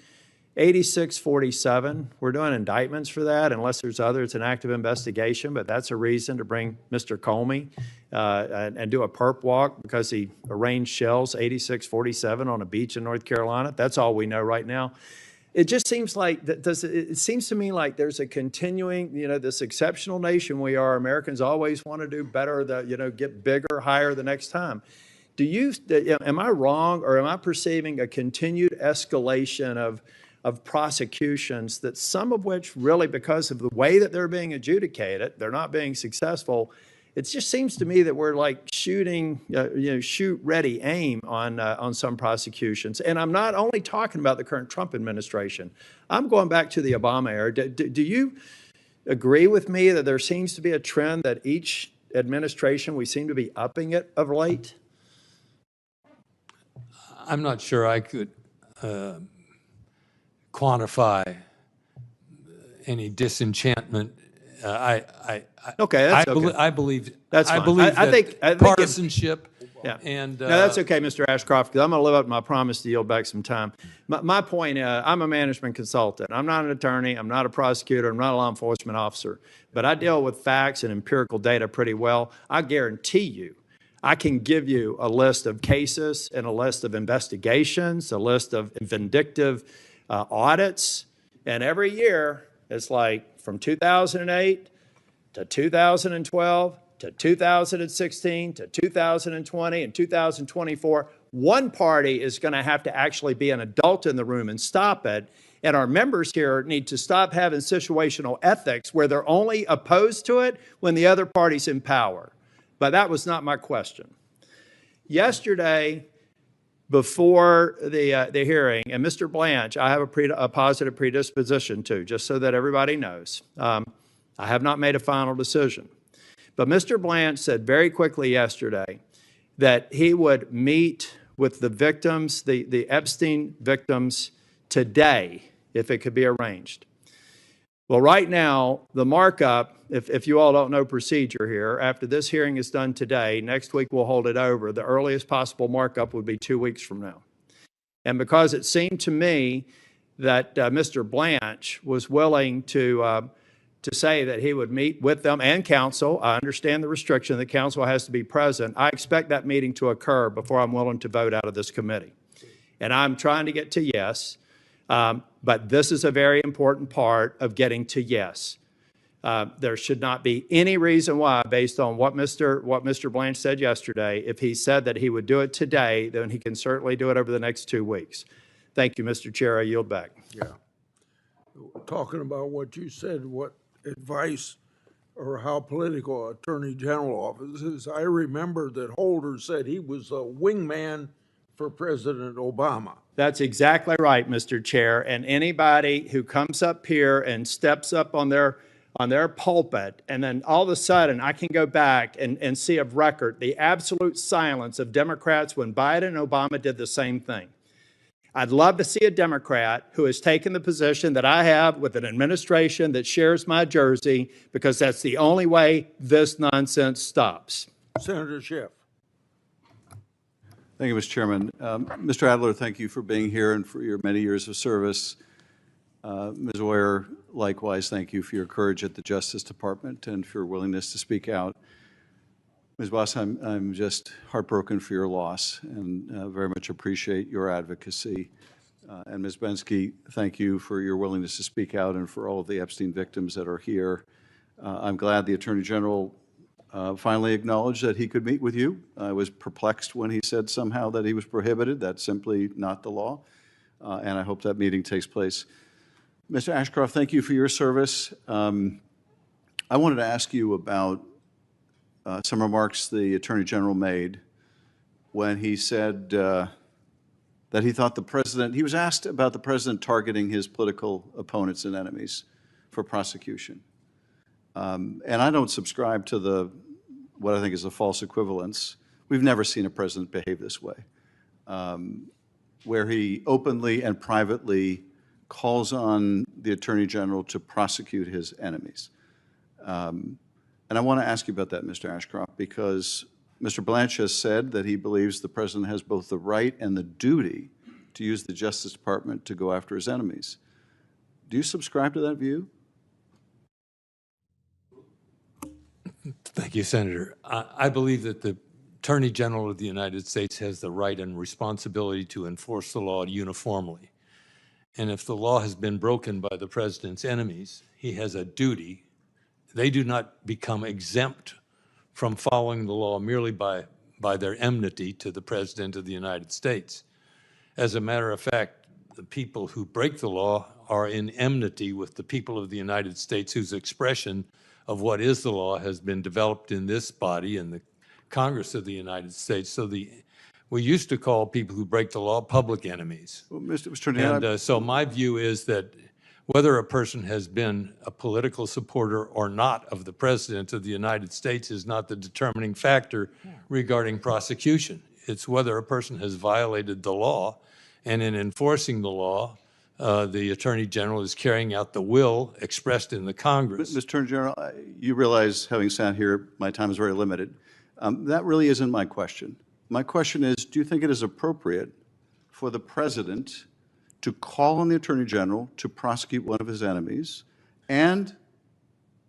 8647, we're doing indictments for that, unless there's others, an active investigation, but that's a reason to bring Mr. Comey and do a perp walk because he arranged shells 8647 on a beach in North Carolina. That's all we know right now. It just seems like, it seems to me like there's a continuing, you know, this exceptional nation we are. Americans always want to do better, get bigger, higher the next time. Am I wrong, or am I perceiving a continued escalation of prosecutions, that some of which really, because of the way that they're being adjudicated, they're not being successful? It just seems to me that we're like shooting, shoot, ready, aim on some prosecutions. And I'm not only talking about the current Trump administration. I'm going back to the Obama era. Do you agree with me that there seems to be a trend that each administration, we seem to be upping it of late? I'm not sure I could quantify any disenchantment. Okay, that's okay. I believe that's fine. I believe I think partisanship. Yeah. And no, that's okay, Mr. Ashcroft, because I'm going to live up to my promise to yield back some time. My point, I'm a management consultant. I'm not an attorney. I'm not a prosecutor. I'm not a law enforcement officer. But I deal with facts and empirical data pretty well. I guarantee you, I can give you a list of cases and a list of investigations, a list of vindictive audits. And every year, it's like from 2008 to 2012 to 2016 to 2020 and 2024, one party is going to have to actually be an adult in the room and stop it. And our members here need to stop having situational ethics where they're only opposed to it when the other party's in power. But that was not my question. Yesterday, before the hearing, and Mr. Blanche, I have a positive predisposition to, just so that everybody knows. I have not made a final decision. But Mr. Blanche said very quickly yesterday that he would meet with the victims, the Epstein victims, today, if it could be arranged. Well, right now, the markup, if you all don't know procedure here, after this hearing is done today, next week we'll hold it over. The earliest possible markup would be 2 weeks from now. And because it seemed to me that Mr. Blanche was willing to say that he would meet with them and counsel, I understand the restriction that counsel has to be present. I expect that meeting to occur before I'm willing to vote out of this committee. And I'm trying to get to yes. But this is a very important part of getting to yes. There should not be any reason why, based on what Mr. Blanche said yesterday, if he said that he would do it today, then he can certainly do it over the next 2 weeks. Thank you, Mr. Chair. I yield back. Yeah. Talking about what you said, what advice or how political Attorney General office is, I remember that Holder said he was a wingman for President Obama. That's exactly right, Mr. Chair. And anybody who comes up here and steps up on their pulpit, and then all of a sudden I can go back and see of record the absolute silence of Democrats when Biden and Obama did the same thing. I'd love to see a Democrat who has taken the position that I have with an administration that shares my jersey, because that's the only way this nonsense stops. Senator Schiff. Thank you, Mr. Chairman. Mr. Adler, thank you for being here and for your many years of service. Ms. Oyer, likewise, thank you for your courage at the Justice Department and for your willingness to speak out. Ms. Boss, I'm just heartbroken for your loss and very much appreciate your advocacy And Ms. Bensky, thank you for your willingness to speak out and for all of the Epstein victims that are here. I'm glad the Attorney General finally acknowledged that he could meet with you. I was perplexed when he said somehow that he was prohibited. That's simply not the law. And I hope that meeting takes place. Mr. Ashcroft, thank you for your service. I wanted to ask you about some remarks the Attorney General made when he said that he thought the president, he was asked about the president targeting his political opponents and enemies for prosecution. And I don't subscribe to what I think is a false equivalence. We've never seen a president behave this way, where he openly and privately calls on the Attorney General to prosecute his enemies. And I want to ask you about that, Mr. Ashcroft, because Mr. Blanche has said that he believes the president has both the right and the duty to use the Justice Department to go after his enemies. Do you subscribe to that view? Thank you, Senator. I believe that the Attorney General of the United States has the right and responsibility to enforce the law uniformly. And if the law has been broken by the president's enemies, he has a duty. They do not become exempt from following the law merely by their enmity to the President of the United States. As a matter of fact, the people who break the law are in enmity with the people of the United States, whose expression of what is the law has been developed in this body, in the Congress of the United States. So we used to call people who break the law public enemies. Well, Mr. Attorney, And so my view is that whether a person has been a political supporter or not of the President of the United States is not the determining factor regarding prosecution. It's whether a person has violated the law, and in enforcing the law, the Attorney General is carrying out the will expressed in the Congress. Mr. Attorney General, you realize, having sat here, my time is very limited. That really isn't my question. My question is, do you think it is appropriate for the President to call on the Attorney General to prosecute one of his enemies, and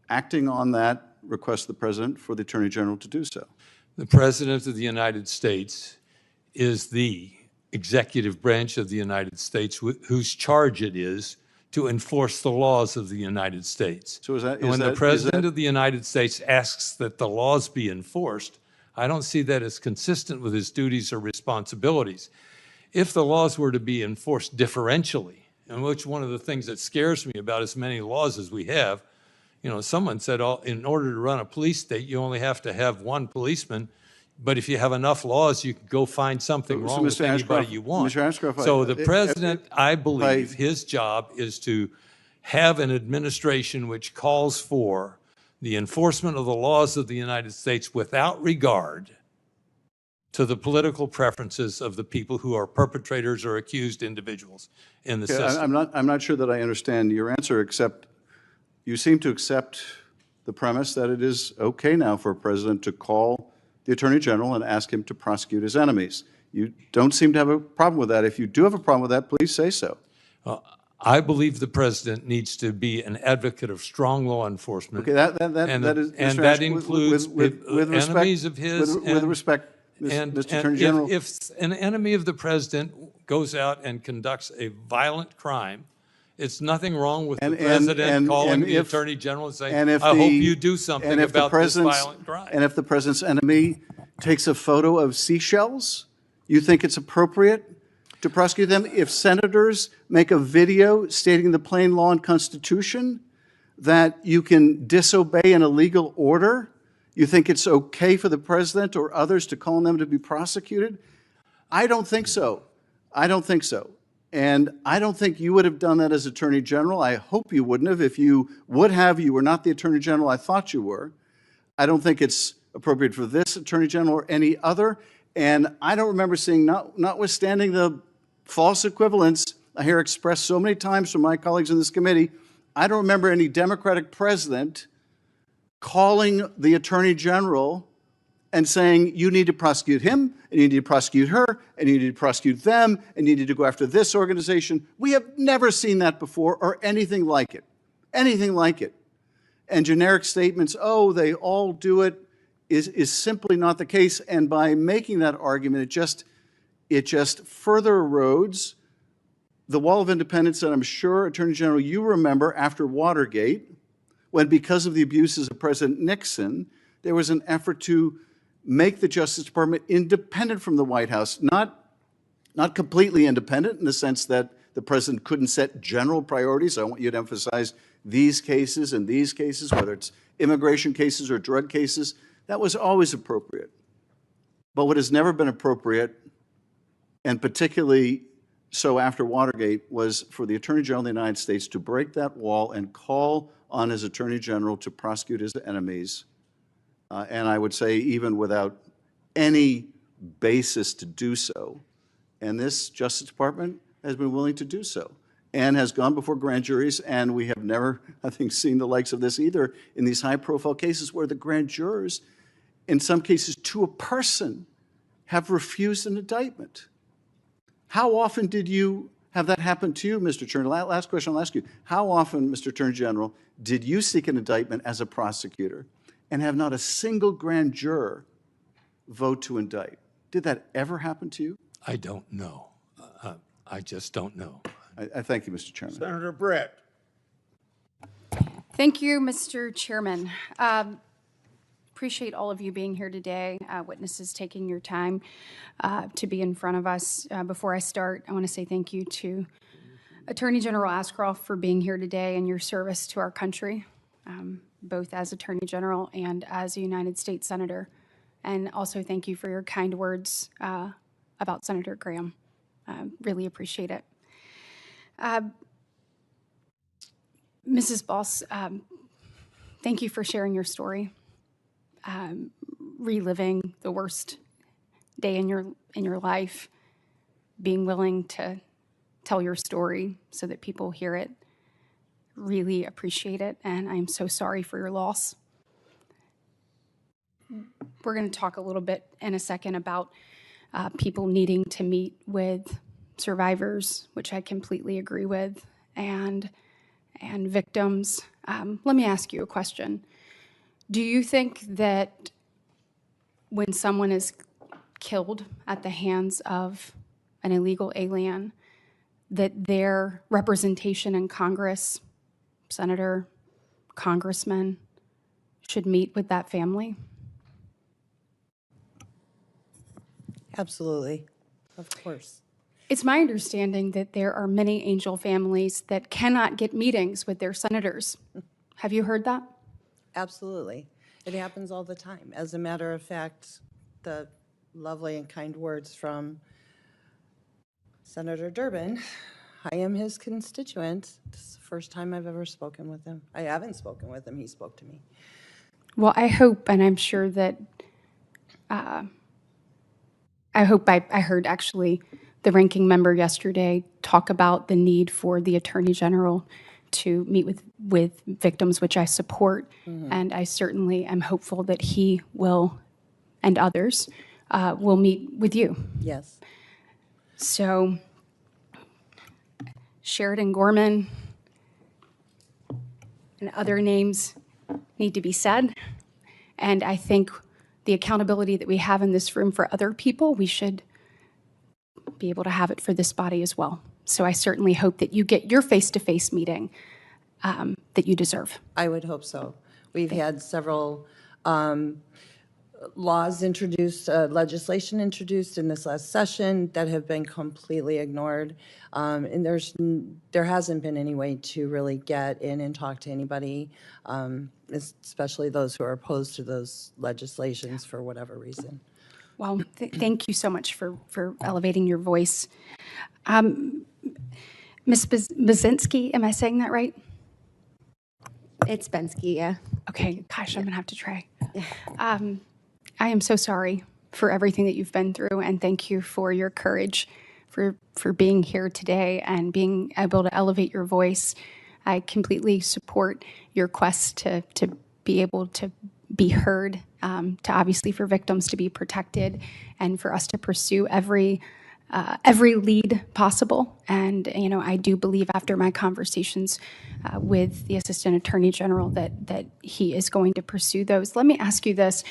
acting on that, request the President for the Attorney General to do so? The President of the United States is the executive branch of the United States whose charge it is to enforce the laws of the United States. So when the President of the United States asks that the laws be enforced, I don't see that as consistent with his duties or responsibilities. If the laws were to be enforced differentially, and which one of the things that scares me about as many laws as we have, you know, someone said in order to run a police state, you only have to have one policeman, but if you have enough laws, you can go find something wrong with anybody you want. Mr. Ashcroft, So the President, I believe, his job is to have an administration which calls for the enforcement of the laws of the United States without regard to the political preferences of the people who are perpetrators or accused individuals in the system. I'm not sure that I understand your answer, except you seem to accept the premise that it is okay now for a president to call the Attorney General and ask him to prosecute his enemies. You don't seem to have a problem with that. If you do have a problem with that, please say so. I believe the president needs to be an advocate of strong law enforcement. Okay, that is, and Mr. that Ashcroft, includes enemies enemies of his. with respect, Mr. Attorney General. If an enemy of the president goes out and conducts a violent crime, it's nothing wrong with the president calling the Attorney General and saying, I hope you do something about this violent crime. And if the president's enemy takes a photo of seashells, you think it's appropriate to prosecute them? If senators make a video stating the plain law and Constitution that you can disobey an illegal order, you think it's okay for the president or others to call on them to be prosecuted? I don't think so. I don't think so. And I don't think you would have done that as Attorney General. I hope you wouldn't have. If you would have, you were not the Attorney General I thought you were. I don't think it's appropriate for this Attorney General or any other. And I don't remember seeing, notwithstanding the false equivalence I hear expressed so many times from my colleagues in this committee, I don't remember any Democratic president calling the Attorney General and saying, you need to prosecute him, and you need to prosecute her, and you need to prosecute them, and you need to go after this organization. We have never seen that before or anything like it. Anything like it. And generic statements, oh, they all do it, is simply not the case. And by making that argument, it just further erodes the wall of independence that I'm sure, Attorney General, you remember after Watergate, when because of the abuses of President Nixon, there was an effort to make the Justice Department independent from the White House, not completely independent in the sense that the president couldn't set general priorities. I want you to emphasize these cases and these cases, whether it's immigration cases or drug cases. That was always appropriate. But what has never been appropriate, and particularly so after Watergate, was for the Attorney General of the United States to break that wall and call on his Attorney General to prosecute his enemies. And I would say even without any basis to do so. And this Justice Department has been willing to do so and has gone before grand juries, and we have never, I think, seen the likes of this either in these high-profile cases where the grand jurors, in some cases to a person, have refused an indictment. How often did you have that happen to you, Mr. Attorney? Last question I'll ask you. How often, Mr. Attorney General, did you seek an indictment as a prosecutor and have not a single grand juror vote to indict? Did that ever happen to you? I don't know. I just don't know. I thank you, Mr. Chairman. Senator Brett. Thank you, Mr. Chairman. Appreciate all of you being here today, witnesses taking your time to be in front of us. Before I start, I want to say thank you to Attorney General Ashcroft for being here today and your service to our country, both as Attorney General and as a United States Senator. And also thank you for your kind words about Senator Graham. Really appreciate it. Mrs. Boss, thank you for sharing your story, reliving the worst day in your life, being willing to tell your story so that people hear it. Really appreciate it, and I'm so sorry for your loss. We're going to talk a little bit in a second about people needing to meet with survivors, which I completely agree with, and victims. Let me ask you a question. Do you think that when someone is killed at the hands of an illegal alien, that their representation in Congress, senator, congressman, should meet with that family? Absolutely. Of course. It's my understanding that there are many angel families that cannot get meetings with their senators. Have you heard that? Absolutely. It happens all the time. As a matter of fact, the lovely and kind words from Senator Durbin, I am his constituent. This is the first time I've ever spoken with him. I haven't spoken with him. He spoke to me. Well, I hope, and I'm sure that, I heard actually the ranking member yesterday talk about the need for the Attorney General to meet with victims, which I support. And I certainly am hopeful that he will, and others, will meet with you. Yes. So, Sheridan Gorman and other names need to be said. And I think the accountability that we have in this room for other people, we should be able to have it for this body as well. So I certainly hope that you get your face-to-face meeting that you deserve. I would hope so. We've had several laws introduced, legislation introduced in this last session that have been completely ignored. And there hasn't been any way to really get in and talk to anybody, especially those who are opposed to those legislations for whatever reason. Well, thank you so much for elevating your voice. Ms. Bazinski, am I saying that right? It's Bensky, yeah. Okay, gosh, I'm gonna have to try. I am so sorry for everything that you've been through, and thank you for your courage, for being here today and being able to elevate your voice. I completely support your quest to be able to be heard, to obviously for victims to be protected, and for us to pursue every lead possible. And, you know, I do believe after my conversations with the Assistant Attorney General that he is going to pursue those. Let me ask you this.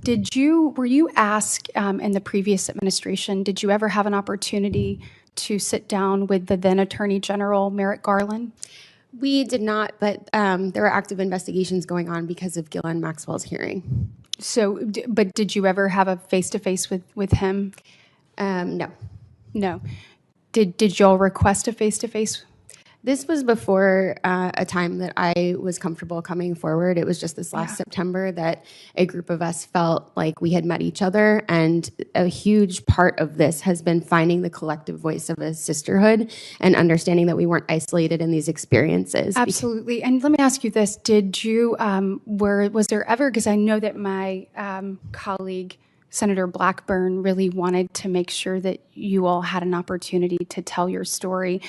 Were you asked in the previous administration, did you ever have an opportunity to sit down with the then Attorney General Merrick Garland? We did not, but there were active investigations going on because of Ghislaine Maxwell's hearing. So, but did you ever have a face-to-face with him? No. No. Did y'all request a face-to-face? This was before a time that I was comfortable coming forward. It was just this last September that a group of us felt like we had met each other. And a huge part of this has been finding the collective voice of a sisterhood and understanding that we weren't isolated in these experiences. Absolutely. And let me ask you this. Did you, was there ever, because I know that my colleague, Senator Blackburn, really wanted to make sure that you all had an opportunity to tell your story.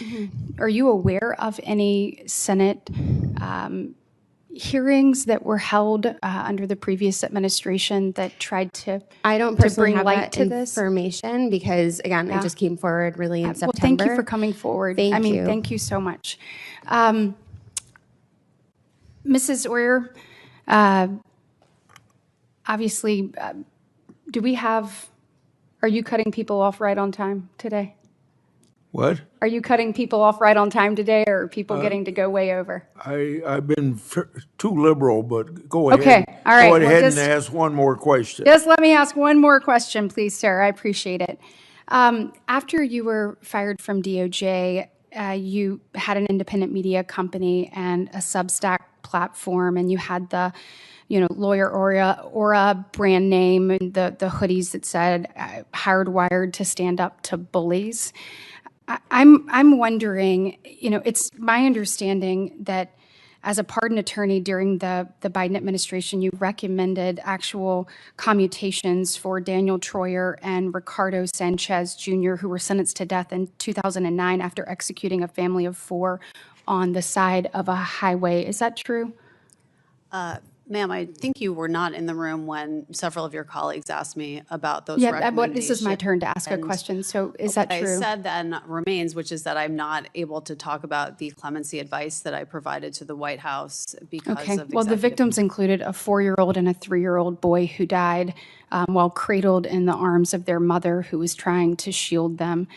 Are you aware of any Senate hearings that were held under the previous administration that tried to I don't personally bring have light that to this information because, again, I just came forward really in September. Well, thank you for coming forward. Thank you. Thank you so much. Mrs. Oyer, obviously, are you cutting people off right on time today? What? Are you cutting people off right on time today, or are people getting to go way over? I've been too liberal, but go ahead. Okay, all right. Go Well, ahead just- and ask one more question. Just let me ask one more question, please, sir. I appreciate it. After you were fired from DOJ, you had an independent media company and a Substack platform, and you had the Lawyer Aura brand name and the hoodies that said hardwired to stand up to bullies. I'm wondering, it's my understanding that as a pardon attorney during the Biden administration, you recommended actual commutations for Daniel Troyer and Ricardo Sanchez Jr., who were sentenced to death in 2009 after executing a family of 4 on the side of a highway. Is that true? Ma'am, I think you were not in the room when several of your colleagues asked me about those Yeah, recommendations. but this is my turn to ask a question. So is that What true? I said then remains, which is that I'm not able to talk about the clemency advice that I provided to the White House because Okay. of Well, the executive- victims included a 4-year-old and a 3-year-old boy who died while cradled in the arms of their mother, who was trying to shield them.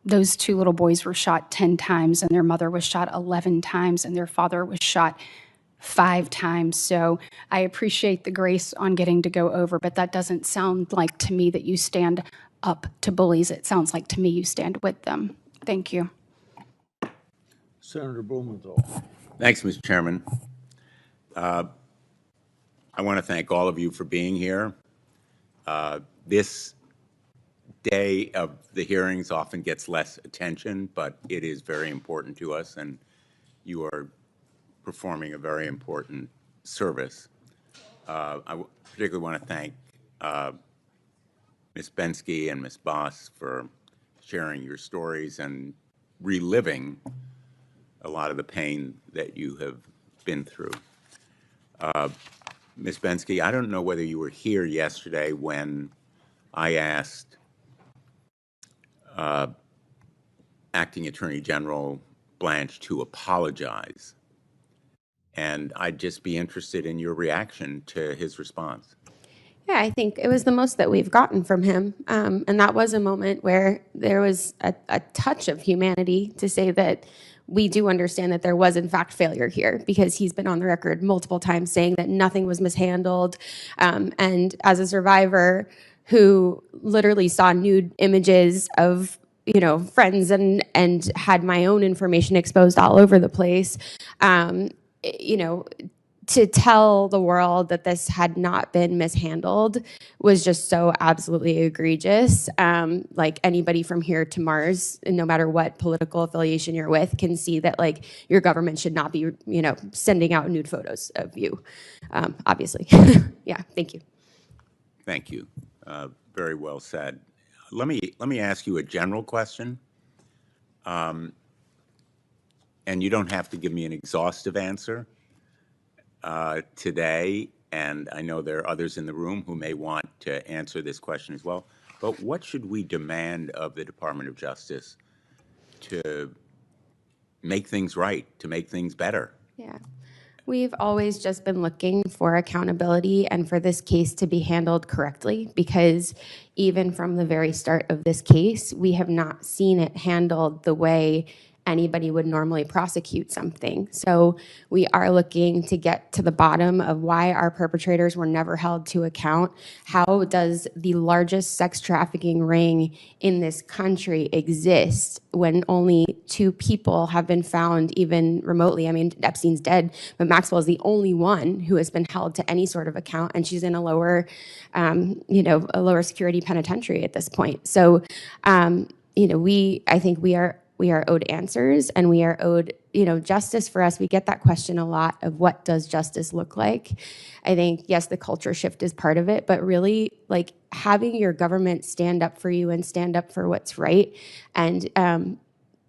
Those 2 little boys were shot 10 times, and their mother was shot 11 times, and their father was shot 5 times. So I appreciate the grace on getting to go over, but that doesn't sound like to me that you stand up to bullies. It sounds like to me you stand with them. Thank you. Senator Blumenthal. Thanks, Mr. Chairman. I want to thank all of you for being here. This day of the hearings often gets less attention, but it is very important to us, and you are performing a very important service. I particularly want to thank Ms. Bensky and Ms. Boss for sharing your stories and reliving a lot of the pain that you have been through. Ms. Bensky, I don't know whether you were here yesterday when I asked Acting Attorney General Blanche to apologize. And I'd just be interested in your reaction to his response. Yeah, I think it was the most that we've gotten from him. And that was a moment where there was a touch of humanity to say that we do understand that there was, in fact, failure here, because he's been on the record multiple times saying that nothing was mishandled. And as a survivor who literally saw nude images of friends and had my own information exposed all over the place, to tell the world that this had not been mishandled was just so absolutely egregious. Like anybody from here to Mars, and no matter what political affiliation you're with, can see that like your government should not be, sending out nude photos of you, obviously. Yeah, thank you. Thank you. Very well said. Let me ask you a general question. And you don't have to give me an exhaustive answer today, and I know there are others in the room who may want to answer this question as well, but what should we demand of the Department of Justice to make things right, to make things better? Yeah. We've always just been looking for accountability and for this case to be handled correctly, because even from the very start of this case, we have not seen it handled the way anybody would normally prosecute something. So we are looking to get to the bottom of why our perpetrators were never held to account. How does the largest sex trafficking ring in this country exist when only 2 people have been found even remotely? I mean, Epstein's dead, but Maxwell is the only one who has been held to any sort of account, and she's in a lower, a lower security penitentiary at this point. So, I think we are owed answers, and we are owed, justice. For us, we get that question a lot of what does justice look like? I think, yes, the culture shift is part of it, but really, like, having your government stand up for you and stand up for what's right. And,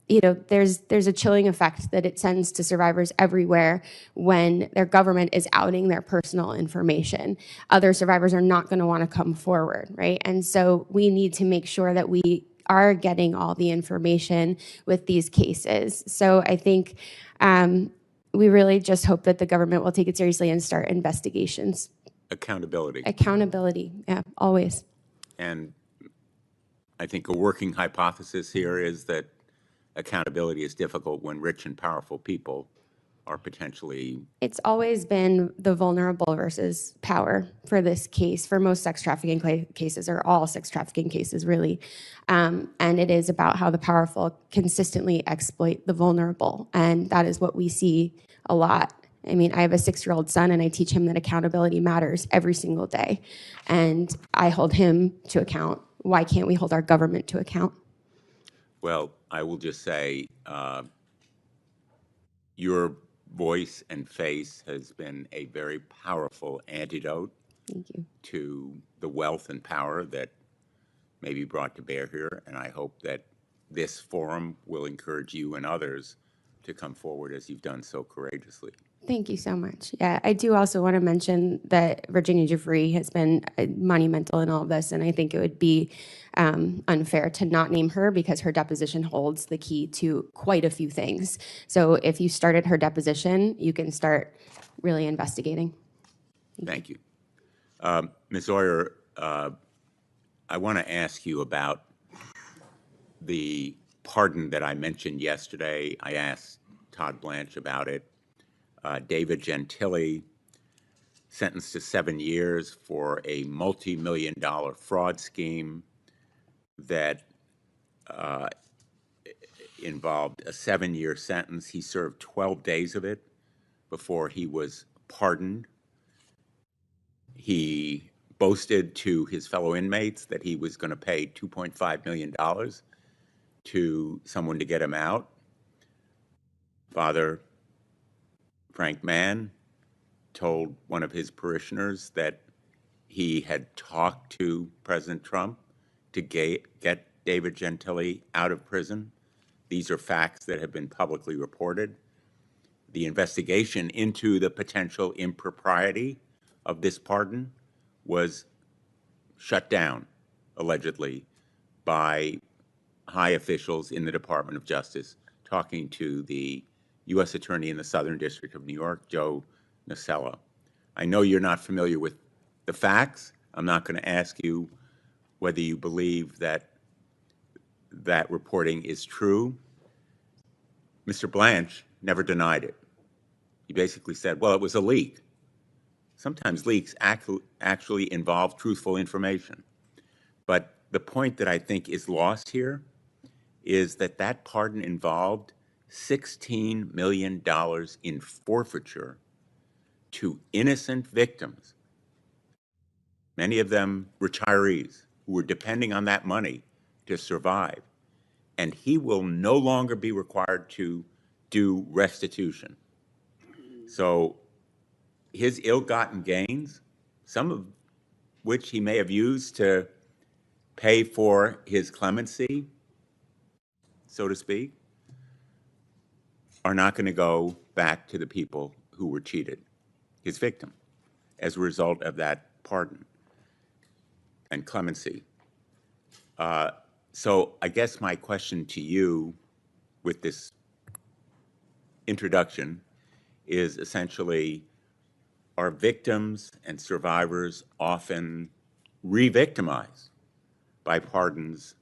there's a chilling effect that it sends to survivors everywhere when their government is outing their personal information. Other survivors are not going to want to come forward, right? And so we need to make sure that we are getting all the information with these cases. So I think we really just hope that the government will take it seriously and start investigations. Accountability. Accountability, yeah, always. And I think a working hypothesis here is that accountability is difficult when rich and powerful people are potentially... It's always been the vulnerable versus power for this case, for most sex trafficking cases, or all sex trafficking cases, really. And it is about how the powerful consistently exploit the vulnerable. And that is what we see a lot. I mean, I have a 6-year-old son, and I teach him that accountability matters every single day. And I hold him to account. Why can't we hold our government to account? Well, I will just say your voice and face has been a very powerful antidote to the wealth and power that may be brought to bear here. And I hope that this forum will encourage you and others to come forward as you've done so courageously. Thank you so much. Yeah, I do also want to mention that Virginia Giuffre has been monumental in all of this, and I think it would be unfair to not name her, because her deposition holds the key to quite a few things. So if you started her deposition, you can start really investigating. Thank you. Ms. Oyer, I want to ask you about the pardon that I mentioned yesterday. I asked Todd Blanche about it. David Gentili, sentenced to 7 years for a multi-million-dollar fraud scheme that involved a 7-year sentence. He served 12 days of it before he was pardoned. He boasted to his fellow inmates that he was going to pay $2.5 million to someone to get him out. Father Frank Mann told one of his parishioners that he had talked to President Trump to get David Gentili out of prison. These are facts that have been publicly reported. The investigation into the potential impropriety of this pardon was shut down, allegedly, by high officials in the Department of Justice, talking to the U.S. Attorney in the Southern District of New York, Joe Nocella. I know you're not familiar with the facts. I'm not going to ask you whether you believe that that reporting is true. Mr. Blanche never denied it. He basically said, well, it was a leak. Sometimes leaks actually involve truthful information. But the point that I think is lost here is that that pardon involved $16 million in forfeiture to innocent victims, many of them retirees who were depending on that money to survive. And he will no longer be required to do restitution. So his ill-gotten gains, some of which he may have used to pay for his clemency, so to speak, are not going to go back to the people who were cheated, his victim, as a result of that pardon and clemency. So I guess my question to you with this introduction is essentially, are victims and survivors often re-victimized by pardons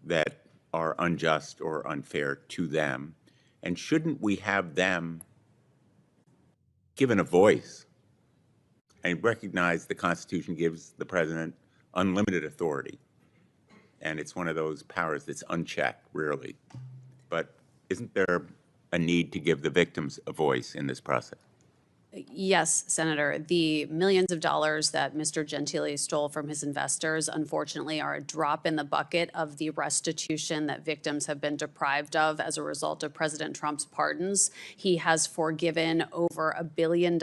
that are unjust or unfair to them? And shouldn't we have them given a voice and recognize the Constitution gives the president unlimited authority? And it's one of those powers that's unchecked, rarely. But isn't there a need to give the victims a voice in this process? Yes, Senator. The millions of dollars that Mr. Gentile stole from his investors, unfortunately, are a drop in the bucket of the restitution that victims have been deprived of as a result of President Trump's pardons. He has forgiven over $1 billion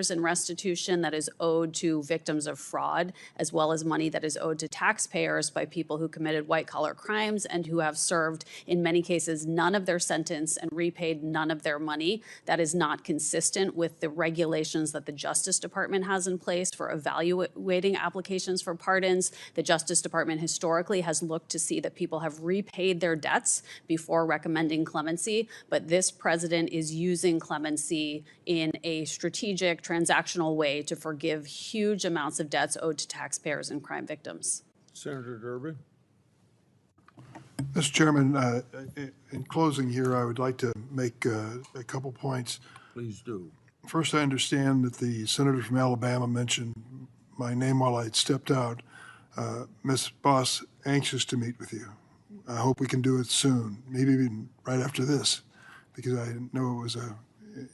in restitution that is owed to victims of fraud, as well as money that is owed to taxpayers by people who committed white-collar crimes and who have served, in many cases, none of their sentence and repaid none of their money. That is not consistent with the regulations that the Justice Department has in place for evaluating applications for pardons. The Justice Department historically has looked to see that people have repaid their debts before recommending clemency, but this president is using clemency in a strategic, transactional way to forgive huge amounts of debts owed to taxpayers and crime victims. Senator Durbin. Mr. Chairman, in closing here, I would like to make a couple points. Please do. First, I understand that the senator from Alabama mentioned my name while I stepped out. Ms. Boss, anxious to meet with you. I hope we can do it soon, maybe even right after this, because I know it was a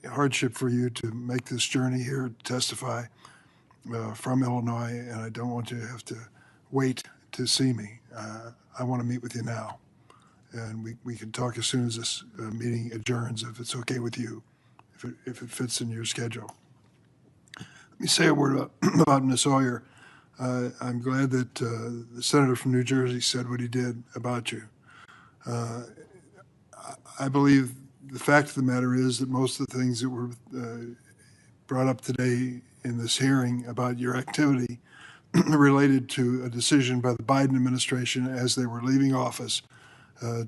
hardship for you to make this journey here to testify from Illinois, and I don't want you to have to wait to see me. I want to meet with you now, and we can talk as soon as this meeting adjourns, if it's okay with you. If it fits in your schedule. Let me say a word about Ms. Oyer. I'm glad that the senator from New Jersey said what he did about you. I believe the fact of the matter is that most of the things that were brought up today in this hearing about your activity related to a decision by the Biden administration as they were leaving office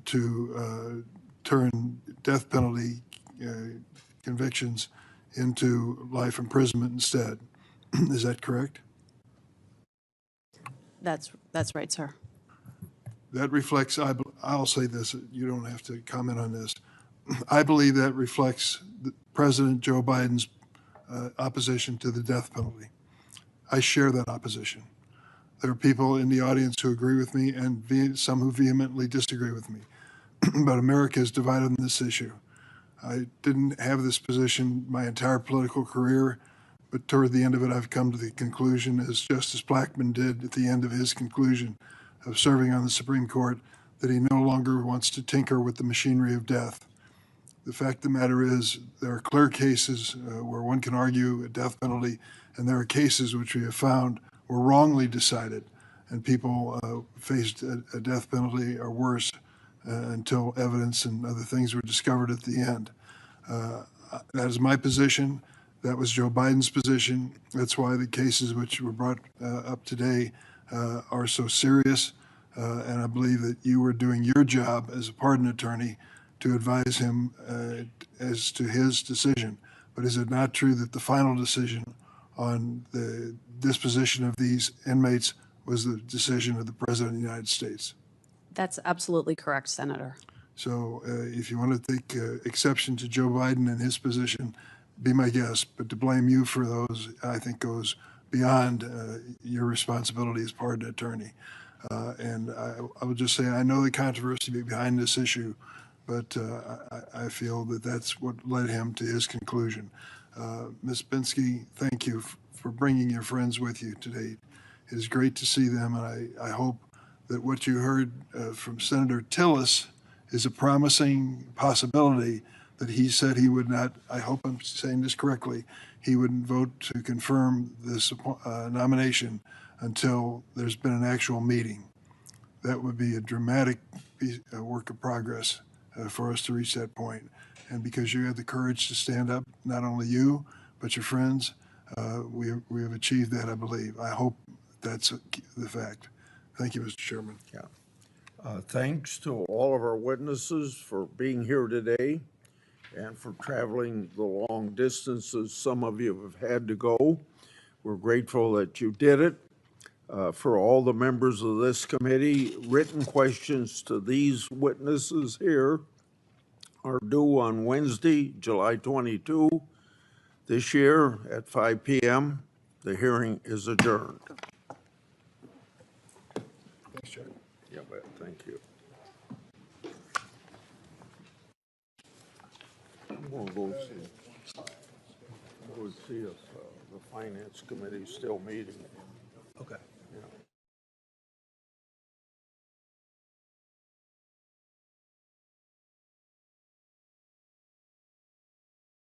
to turn death penalty convictions into life imprisonment instead. Is that correct? That's right, sir. That reflects, I'll say this, you don't have to comment on this. I believe that reflects President Joe Biden's opposition to the death penalty. I share that opposition. There are people in the audience who agree with me and some who vehemently disagree with me. But America is divided on this issue. I didn't have this position my entire political career, but toward the end of it, I've come to the conclusion, as Justice Blackmun did at the end of his conclusion of serving on the Supreme Court, that he no longer wants to tinker with the machinery of death. The fact of the matter is, there are clear cases where one can argue a death penalty, and there are cases which we have found were wrongly decided, and people faced a death penalty or worse until evidence and other things were discovered at the end. That is my position. That was Joe Biden's position. That's why the cases which were brought up today are so serious. And I believe that you were doing your job as a pardon attorney to advise him as to his decision. But is it not true that the final decision on the disposition of these inmates was the decision of the President of the United States? That's absolutely correct, Senator. So if you want to take exception to Joe Biden and his position, be my guest. But to blame you for those, I think, goes beyond your responsibility as pardon attorney. And I would just say I know the controversy behind this issue, but I feel that that's what led him to his conclusion. Ms. Binsky, thank you for bringing your friends with you today. It is great to see them, and I hope that what you heard from Senator Tillis is a promising possibility that he said he would not, I hope I'm saying this correctly, he wouldn't vote to confirm this nomination until there's been an actual meeting. That would be a dramatic work of progress for us to reach that point. And because you had the courage to stand up, not only you, but your friends, we have achieved that, I believe. I hope that's the fact. Thank you, Mr. Chairman. Yeah. Thanks to all of our witnesses for being here today. and for traveling the long distances some of you have had to go. We're grateful that you did it. For all the members of this committee, written questions to these witnesses here are due on Wednesday, July 22, this year at 5 p.m. The hearing is adjourned. Thanks, Chair. Yeah, thank you. I'm gonna go see if the Finance Committee is still meeting.